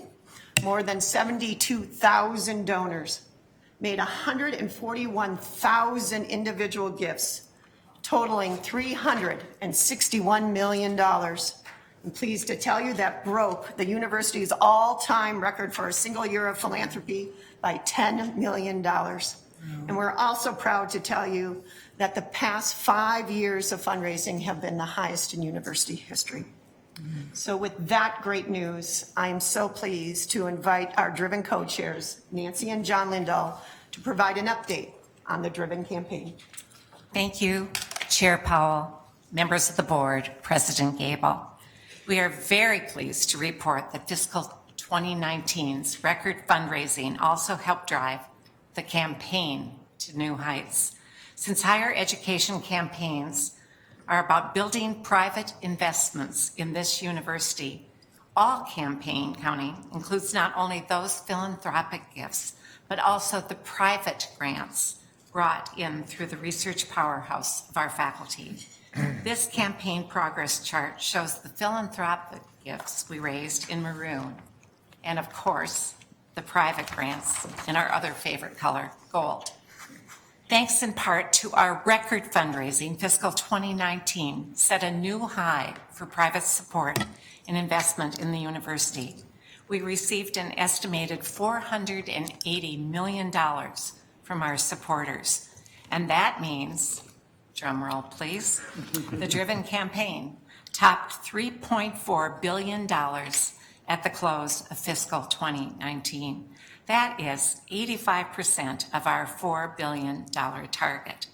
more than 72,000 donors made 141,000 individual gifts, totaling $361 million. I'm pleased to tell you that broke the university's all-time record for a single year of philanthropy by $10 million. And we're also proud to tell you that the past 5 years of fundraising have been the highest in university history. So with that great news, I am so pleased to invite our Driven co-chairs, Nancy and John Lindahl, to provide an update on the Driven campaign. Thank you, Chair Powell, members of the board, President Gable. We are very pleased to report that fiscal 2019's record fundraising also helped drive the campaign to new heights. Since higher education campaigns are about building private investments in this university, all campaign counting includes not only those philanthropic gifts, but also the private grants brought in through the research powerhouse of our faculty. This campaign progress chart shows the philanthropic gifts we raised in maroon, and of course, the private grants in our other favorite color, gold. Thanks in part to our record fundraising, fiscal 2019 set a new high for private support and investment in the university. We received an estimated $480 million from our supporters. And that means, drum roll please, the Driven campaign topped $3.4 billion at the close of fiscal 2019. That is 85% of our $4 billion target.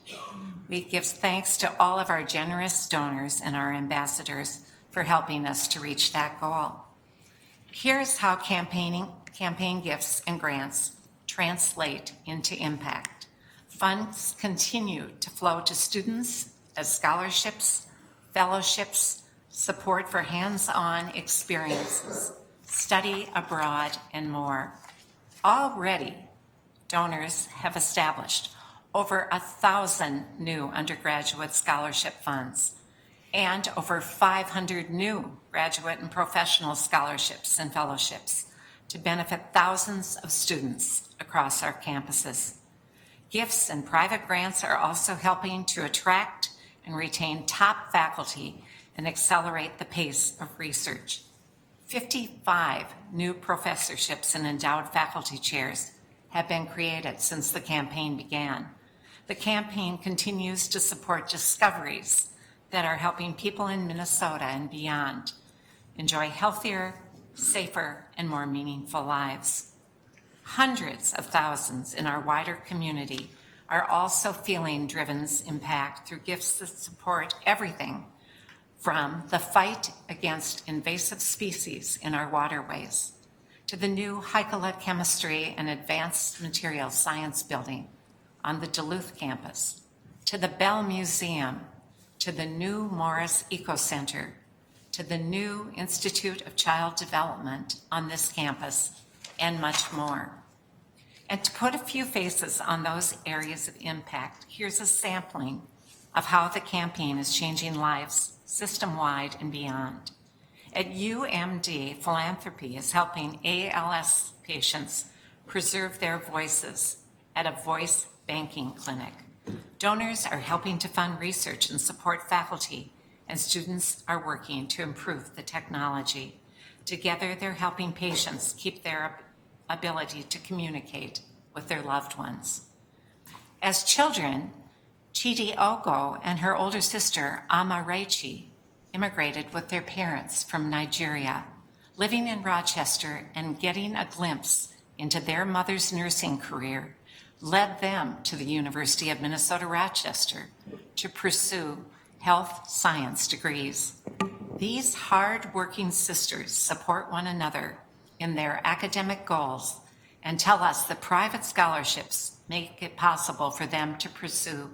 We give thanks to all of our generous donors and our ambassadors for helping us to reach that goal. Here's how campaign gifts and grants translate into impact. Funds continue to flow to students as scholarships, fellowships, support for hands-on experiences, study abroad, and more. Already, donors have established over 1,000 new undergraduate scholarship funds and over 500 new graduate and professional scholarships and fellowships to benefit thousands of students across our campuses. Gifts and private grants are also helping to attract and retain top faculty and accelerate the pace of research. 55 new professorships and endowed faculty chairs have been created since the campaign began. The campaign continues to support discoveries that are helping people in Minnesota and beyond enjoy healthier, safer, and more meaningful lives. Hundreds of thousands in our wider community are also feeling Driven's impact through gifts that support everything from the fight against invasive species in our waterways to the new Hycolite Chemistry and Advanced Materials Science Building on the Duluth campus, to the Bell Museum, to the new Morris Eco Center, to the new Institute of Child Development on this campus, and much more. And to put a few faces on those areas of impact, here's a sampling of how the campaign is changing lives system-wide and beyond. At UMD, philanthropy is helping ALS patients preserve their voices at a voice banking clinic. Donors are helping to fund research and support faculty, and students are working to improve the technology. Together, they're helping patients keep their ability to communicate with their loved ones. As children, Chidi Ogo and her older sister, Amarechi, immigrated with their parents from Nigeria, living in Rochester and getting a glimpse into their mother's nursing career led them to the University of Minnesota Rochester to pursue health science degrees. These hard-working sisters support one another in their academic goals and tell us that private scholarships make it possible for them to pursue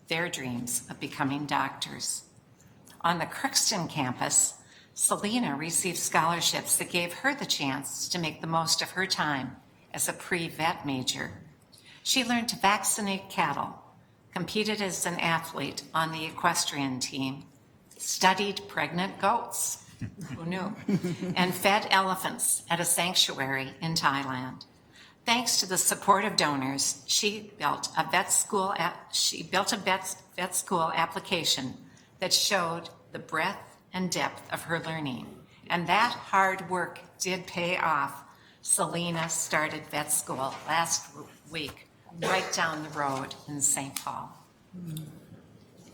their dreams of becoming doctors. On the Crookston campus, Selena received scholarships that gave her the chance to make the most of her time as a pre-vet major. She learned to vaccinate cattle, competed as an athlete on the equestrian team, studied pregnant goats, who knew, and fed elephants at a sanctuary in Thailand. Thanks to the support of donors, she built a vet school application that showed the breadth and depth of her learning. And that hard work did pay off. Selena started vet school last week, right down the road in St. Paul.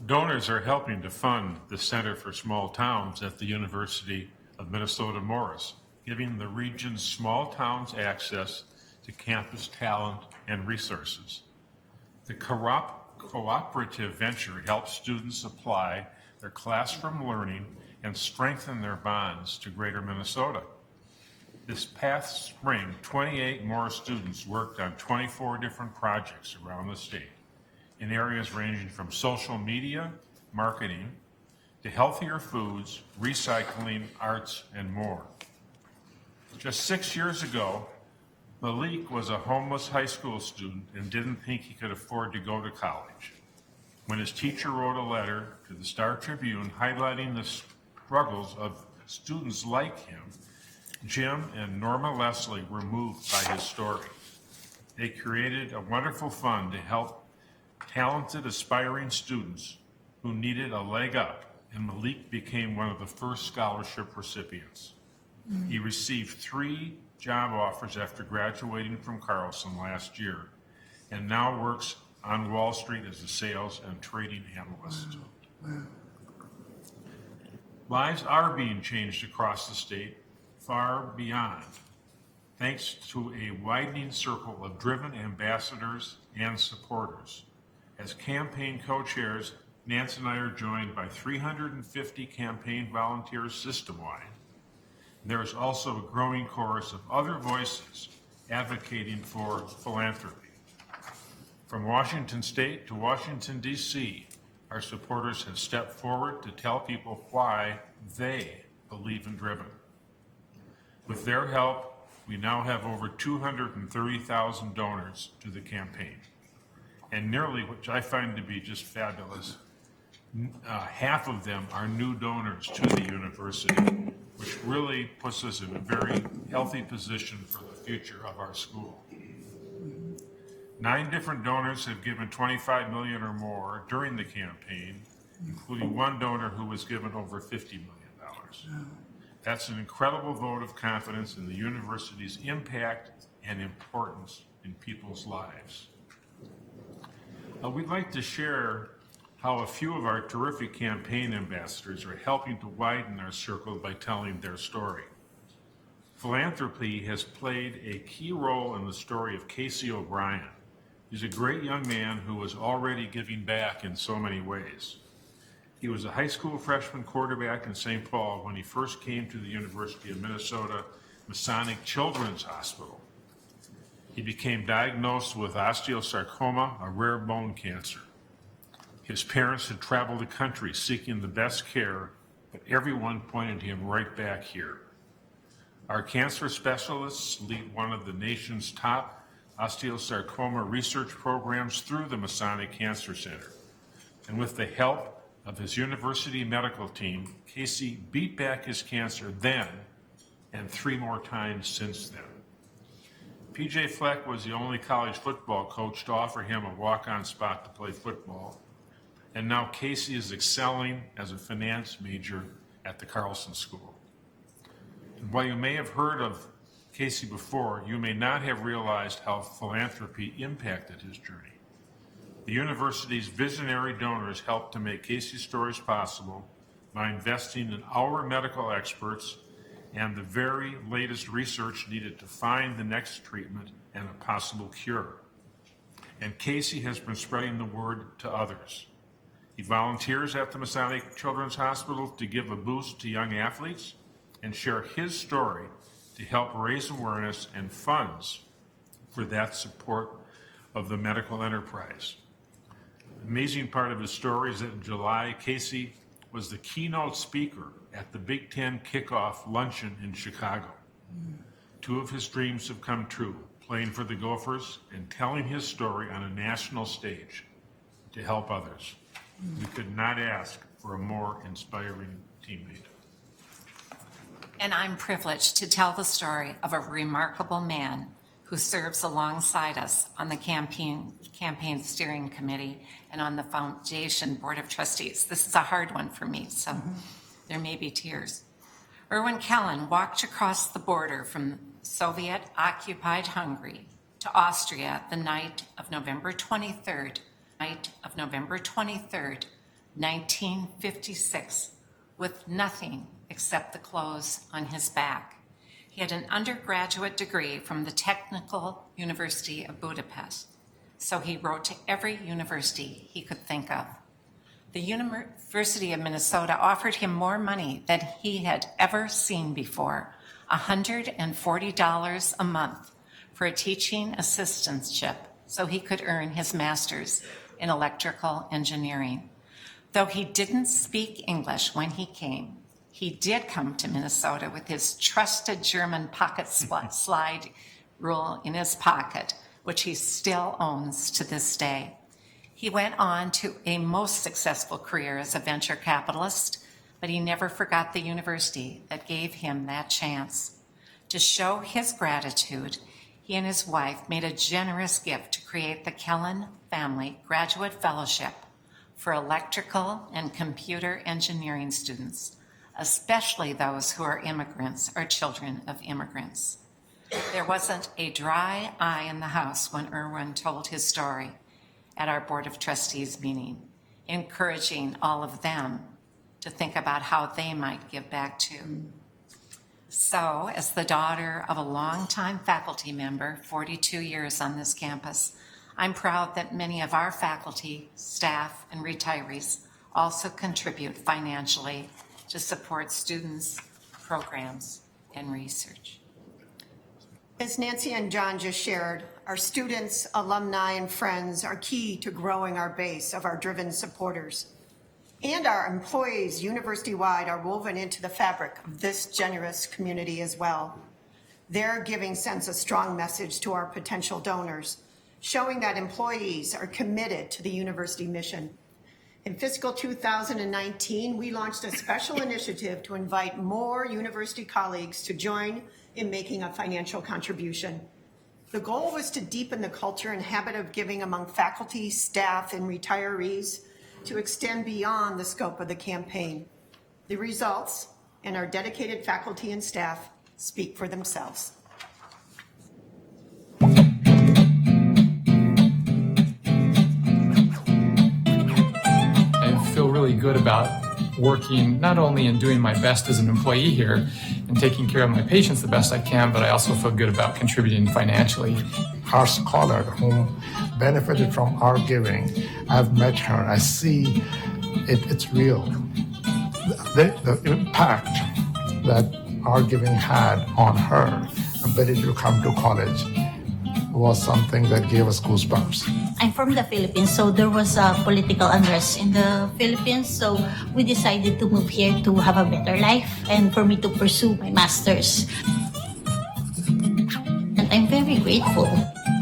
Donors are helping to fund the Center for Small Towns at the University of Minnesota Morris, giving the region's small towns access to campus talent and resources. The cooperative venture helps students apply their classroom learning and strengthen their bonds to Greater Minnesota. This past spring, 28 more students worked on 24 different projects around the state in areas ranging from social media, marketing, to healthier foods, recycling, arts, and more. Just 6 years ago, Malik was a homeless high school student and didn't think he could afford to go to college. When his teacher wrote a letter to the Star Tribune highlighting the struggles of students like him, Jim and Norma Leslie were moved by his story. They created a wonderful fund to help talented, aspiring students who needed a leg up, and Malik became one of the first scholarship recipients. He received 3 job offers after graduating from Carlson last year, and now works on Wall Street as a sales and trading analyst. Lives are being changed across the state, far beyond, thanks to a widening circle of driven ambassadors and supporters. As campaign co-chairs, Nance and I are joined by 350 campaign volunteers system-wide. There is also a growing chorus of other voices advocating for philanthropy. From Washington State to Washington, D.C., our supporters have stepped forward to tell people why they believe in Driven. With their help, we now have over 230,000 donors to the campaign. And nearly, which I find to be just fabulous, half of them are new donors to the university, which really puts us in a very healthy position for the future of our school. 9 different donors have given $25 million or more during the campaign, including one donor who was given over $50 million. That's an incredible vote of confidence in the university's impact and importance in people's lives. We'd like to share how a few of our terrific campaign ambassadors are helping to widen our circle by telling their story. Philanthropy has played a key role in the story of Casey O'Brien. He's a great young man who is already giving back in so many ways. He was a high school freshman quarterback in St. Paul when he first came to the University of Minnesota Masonic Children's Hospital. He became diagnosed with osteosarcoma, a rare bone cancer. His parents had traveled the country seeking the best care, but everyone pointed him right back here. Our cancer specialists lead one of the nation's top osteosarcoma research programs through the Masonic Cancer Center. And with the help of his university medical team, Casey beat back his cancer then and 3 more times since then. P.J. Fleck was the only college football coach to offer him a walk-on spot to play football. And now Casey is excelling as a finance major at the Carlson School. And while you may have heard of Casey before, you may not have realized how philanthropy impacted his journey. The university's visionary donors helped to make Casey's stories possible by investing in our medical experts and the very latest research needed to find the next treatment and a possible cure. And Casey has been spreading the word to others. He volunteers at the Masonic Children's Hospital to give a boost to young athletes and share his story to help raise awareness and funds for that support of the medical enterprise. The amazing part of his story is that in July, Casey was the keynote speaker at the Big Ten kickoff luncheon in Chicago. 2 of his dreams have come true, playing for the Gophers, and telling his story on a national stage to help others. We could not ask for a more inspiring teammate. And I'm privileged to tell the story of a remarkable man who serves alongside us on the campaign steering committee and on the foundation board of trustees. This is a hard one for me, so there may be tears. Irwin Kalin walked across the border from Soviet-occupied Hungary to Austria the night of November 23rd, 1956, with nothing except the clothes on his back. He had an undergraduate degree from the Technical University of Budapest, so he wrote to every university he could think of. The University of Minnesota offered him more money than he had ever seen before, $140 a month for a teaching assistantship so he could earn his master's in electrical engineering. Though he didn't speak English when he came, he did come to Minnesota with his trusted German pocket slide rule in his pocket, which he still owns to this day. He went on to a most successful career as a venture capitalist, but he never forgot the university that gave him that chance. To show his gratitude, he and his wife made a generous gift to create the Kalin Family Graduate Fellowship for electrical and computer engineering students, especially those who are immigrants or children of immigrants. There wasn't a dry eye in the house when Irwin told his story at our Board of Trustees meeting, encouraging all of them to think about how they might give back too. So, as the daughter of a longtime faculty member, 42 years on this campus, I'm proud that many of our faculty, staff, and retirees also contribute financially to support students, programs, and research. As Nancy and John just shared, our students, alumni, and friends are key to growing our base of our driven supporters. And our employees university-wide are woven into the fabric of this generous community as well. Their giving sends a strong message to our potential donors, showing that employees are committed to the university mission. In fiscal 2019, we launched a special initiative to invite more university colleagues to join in making a financial contribution. The goal was to deepen the culture and habit of giving among faculty, staff, and retirees to extend beyond the scope of the campaign. The results and our dedicated faculty and staff speak for themselves. I feel really good about working not only in doing my best as an employee here and taking care of my patients the best I can, but I also feel good about contributing financially. Our scholar who benefited from our giving, I've met her, I see it's real. The impact that our giving had on her ability to come to college was something that gave us goosebumps. I'm from the Philippines, so there was a political unrest in the Philippines, so we decided to move here to have a better life and for me to pursue my master's. And I'm very grateful.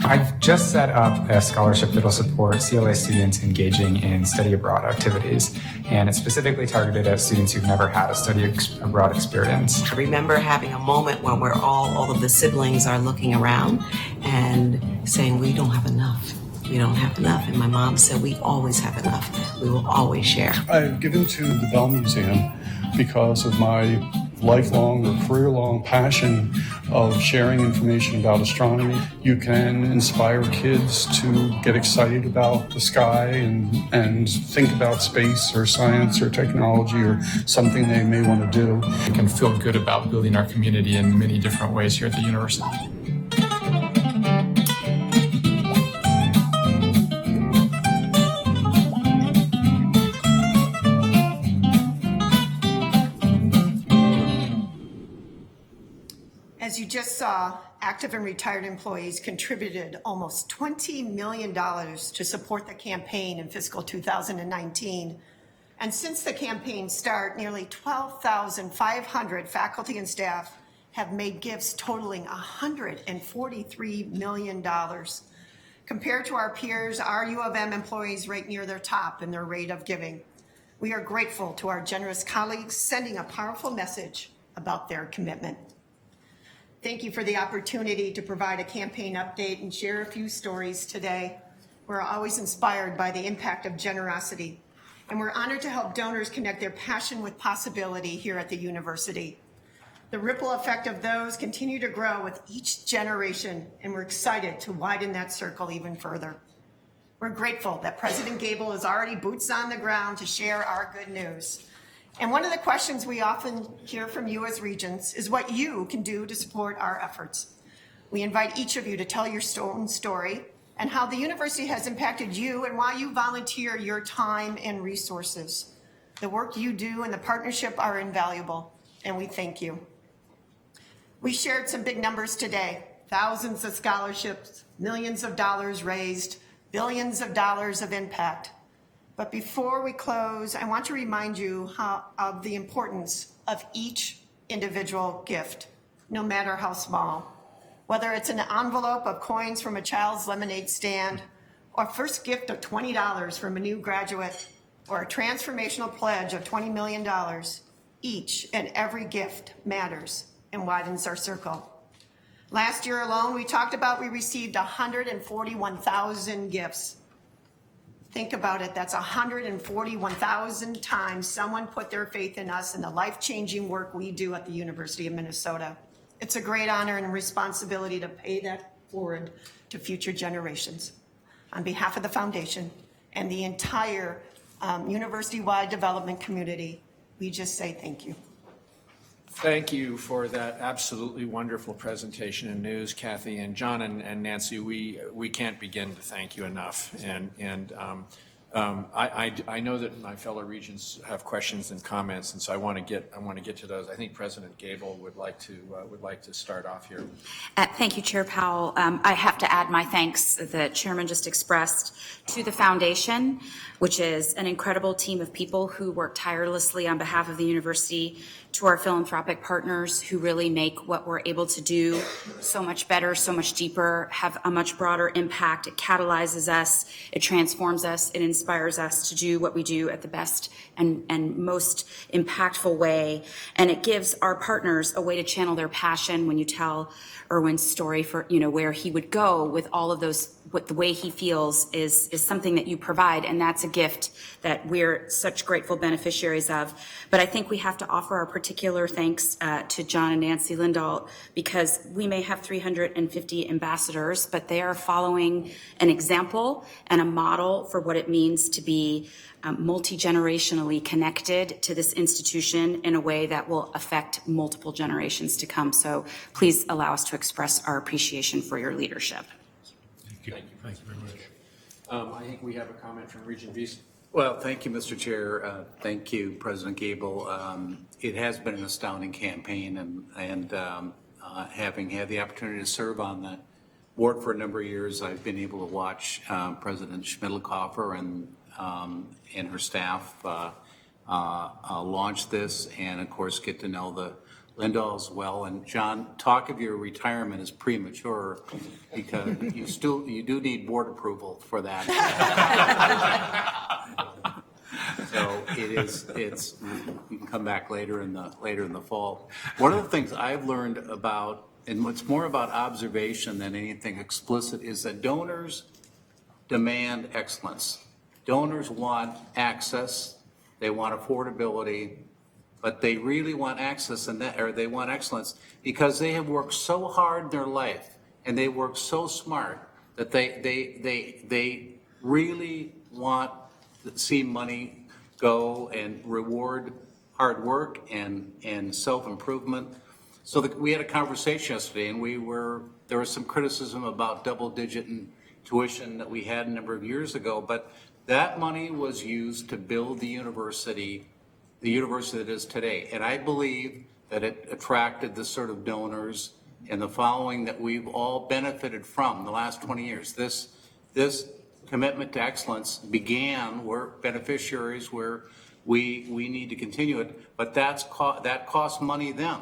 I've just set up a scholarship that will support CLA students engaging in study abroad activities, and it's specifically targeted at students who've never had a study abroad experience. I remember having a moment when we're all of the siblings are looking around and saying, we don't have enough. We don't have enough. And my mom said, we always have enough. We will always share. I've given to the Bell Museum because of my lifelong or career-long passion of sharing information about astronomy. You can inspire kids to get excited about the sky and think about space or science or technology or something they may want to do. I can feel good about building our community in many different ways here at the university. As you just saw, active and retired employees contributed almost $20 million to support the campaign in fiscal 2019. And since the campaign start, nearly 12,500 faculty and staff have made gifts totaling $143 million. Compared to our peers, our U of M employees rate near their top in their rate of giving. We are grateful to our generous colleagues sending a powerful message about their commitment. Thank you for the opportunity to provide a campaign update and share a few stories today. We're always inspired by the impact of generosity, and we're honored to help donors connect their passion with possibility here at the university. The ripple effect of those continue to grow with each generation, and we're excited to widen that circle even further. We're grateful that President Gable is already boots on the ground to share our good news. And one of the questions we often hear from you as Regents is what you can do to support our efforts. We invite each of you to tell your own story and how the university has impacted you and why you volunteer your time and resources. The work you do and the partnership are invaluable, and we thank you. We shared some big numbers today, thousands of scholarships, millions of dollars raised, billions of dollars of impact. But before we close, I want to remind you of the importance of each individual gift, no matter how small. Whether it's an envelope of coins from a child's lemonade stand, or a first gift of $20 from a new graduate, or a transformational pledge of $20 million, each and every gift matters and widens our circle. Last year alone, we received 141,000 gifts. Think about it, that's 141,000 times someone put their faith in us and the life-changing work we do at the University of Minnesota. It's a great honor and responsibility to pay that forward to future generations. On behalf of the foundation and the entire university-wide development community, we just say thank you. Thank you for that absolutely wonderful presentation and news, Kathy. And John and Nancy, we can't begin to thank you enough. I know that my fellow regents have questions and comments, and so I want to get to those. I think President Gable would like to start off here. Thank you, Chair Powell. I have to add my thanks that the chairman just expressed to the foundation, which is an incredible team of people who work tirelessly on behalf of the university, to our philanthropic partners who really make what we're able to do so much better, so much deeper, have a much broader impact. It catalyzes us, it transforms us, it inspires us to do what we do at the best and most impactful way. And it gives our partners a way to channel their passion. When you tell Irwin's story for, where he would go with all of those, what the way he feels is something that you provide, and that's a gift that we're such grateful beneficiaries of. But I think we have to offer our particular thanks to John and Nancy Lindahl, because we may have 350 ambassadors, but they are following an example and a model for what it means to be multi-generationally connected to this institution in a way that will affect multiple generations to come. So please allow us to express our appreciation for your leadership. Thank you. Thank you very much. I think we have a comment from Regent Beast. Well, thank you, Mr. Chair. Thank you, President Gable. It has been an astounding campaign, and having had the opportunity to serve on the board for a number of years, I've been able to watch President Schmidlkoffer and her staff launch this, and of course get to know the Lindahls well. And John, talk of your retirement is premature, because you do need board approval for that. So it's you can come back later in the fall. One of the things I've learned about, and it's more about observation than anything explicit, is that donors demand excellence. Donors want access, they want affordability, but they really want access, they want excellence, because they have worked so hard in their life and they work so smart that they really want to see money go and reward hard work and self-improvement. So we had a conversation yesterday, and there was some criticism about double-digit tuition that we had a number of years ago, but that money was used to build the university that it is today. And I believe that it attracted the sort of donors and the following that we've all benefited from the last 20 years. This commitment to excellence began, we're beneficiaries where we need to continue it, but that costs money then.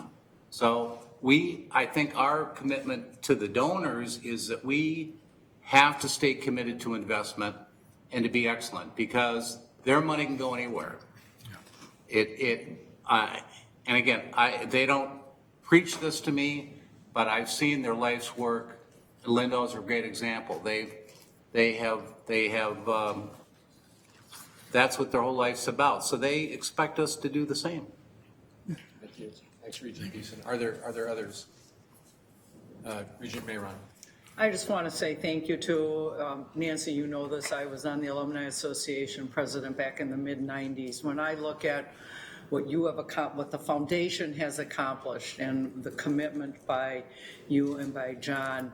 So I think our commitment to the donors is that we have to stay committed to investment and to be excellent, because their money can go anywhere. And again, they don't preach this to me, but I've seen their life's work. Lindo's a great example. They have that's what their whole life's about. So they expect us to do the same. Thank you. Thanks, Regent Beeson. Are there others? Regent Mayron. I just want to say thank you to Nancy. You know this. I was on the Alumni Association president back in the mid-'90s. When I look at what you have what the foundation has accomplished, and the commitment by you and by John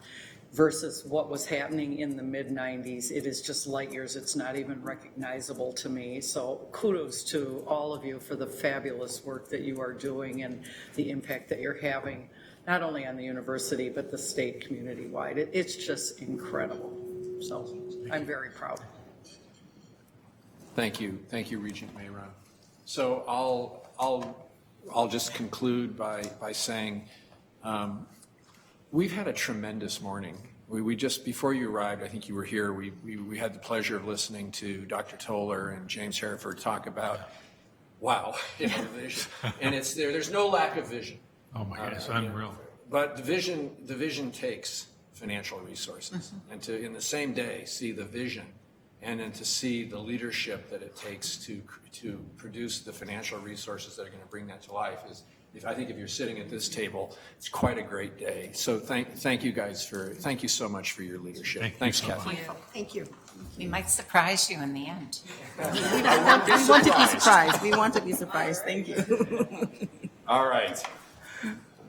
versus what was happening in the mid-'90s, it is just light years. It's not even recognizable to me. So kudos to all of you for the fabulous work that you are doing and the impact that you're having, not only on the university, but the state community-wide. It's just incredible. So I'm very proud. Thank you. Thank you, Regent Mayron. So I'll just conclude by saying we've had a tremendous morning. We just, before you arrived, I think you were here, we had the pleasure of listening to Dr. Toller and James Hereford talk about, wow, and it's there's no lack of vision. Oh my God, it's unreal. But the vision takes financial resources, and to in the same day see the vision, and then to see the leadership that it takes to produce the financial resources that are going to bring that to life is, I think if you're sitting at this table, it's quite a great day. So thank you guys thank you so much for your leadership. Thanks, Kathy. Thank you. We might surprise you in the end. We want to be surprised. We want to be surprised. Thank you. All right.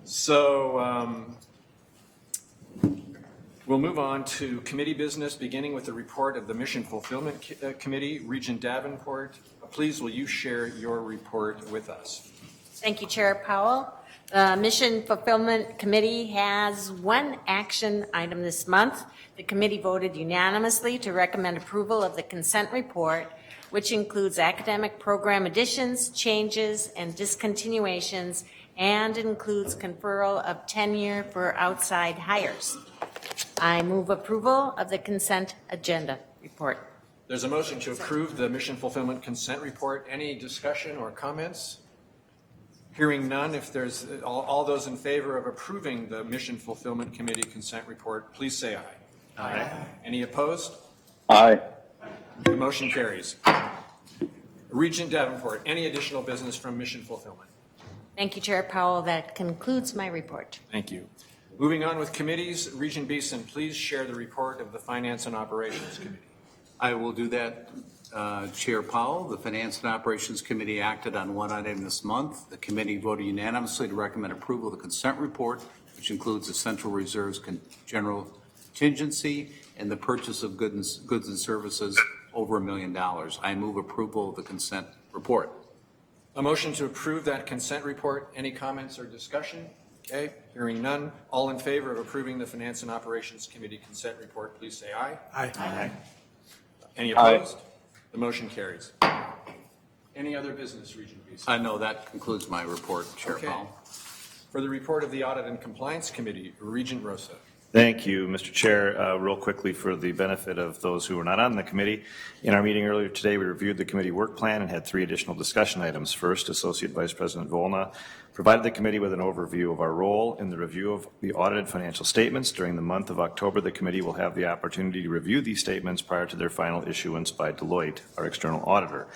So we'll move on to committee business, beginning with the report of the Mission Fulfillment Committee. Regent Davenport, please will you share your report with us? Thank you, Chair Powell. The Mission Fulfillment Committee has one action item this month. The committee voted unanimously to recommend approval of the consent report, which includes academic program additions, changes, and discontinuations, and includes conferral of tenure for outside hires. I move approval of the consent agenda report. There's a motion to approve the Mission Fulfillment Consent Report. Any discussion or comments? Hearing none, if there's all those in favor of approving the Mission Fulfillment Committee Consent Report, please say aye. Aye. Any opposed? Aye. The motion carries. Regent Davenport, any additional business from Mission Fulfillment? Thank you, Chair Powell. That concludes my report. Thank you. Moving on with committees, Regent Beeson, please share the report of the Finance and Operations Committee. I will do that, Chair Powell. The Finance and Operations Committee acted on one item this month. The committee voted unanimously to recommend approval of the consent report, which includes the Central Reserve's general contingency and the purchase of goods and services over $1 million. I move approval of the consent report. A motion to approve that consent report. Any comments or discussion? Okay, hearing none. All in favor of approving the Finance and Operations Committee consent report, please say aye. Aye. Aye. Any opposed? Aye. The motion carries. Any other business, Regent Beeson? No, that concludes my report, Chair Powell. For the report of the Audit and Compliance Committee, Regent Rosa. Thank you, Mr. Chair. Real quickly, for the benefit of those who are not on the committee, in our meeting earlier today, we reviewed the committee work plan and had 3 additional discussion items. First, Associate Vice President Volna provided the committee with an overview of our role in the review of the audited financial statements. During the month of October, the committee will have the opportunity to review these statements prior to their final issuance by Deloitte, our external auditor.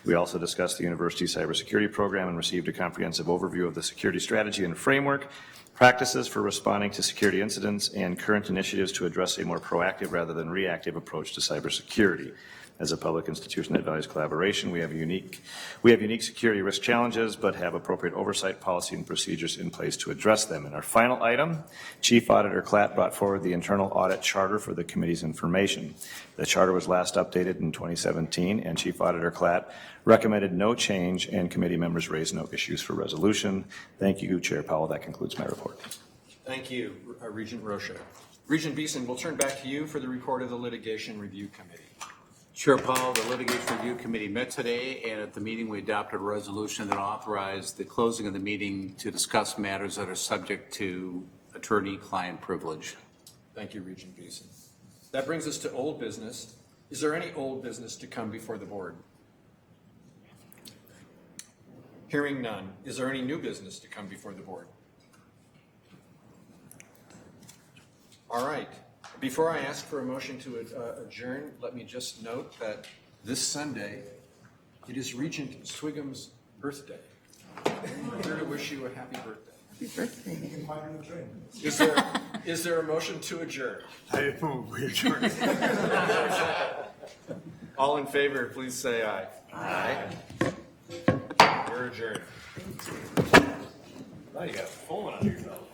We also discussed the university cybersecurity program and received a comprehensive overview of the security strategy and framework, practices for responding to security incidents, and current initiatives to address a more proactive rather than reactive approach to cybersecurity. As a public institution that values collaboration, we have unique security risk challenges, but have appropriate oversight policy and procedures in place to address them. In our final item, Chief Auditor Klatt brought forward the internal audit charter for the committee's information. The charter was last updated in 2017, and Chief Auditor Klatt recommended no change, and committee members raised no issues for resolution. Thank you, Chair Powell. That concludes my report. Thank you, Regent Rocha. Regent Beeson, we'll turn back to you for the report of the Litigation Review Committee. Chair Powell, the Litigation Review Committee met today, and at the meeting, we adopted a resolution that authorized the closing of the meeting to discuss matters that are subject to attorney-client privilege. Thank you, Regent Beeson. That brings us to old business. Is there any old business to come before the board? Hearing none. Is there any new business to come before the board? All right. Before I ask for a motion to adjourn, let me just note that this Sunday, it is Regent Swigham's birthday. I'm here to wish you a happy birthday. Happy birthday. Is there a motion to adjourn? I move we adjourn. All in favor, please say aye. Aye. We're adjourned. Now you got a phone under your belt.